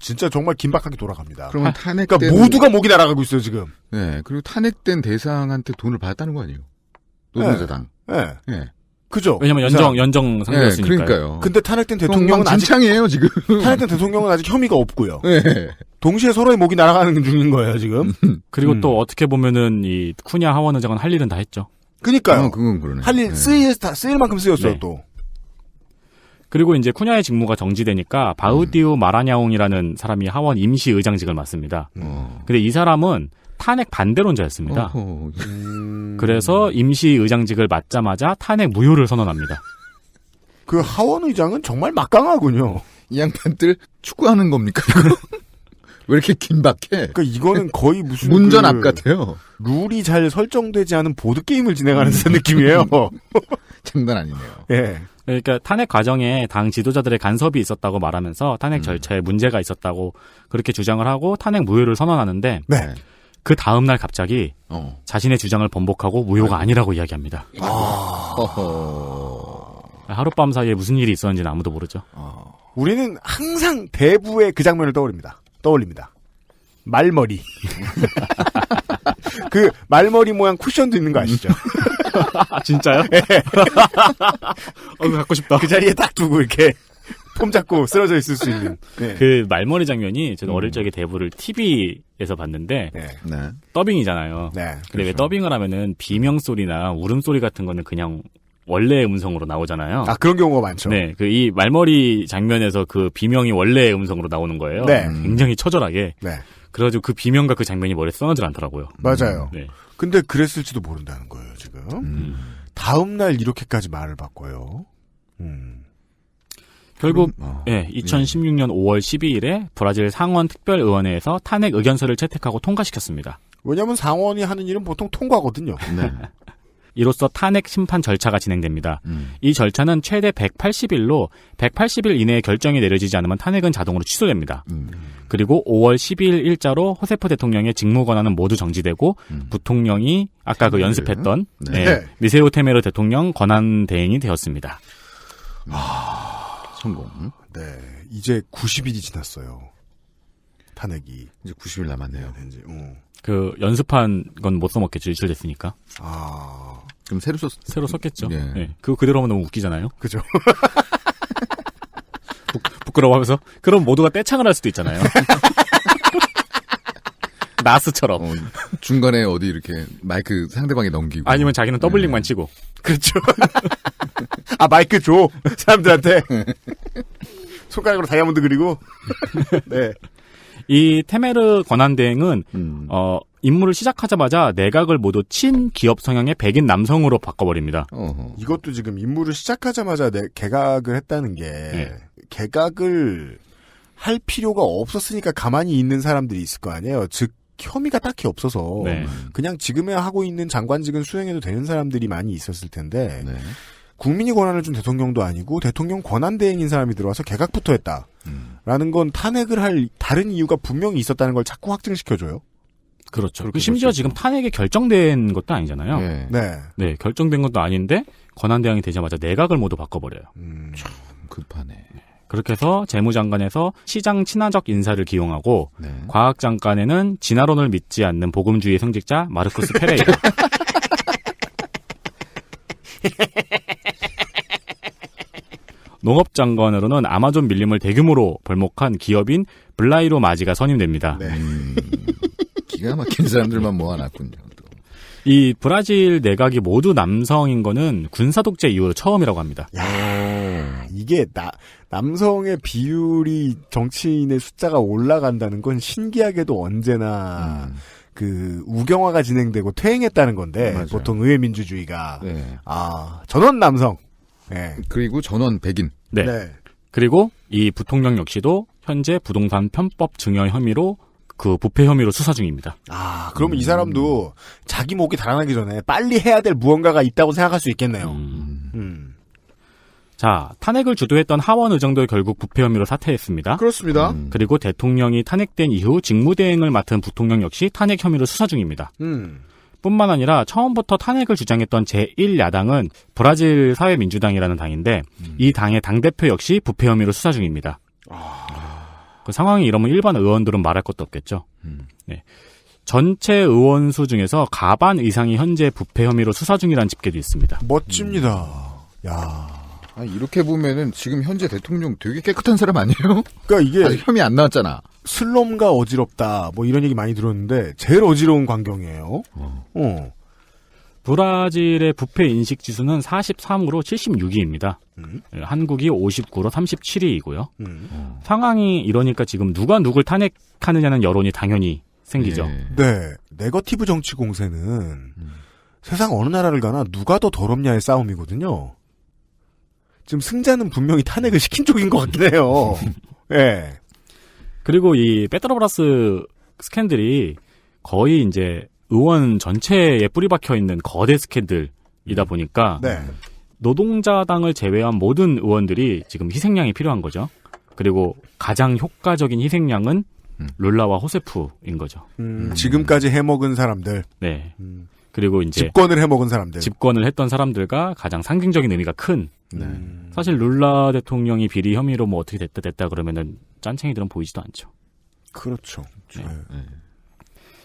진짜 정말 긴박하게 돌아갑니다. 그러면 탄핵 그러니까 모두가 목이 날아가고 있어요, 지금. 네, 그리고 탄핵된 대상한테 돈을 받았다는 거 아니에요? 노동자당. 네. 그죠? 왜냐면 연정 상대였으니까요. 그러니까요. 근데 탄핵된 대통령은 아직 진창이에요, 지금. 탄핵된 대통령은 아직 혐의가 없고요. 동시에 서로의 목이 날아가는 중인 거예요, 지금. 그리고 또 어떻게 보면은 이 쿠냐 하원 의장은 할 일은 다 했죠. 그러니까요. 그건 그러네. 할 일 쓰일 만큼 쓰였어요, 또. 그리고 이제 쿠냐의 직무가 정지되니까 바우디우 마라냐옹이라는 사람이 하원 임시 의장직을 맡습니다. 근데 이 사람은 탄핵 반대론자였습니다. 그래서 임시 의장직을 맡자마자 탄핵 무효를 선언합니다. 그 하원 의장은 정말 막강하군요. 이 양반들 축구하는 겁니까? 왜 이렇게 긴박해? 그러니까 이거는 거의 무슨 문전 앞 같아요. 룰이 잘 설정되지 않은 보드 게임을 진행하는 듯한 느낌이에요. 장난 아니네요. 예. 그러니까 탄핵 과정에 당 지도자들의 간섭이 있었다고 말하면서 탄핵 절차에 문제가 있었다고 그렇게 주장을 하고 탄핵 무효를 선언하는데 그 다음 날 갑자기 자신의 주장을 번복하고 무효가 아니라고 이야기합니다. 하룻밤 사이에 무슨 일이 있었는지는 아무도 모르죠. 우리는 항상 대부의 그 장면을 떠올립니다. 말머리. 그 말머리 모양 쿠션도 있는 거 아시죠? 진짜요? 네. 갖고 싶다. 그 자리에 딱 두고 이렇게 폼 잡고 쓰러져 있을 수 있는. 네. 그 말머리 장면이 저는 어릴 적에 대부를 TV에서 봤는데 더빙이잖아요. 근데 그렇죠. 왜 더빙을 하면은 비명 소리나 울음소리 같은 거는 그냥 원래 음성으로 나오잖아요. 그런 경우가 많죠. 네, 그 이 말머리 장면에서 그 비명이 원래 음성으로 나오는 거예요. 굉장히 처절하게. 그래가지고 그 비명과 그 장면이 머리에 써나질 않더라고요. 맞아요. 근데 그랬을지도 모른다는 거예요, 지금. 다음날 이렇게까지 말을 바꿔요. 결국 2016년 5월 12일에 브라질 상원 특별의원회에서 탄핵 의견서를 채택하고 통과시켰습니다. 왜냐하면 상원이 하는 일은 보통 통과거든요. 이로써 탄핵 심판 절차가 진행됩니다. 이 절차는 최대 180일로 180일 이내에 결정이 내려지지 않으면 탄핵은 자동으로 취소됩니다. 그리고 5월 12일 일자로 호세프 대통령의 직무 권한은 모두 정지되고 부통령이 아까 그 연습했던 미세오 테메로 대통령 권한 대행이 되었습니다. 성공. 네, 이제 90일이 지났어요. 탄핵이. 이제 90일 남았네요. 왠지, 그 연습한 건 못 써먹겠죠. 유출됐으니까. 그럼 새로 썼겠죠. 예. 네. 그거 그대로 하면 너무 웃기잖아요. 그죠. 부끄러워하면서 그럼 모두가 떼창을 할 수도 있잖아요. 나스처럼. 중간에 어디 이렇게 마이크 상대방에 넘기고. 아니면 자기는 더블링만 치고. 그렇죠. 마이크 줘. 사람들한테. 손가락으로 다이아몬드 그리고. 네. 이 테메르 권한대행은 임무를 시작하자마자 내각을 모두 친기업 성향의 백인 남성으로 바꿔버립니다. 이것도 지금 임무를 시작하자마자 개각을 했다는 게 개각을 할 필요가 없었으니까 가만히 있는 사람들이 있을 거 아니에요. 즉 혐의가 딱히 없어서 그냥 지금에 하고 있는 장관직은 수행해도 되는 사람들이 많이 있었을 텐데 국민이 권한을 준 대통령도 아니고 대통령 권한대행인 사람이 들어와서 개각부터 했다. 라는 건 탄핵을 할 다른 이유가 분명히 있었다는 걸 자꾸 확증시켜줘요. 그렇죠. 심지어 지금 탄핵이 결정된 것도 아니잖아요. 네. 결정된 것도 아닌데 권한대행이 되자마자 내각을 모두 바꿔버려요. 참 급하네. 그렇게 해서 재무장관에서 시장 친화적 인사를 기용하고 과학장관에는 진화론을 믿지 않는 복음주의 성직자 마르쿠스 페레이라. 농업장관으로는 아마존 밀림을 대규모로 벌목한 기업인 블라이로 마지가 선임됩니다. 기가 막힌 사람들만 모아놨군요. 이 브라질 내각이 모두 남성인 거는 군사독재 이후로 처음이라고 합니다. 이게 남성의 비율이 정치인의 숫자가 올라간다는 건 신기하게도 언제나 그 우경화가 진행되고 퇴행했다는 건데 맞아요. 보통 의회민주주의가 전원 남성. 네. 그리고 전원 백인. 네. 그리고 이 부통령 역시도 현재 부동산 편법 증여 혐의로 그 부패 혐의로 수사 중입니다. 그러면 이 사람도 자기 목이 달아나기 전에 빨리 해야 될 무언가가 있다고 생각할 수 있겠네요. 자, 탄핵을 주도했던 하원 의정도 결국 부패 혐의로 사퇴했습니다. 그렇습니다. 그리고 대통령이 탄핵된 이후 직무대행을 맡은 부통령 역시 탄핵 혐의로 수사 중입니다. 뿐만 아니라 처음부터 탄핵을 주장했던 제1야당은 브라질 사회민주당이라는 당인데 이 당의 당대표 역시 부패 혐의로 수사 중입니다. 그 상황이 이러면 일반 의원들은 말할 것도 없겠죠. 네. 전체 의원 수 중에서 가반 이상이 현재 부패 혐의로 수사 중이라는 집계도 있습니다. 멋집니다. 이렇게 보면은 지금 현재 대통령 되게 깨끗한 사람 아니에요? 그러니까 이게 아직 혐의 안 나왔잖아. 슬럼가 어지럽다 뭐 이런 얘기 많이 들었는데 제일 어지러운 광경이에요. 브라질의 부패 인식 지수는 43으로 76위입니다. 한국이 59로 37위이고요. 상황이 이러니까 지금 누가 누굴 탄핵하느냐는 여론이 당연히 생기죠. 네. 네거티브 정치 공세는 세상 어느 나라를 가나 누가 더 더럽냐의 싸움이거든요. 지금 승자는 분명히 탄핵을 시킨 쪽인 것 같긴 해요. 네. 그리고 이 페트로브라스 스캔들이 거의 이제 의원 전체에 뿌리 박혀 있는 거대 스캔들이다 보니까 노동자당을 제외한 모든 의원들이 지금 희생양이 필요한 거죠. 그리고 가장 효과적인 희생양은 룰라와 호세프인 거죠. 지금까지 해먹은 사람들. 네. 그리고 이제 집권을 해먹은 사람들. 집권을 했던 사람들과 가장 상징적인 의미가 큰. 사실 룰라 대통령이 비리 혐의로 뭐 어떻게 됐다 그러면은 짠챙이들은 보이지도 않죠. 그렇죠.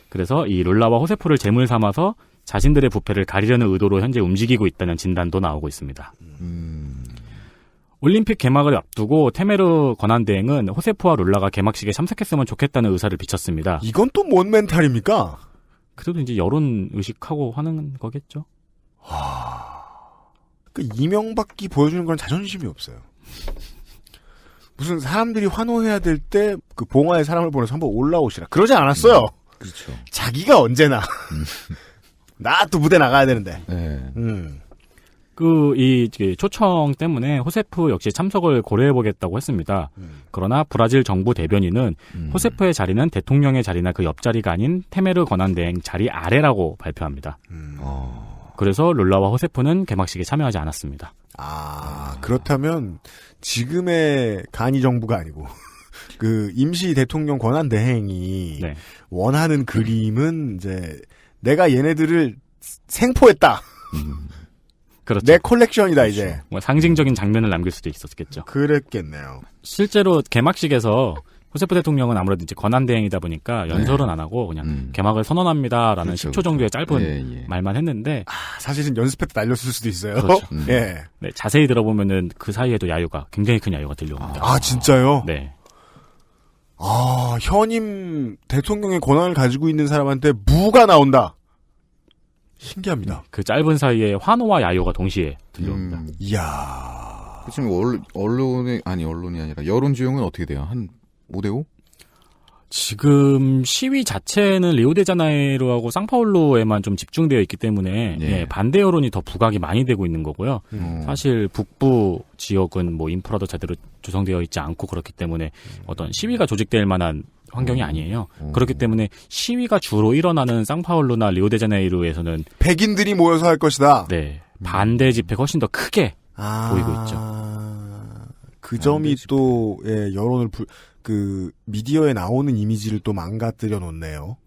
그래서 이 룰라와 호세프를 제물 삼아서 자신들의 부패를 가리려는 의도로 현재 움직이고 있다는 진단도 나오고 있습니다. 올림픽 개막을 앞두고 테메르 권한대행은 호세프와 룰라가 개막식에 참석했으면 좋겠다는 의사를 비쳤습니다. 이건 또 뭔 멘탈입니까? 그래도 이제 여론 의식하고 하는 거겠죠. 그 이명박이 보여주는 건 자존심이 없어요. 무슨 사람들이 환호해야 될 때 그 봉화에 사람을 보내서 한번 올라오시라. 그러지 않았어요. 그렇죠. 자기가 언제나 나 또 무대 나가야 되는데. 이 초청 때문에 호세프 역시 참석을 고려해보겠다고 했습니다. 그러나 브라질 정부 대변인은 호세프의 자리는 대통령의 자리나 그 옆자리가 아닌 테메르 권한대행 자리 아래라고 발표합니다. 그래서 룰라와 호세프는 개막식에 참여하지 않았습니다. 그렇다면 지금의 간이 정부가 아니고 그 임시 대통령 권한대행이 원하는 그림은 이제 내가 얘네들을 생포했다. 그렇죠. 내 컬렉션이다, 그렇죠. 이제. 뭐 상징적인 장면을 남길 수도 있었겠죠. 그랬겠네요. 실제로 개막식에서 호세프 대통령은 아무래도 이제 권한대행이다 보니까 연설은 안 하고 그냥 개막을 선언합니다라는 그렇죠, 10초 정도의 짧은 말만 했는데 사실은 연습회 때 날렸을 수도 있어요. 그렇죠. 예. 네, 자세히 들어보면은 그 사이에도 야유가 굉장히 큰 야유가 들려옵니다. 아 진짜요? 네. 아 현임 대통령의 권한을 가지고 있는 사람한테 무가 나온다. 신기합니다. 그 짧은 사이에 환호와 야유가 동시에 들려옵니다. 이야. 지금 언론이 아니라 여론지형은 어떻게 돼요? 한 5대5? 지금 시위 자체는 리오데자네이루하고 상파울루에만 좀 집중되어 있기 때문에 예, 반대 여론이 더 부각이 많이 되고 있는 거고요. 사실 북부 지역은 뭐 인프라도 제대로 조성되어 있지 않고 그렇기 때문에 어떤 시위가 조직될 만한 환경이 아니에요. 그렇기 때문에 시위가 주로 일어나는 상파울루나 리오데자네이루에서는 백인들이 모여서 할 것이다. 네, 반대 집회가 훨씬 더 크게 보이고 있죠. 그 점이 또 여론을 미디어에 나오는 이미지를 또 망가뜨려 놓네요.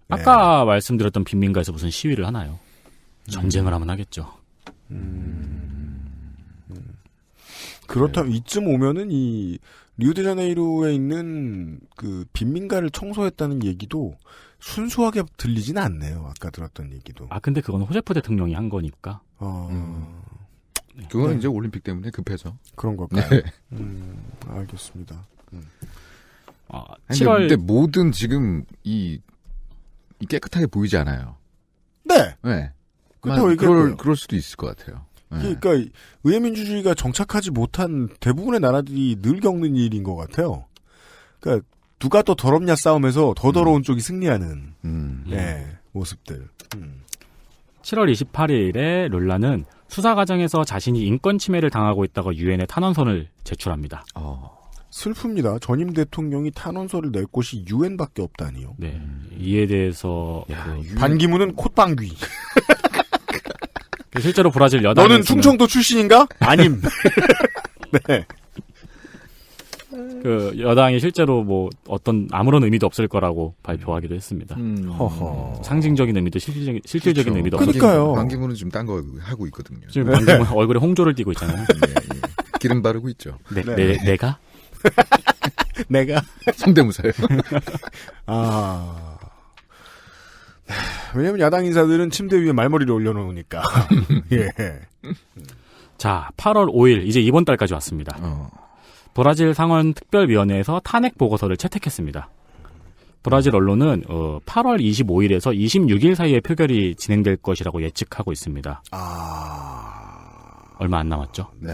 아까 말씀드렸던 빈민가에서 무슨 시위를 하나요? 전쟁을 하면 하겠죠. 그렇다면 이쯤 오면은 이 리오데자네이루에 있는 그 빈민가를 청소했다는 얘기도 순수하게 들리진 않네요. 아까 들었던 얘기도. 아 근데 그건 호세프 대통령이 한 거니까. 그거는 이제 올림픽 때문에 급해서. 그런 걸까요? 네. 알겠습니다. 근데 모든 지금 이 깨끗하게 보이지 않아요. 네. 네. 그렇다고 얘기하고요. 그럴 수도 있을 것 같아요. 네. 그러니까 의회민주주의가 정착하지 못한 대부분의 나라들이 늘 겪는 일인 것 같아요. 그러니까 누가 더 더럽냐 싸움에서 더 더러운 쪽이 승리하는 모습들. 7월 28일에 룰라는 수사 과정에서 자신이 인권 침해를 당하고 있다고 유엔에 탄원서를 제출합니다. 슬픕니다. 전임 대통령이 탄원서를 낼 곳이 유엔밖에 없다니요. 네, 이에 대해서 반기문은 콧방귀. 실제로 브라질 여당 너는 충청도 출신인가? 아님. 네. 그 여당이 실제로 뭐 어떤 아무런 의미도 없을 거라고 발표하기도 했습니다. 상징적인 의미도 실질적인 그렇죠. 의미도 그러니까요. 반기문은 지금 딴 거 하고 있거든요. 지금 반기문 얼굴에 홍조를 띠고 있잖아요. 기름 바르고 있죠. 내가? 내가? 성대모사요. 왜냐면 야당 인사들은 침대 위에 말머리를 올려놓으니까. 예. 자, 8월 5일 이제 이번 달까지 왔습니다. 브라질 상원 특별위원회에서 탄핵 보고서를 채택했습니다. 브라질 언론은 8월 25일에서 26일 사이에 표결이 진행될 것이라고 예측하고 있습니다. 얼마 안 남았죠? 네.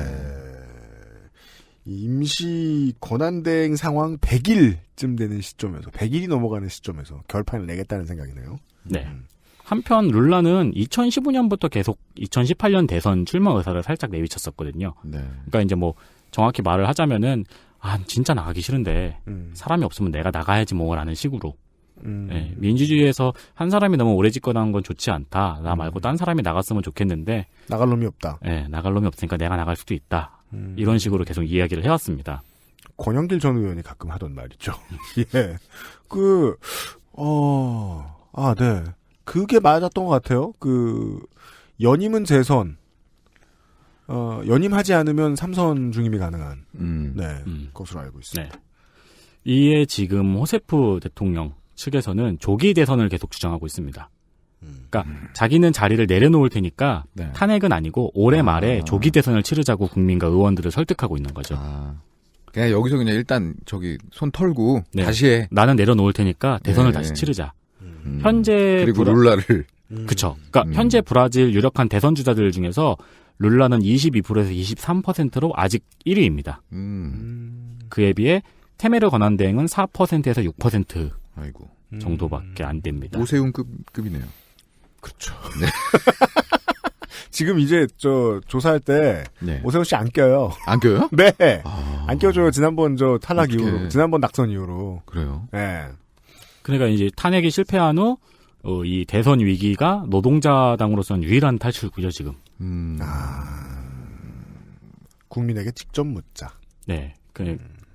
임시 권한대행 상황 100일쯤 되는 시점에서 100일이 넘어가는 시점에서 결판을 내겠다는 생각이네요. 네. 한편 룰라는 2015년부터 계속 2018년 대선 출마 의사를 살짝 내비쳤었거든요. 네. 그러니까 이제 뭐 정확히 말을 하자면은 진짜 나가기 싫은데 사람이 없으면 내가 나가야지 뭐라는 식으로. 네, 민주주의에서 한 사람이 너무 오래 집권하는 건 좋지 않다. 나 말고 딴 사람이 나갔으면 좋겠는데 나갈 놈이 없다. 네, 나갈 놈이 없으니까 내가 나갈 수도 있다. 이런 식으로 계속 이야기를 해왔습니다. 권영길 전 의원이 가끔 하던 말이죠. 예. 네. 그게 맞았던 것 같아요. 연임은 재선, 연임하지 않으면 3선 중임이 가능한, 것으로 알고 있습니다. 네. 이에 지금 호세프 대통령 측에서는 조기 대선을 계속 주장하고 있습니다. 그러니까 자기는 자리를 내려놓을 테니까 탄핵은 아니고 올해 말에 조기 대선을 치르자고 국민과 의원들을 설득하고 있는 거죠. 그냥 여기서 그냥 일단 손 털고 다시 해. 나는 내려놓을 테니까 대선을 다시 치르자. 현재 그리고 룰라를 그쵸. 그러니까 현재 브라질 유력한 대선 주자들 중에서 룰라는 22%에서 23%로 아직 1위입니다. 그에 비해 테메르 권한대행은 4%에서 6% 아이고. 정도밖에 안 됩니다. 오세훈급이네요. 그렇죠. 네. 지금 이제 조사할 때 오세훈 씨 안 껴요. 안 껴요? 네. 안 껴줘요. 지난번 탈락 어떡해. 이후로, 지난번 낙선 이후로. 그래요? 네. 그러니까 이제 탄핵이 실패한 후 이 대선 위기가 노동자당으로서는 유일한 탈출구죠 지금. 국민에게 직접 묻자. 네.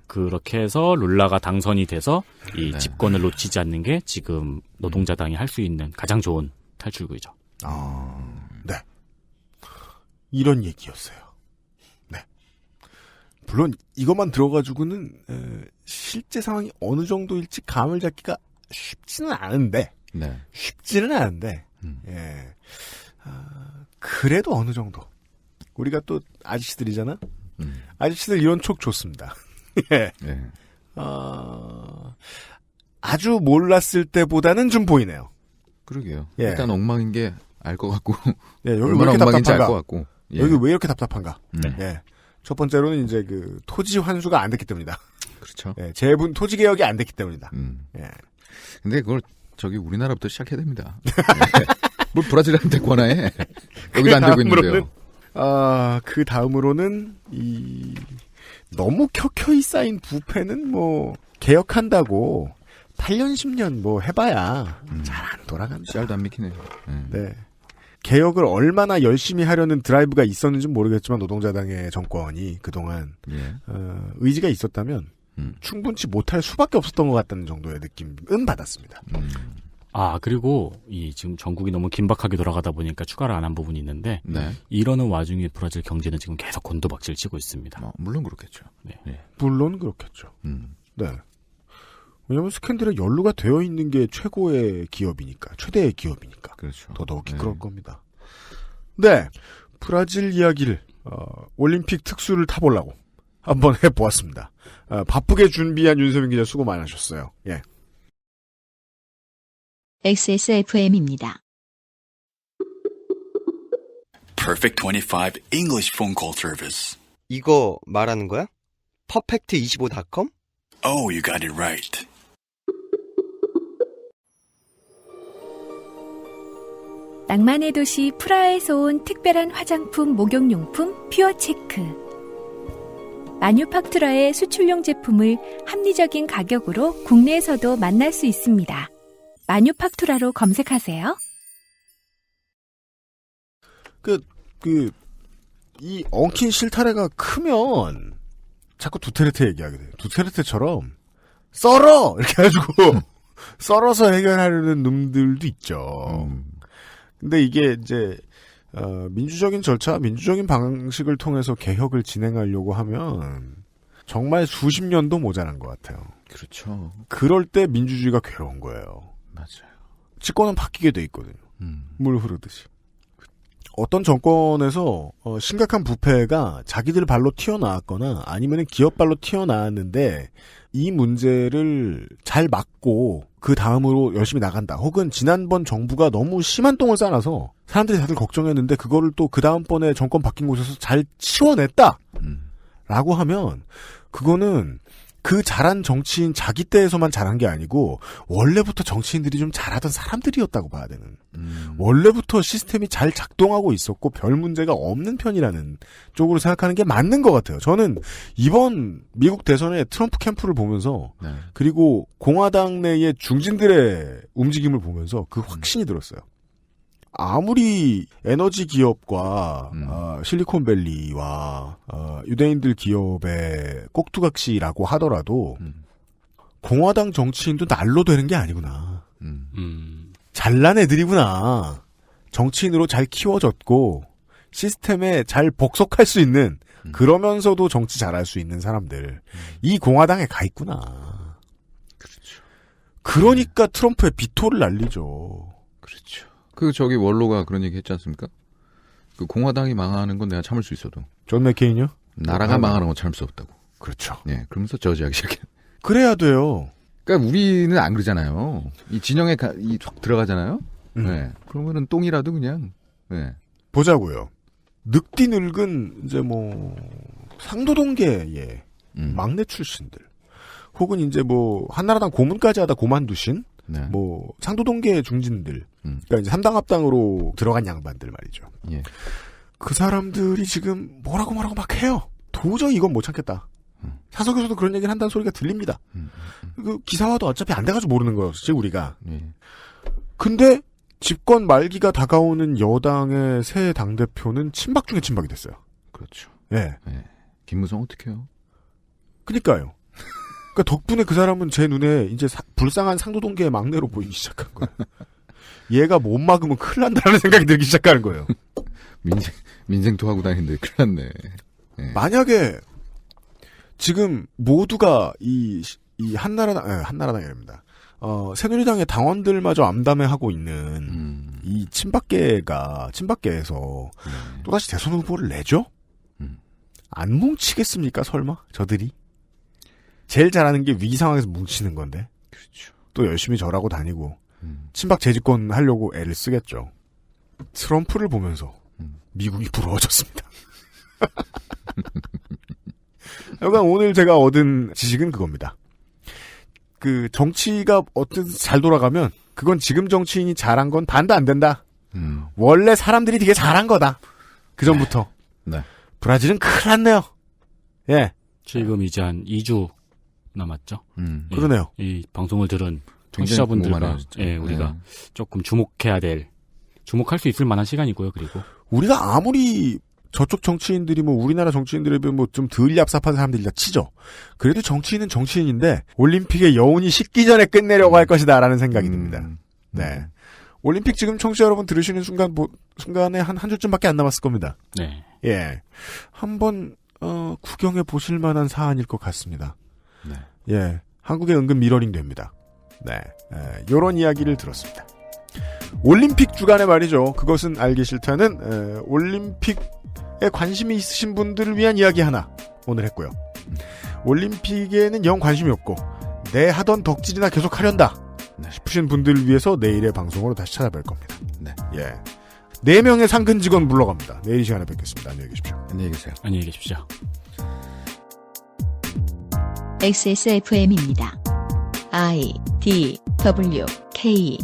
그렇게 해서 룰라가 당선이 돼서 이 집권을 놓치지 않는 게 지금 노동자당이 할 수 있는 가장 좋은 탈출구이죠. 네. 이런 얘기였어요. 네. 물론 이것만 들어가지고는 실제 상황이 어느 정도일지 감을 잡기가 쉽지는 않은데 예. 그래도 어느 정도 우리가 또 아저씨들이잖아. 아저씨들 이런 촉 좋습니다. 예. 아주 몰랐을 때보다는 좀 보이네요. 그러게요. 예. 일단 엉망인 게 알 것 같고 예, 여기 얼마나 왜 이렇게 엉망인지 알 답답한가? 것 같고 예. 여기 왜 이렇게 답답한가? 네. 예. 첫 번째로는 이제 그 토지 환수가 안 됐기 때문이다. 그렇죠. 예, 재분 토지 개혁이 안 됐기 때문이다. 예. 근데 그걸 저기 우리나라부터 시작해야 됩니다. 네. 뭘 브라질한테 권하해? 여기도 안 되고 있는데요. 그 다음으로는 너무 켜켜이 쌓인 부패는 뭐 개혁한다고 8년 10년 뭐 해봐야 잘 안 돌아간다. 씨알도 안 믿기네요. 네. 개혁을 얼마나 열심히 하려는 드라이브가 있었는지 모르겠지만 노동자당의 정권이 그동안 의지가 있었다면 충분치 못할 수밖에 없었던 것 같다는 정도의 느낌은 받았습니다. 그리고 지금 전국이 너무 긴박하게 돌아가다 보니까 추가를 안 한 부분이 있는데 이러는 와중에 브라질 경제는 지금 계속 곤두박질 치고 있습니다. 물론 그렇겠죠. 네. 물론 그렇겠죠. 네. 왜냐하면 스캔들에 연루가 되어 있는 게 최고의 기업이니까, 최대의 기업이니까. 그렇죠. 더더욱이 그럴 겁니다. 네, 브라질 이야기를 올림픽 특수를 타보려고 한번 해보았습니다. 바쁘게 준비한 윤세민 기자 수고 많으셨어요. 예. XSFM입니다. Perfect 25 English phone call service. 이거 말하는 거야? perfect25.com? Oh, you got it right. 낭만의 도시 프라하에서 온 특별한 화장품 목욕용품 퓨어체크. 마뉴팍투라의 수출용 제품을 합리적인 가격으로 국내에서도 만날 수 있습니다. 마뉴팍투라로 검색하세요. 이 엉킨 실타래가 크면 자꾸 두테르테 얘기하게 돼요. 두테르테처럼 썰어! 이렇게 해가지고 썰어서 해결하려는 놈들도 있죠. 근데 이게 이제 민주적인 절차, 민주적인 방식을 통해서 개혁을 진행하려고 하면 정말 수십 년도 모자란 것 같아요. 그렇죠. 그럴 때 민주주의가 괴로운 거예요. 맞아요. 집권은 바뀌게 돼 있거든요. 물 흐르듯이. 어떤 정권에서 심각한 부패가 자기들 발로 튀어나왔거나 아니면 기업 발로 튀어나왔는데 이 문제를 잘 막고 그 다음으로 열심히 나간다. 혹은 지난번 정부가 너무 심한 똥을 싸놔서 사람들이 다들 걱정했는데 그거를 또 그 다음번에 정권 바뀐 곳에서 잘 치워냈다. 라고 하면 그거는 그 잘한 정치인 자기 때에서만 잘한 게 아니고 원래부터 정치인들이 좀 잘하던 사람들이었다고 봐야 되는. 원래부터 시스템이 잘 작동하고 있었고 별 문제가 없는 편이라는 쪽으로 생각하는 게 맞는 것 같아요. 저는 이번 미국 대선의 트럼프 캠프를 보면서 그리고 공화당 내의 중진들의 움직임을 보면서 그 확신이 들었어요. 아무리 에너지 기업과 실리콘밸리와 유대인들 기업의 꼭두각시라고 하더라도 공화당 정치인도 날로 되는 게 아니구나. 잘난 애들이구나. 정치인으로 잘 키워졌고 시스템에 잘 복속할 수 있는 그러면서도 정치 잘할 수 있는 사람들. 이 공화당에 가 있구나. 그렇죠. 그러니까 트럼프의 비토를 날리죠. 그렇죠. 저기 원로가 그런 얘기 했지 않습니까? 그 공화당이 망하는 건 내가 참을 수 있어도. 존 맥케인이요? 나라가 망하는 건 참을 수 없다고. 그렇죠. 네, 그러면서 저지하기 시작해. 그래야 돼요. 그러니까 우리는 안 그러잖아요. 이 진영에 확 들어가잖아요. 네. 그러면은 똥이라도 그냥. 네. 보자고요. 늙디 늙은 이제 뭐 상도동계의 막내 출신들, 혹은 이제 뭐 한나라당 고문까지 하다 고만두신. 뭐 상도동계 중진들, 그러니까 이제 3당 합당으로 들어간 양반들 말이죠. 예. 그 사람들이 지금 뭐라고 막 해요. 도저히 이건 못 참겠다. 사석에서도 그런 얘기를 한다는 소리가 들립니다. 그 기사화도 어차피 안 돼가지고 모르는 거였지 우리가. 근데 집권 말기가 다가오는 여당의 새 당대표는 친박 중에 친박이 됐어요. 그렇죠. 예. 김무성 어떡해요? 그니까요. 그러니까 덕분에 그 사람은 제 눈에 이제 불쌍한 상도동계의 막내로 보이기 시작한 거예요. 얘가 못 막으면 큰일 난다는 생각이 들기 시작하는 거예요. 민생도 하고 다니는데 큰일 났네. 네. 만약에 지금 모두가 이 한나라당입니다. 새누리당의 당원들마저 암담해하고 있는 이 친박계에서 또다시 대선 후보를 내죠? 안 뭉치겠습니까, 설마? 저들이? 제일 잘하는 게 위기 상황에서 뭉치는 건데. 그렇죠. 또 열심히 절하고 다니고, 친박 재집권 하려고 애를 쓰겠죠. 트럼프를 보면서 미국이 부러워졌습니다. 그러니까 오늘 제가 얻은 지식은 그겁니다. 그 정치가 어떤 잘 돌아가면 그건 지금 정치인이 잘한 건 반도 안 된다. 원래 사람들이 되게 잘한 거다. 그 전부터. 네. 브라질은 큰일 났네요. 예. 지금 이제 한 2주 남았죠. 예, 그러네요. 이 방송을 들은 청취자분들과 우리가 조금 주목할 수 있을 만한 시간이고요. 그리고 우리가 아무리 저쪽 정치인들이 우리나라 정치인들에 비해 좀 덜 얍삽한 사람들이라 치죠. 그래도 정치인은 정치인인데 올림픽의 여운이 식기 전에 끝내려고 할 것이다라는 생각이 듭니다. 네. 올림픽 지금 청취자 여러분 들으시는 순간에 한 주쯤밖에 안 남았을 겁니다. 네. 예. 한번 구경해 보실 만한 사안일 것 같습니다. 네. 예. 한국에 은근 미러링 됩니다. 네. 요런 이야기를 들었습니다. 올림픽 주간에 말이죠. 그것은 알기 싫다는 올림픽에 관심이 있으신 분들을 위한 이야기 하나 오늘 했고요. 올림픽에는 영 관심이 없고 내 하던 덕질이나 계속 하련다 싶으신 분들을 위해서 내일의 방송으로 다시 찾아뵐 겁니다. 네. 예. 4명의 상근 직원 물러갑니다. 내일 이 시간에 뵙겠습니다. 안녕히 계십시오. 안녕히 계세요. 안녕히 계십시오. XSFM입니다. I, D, W, K